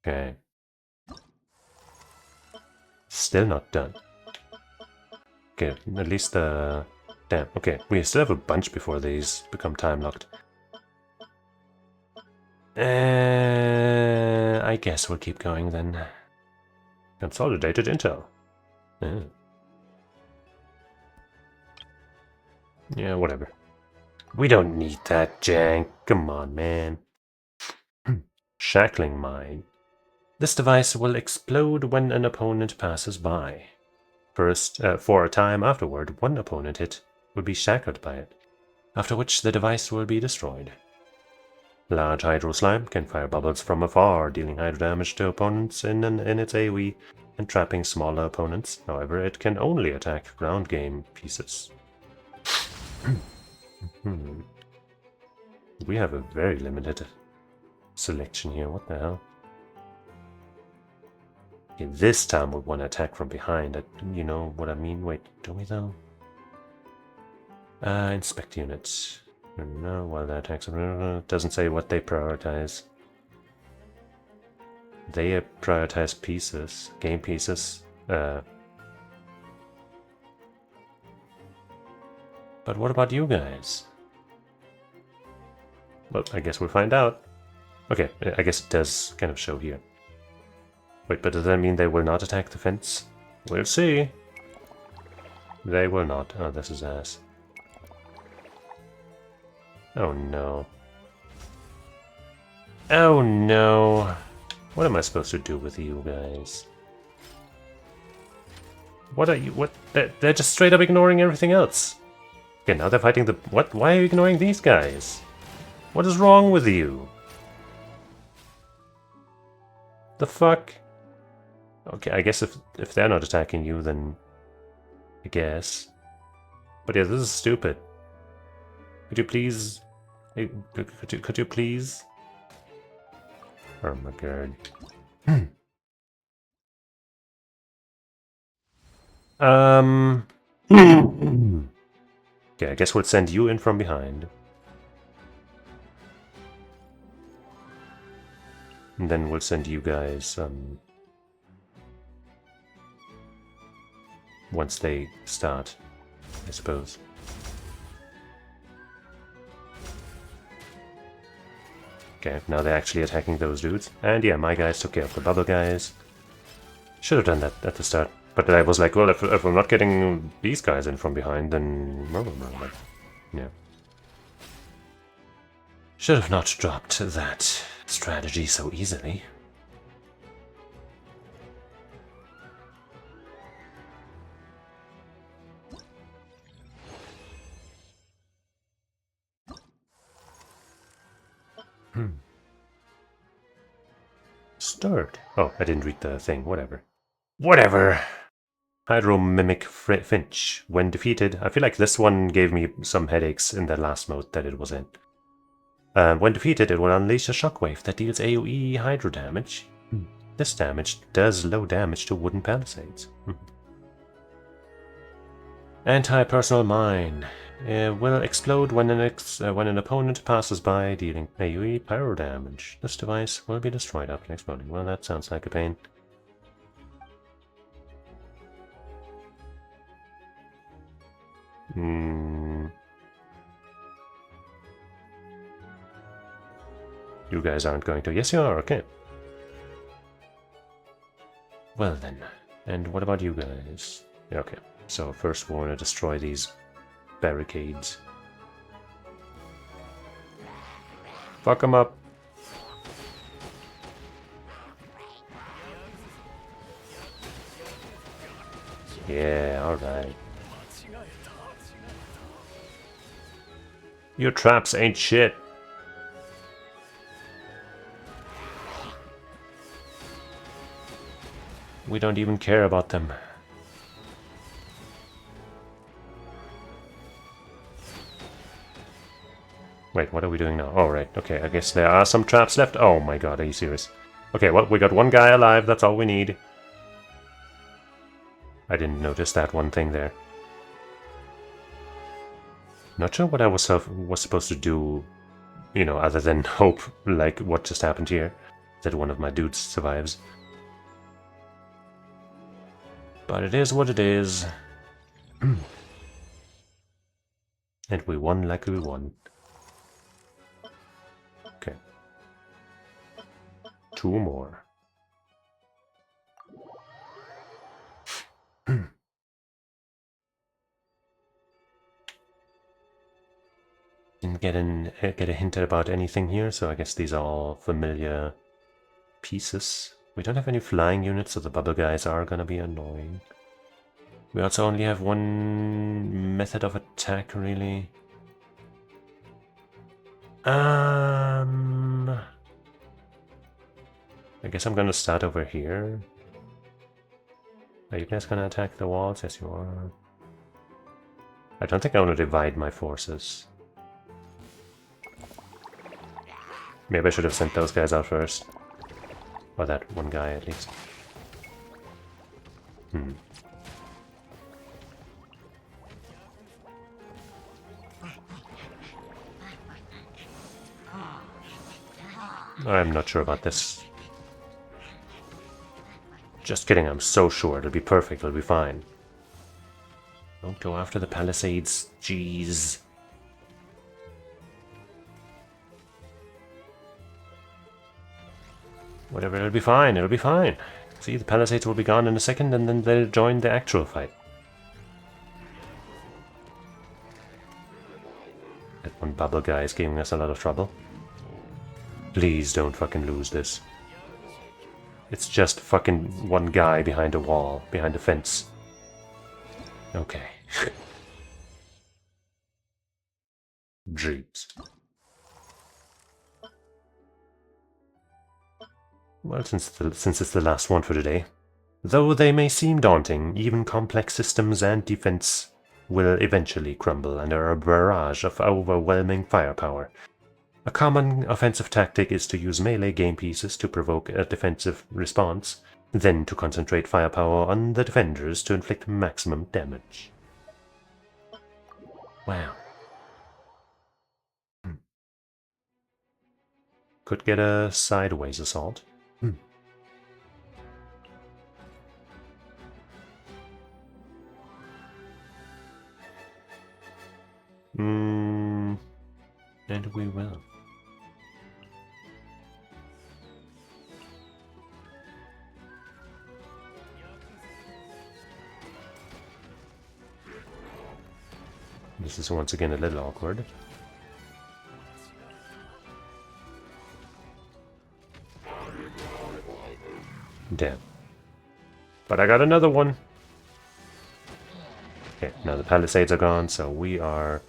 Okay. Still not done. Okay, at least the... Damn, okay. We still have a bunch before these become time-locked. I guess we'll keep going then. Consolidated intel. Yeah, whatever. We don't need that jank. Come on, man. Shackling mine. This device will explode when an opponent passes by. First, for a time afterward, one opponent hit will be shackled by it, after which the device will be destroyed. Large hydro slime can fire bubbles from afar, dealing hydro damage to opponents in its AoE and trapping smaller opponents. However, it can only attack ground game pieces. We have a very limited selection here. What the hell? Okay, this time we want to attack from behind. You know what I mean? Wait, do we though? Inspect units. No, while that attacks doesn't say what they prioritize. They prioritize pieces, game pieces. But what about you guys? Well, I guess we'll find out. Okay, I guess it does kind of show here. Wait, but does that mean they will not attack the fence? We'll see. They will not. Oh, this is ass. Oh no. Oh no. What am I supposed to do with you guys? What are you? What? They're just straight up ignoring everything else. Okay, now they're fighting the... What? Why are you ignoring these guys? What is wrong with you? The fuck? Okay, I guess if they're not attacking you, then... I guess. But yeah, this is stupid. Could you please... Could you please? Oh my god. Okay, I guess we'll send you in from behind. And then we'll send you guys, once they start, I suppose. Okay, now they're actually attacking those dudes. And yeah, my guys took care of the bubble guys. Should have done that at the start. But I was like, well, if I'm not getting these guys in from behind, then... Yeah. Should have not dropped that strategy so easily. Start. Oh, I didn't read the thing. Whatever. Whatever! Hydro Mimic Finch. When defeated, I feel like this one gave me some headaches in the last mode that it was in. When defeated, it will unleash a shockwave that deals AoE hydro damage. This damage does low damage to wooden palisades. Anti-personal mine. Will explode when an opponent passes by, dealing AoE pyro damage. This device will be destroyed after exploding. Well, that sounds like a pain. You guys aren't going to. Yes, you are. Okay. Well then. And what about you guys? Okay. So first we want to destroy these barricades. Fuck them up. Yeah, alright. Your traps ain't shit. We don't even care about them. Wait, what are we doing now? Oh, right. Okay, I guess there are some traps left. Oh my god, are you serious? Okay, well, we got one guy alive. That's all we need. I didn't notice that one thing there. Not sure what I was supposed to do, you know, other than hope, like what just happened here, that one of my dudes survives. But it is what it is. And we won like we won. Okay. 2 more. Didn't get a hint about anything here, so I guess these are all familiar pieces. We don't have any flying units, so the bubble guys are gonna be annoying. We also only have one method of attack, really. I guess I'm gonna start over here. Are you guys gonna attack the walls? Yes, you are. I don't think I want to divide my forces. Maybe I should have sent those guys out first. Or that one guy, at least. I'm not sure about this. Just kidding, I'm so sure. It'll be perfect, it'll be fine. Don't go after the palisades, jeez. Whatever, it'll be fine, it'll be fine. See, the palisades will be gone in a second and then they'll join the actual fight. That one bubble guy is giving us a lot of trouble. Please don't fucking lose this. It's just fucking one guy behind a wall, behind a fence. Okay. Jeez. Well, since it's the last one for today. Though they may seem daunting, even complex systems and defense will eventually crumble under a barrage of overwhelming firepower. A common offensive tactic is to use melee game pieces to provoke a defensive response, then to concentrate firepower on the defenders to inflict maximum damage. Wow. Could get a sideways assault. And we will. This is once again a little awkward. Damn. But I got another one. Okay, now the palisades are gone, so we are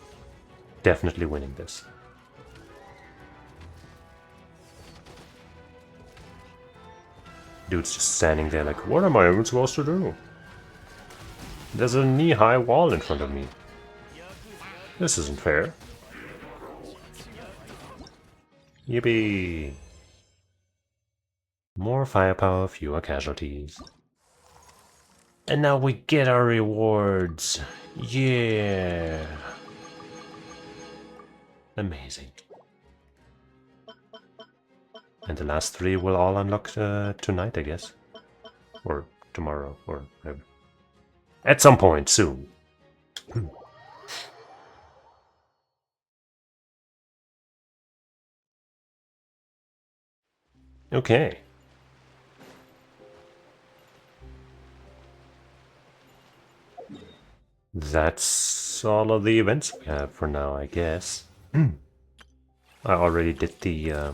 definitely winning this. Dude's just standing there like, what am I even supposed to do? There's a knee-high wall in front of me. This isn't fair. Yippee! More firepower, fewer casualties. And now we get our rewards! Yeah! Amazing. And the last 3 will all unlock tonight, I guess. Or tomorrow, or whatever. At some point soon. Okay. That's all of the events we have for now, I guess. I already did the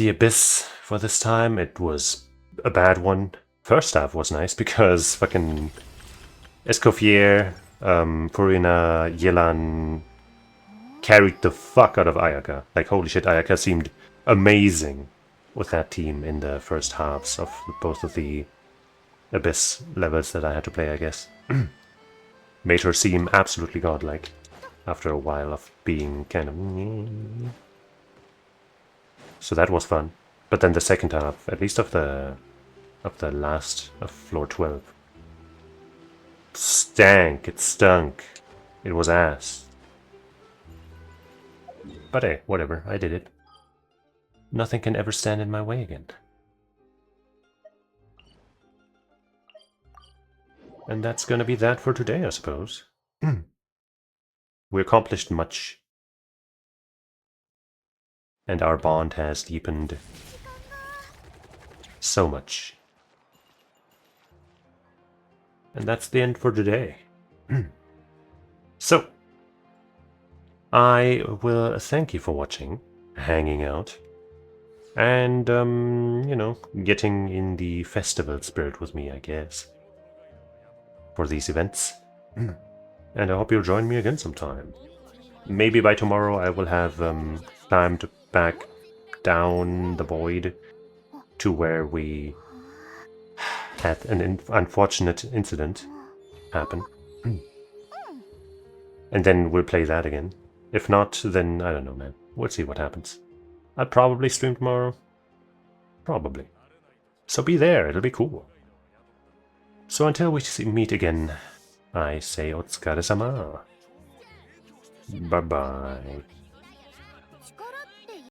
Abyss for this time. It was a bad one. First half was nice because fucking Escoffier, Furina, Yelan carried the fuck out of Ayaka. Like, holy shit, Ayaka seemed amazing with that team in the first halves of both of the Abyss levels that I had to play, I guess. Made her seem absolutely godlike after a while of being kind of... So that was fun. But then the second half, at least of the last of floor 12, stank. It stunk. It was ass. But hey, whatever. I did it. Nothing can ever stand in my way again. And that's gonna be that for today, I suppose. We accomplished much. And our bond has deepened so much. And that's the end for today. So, I will thank you for watching, hanging out, and, you know, getting in the festival spirit with me, I guess, for these events. And I hope you'll join me again sometime. Maybe by tomorrow I will have climbed back down the void to where we had an unfortunate incident happen. And then we'll play that again. If not, then I don't know, man. We'll see what happens. I'll probably stream tomorrow. Probably. So be there, it'll be cool. So until we meet again, I say otsukaresama. Bye-bye.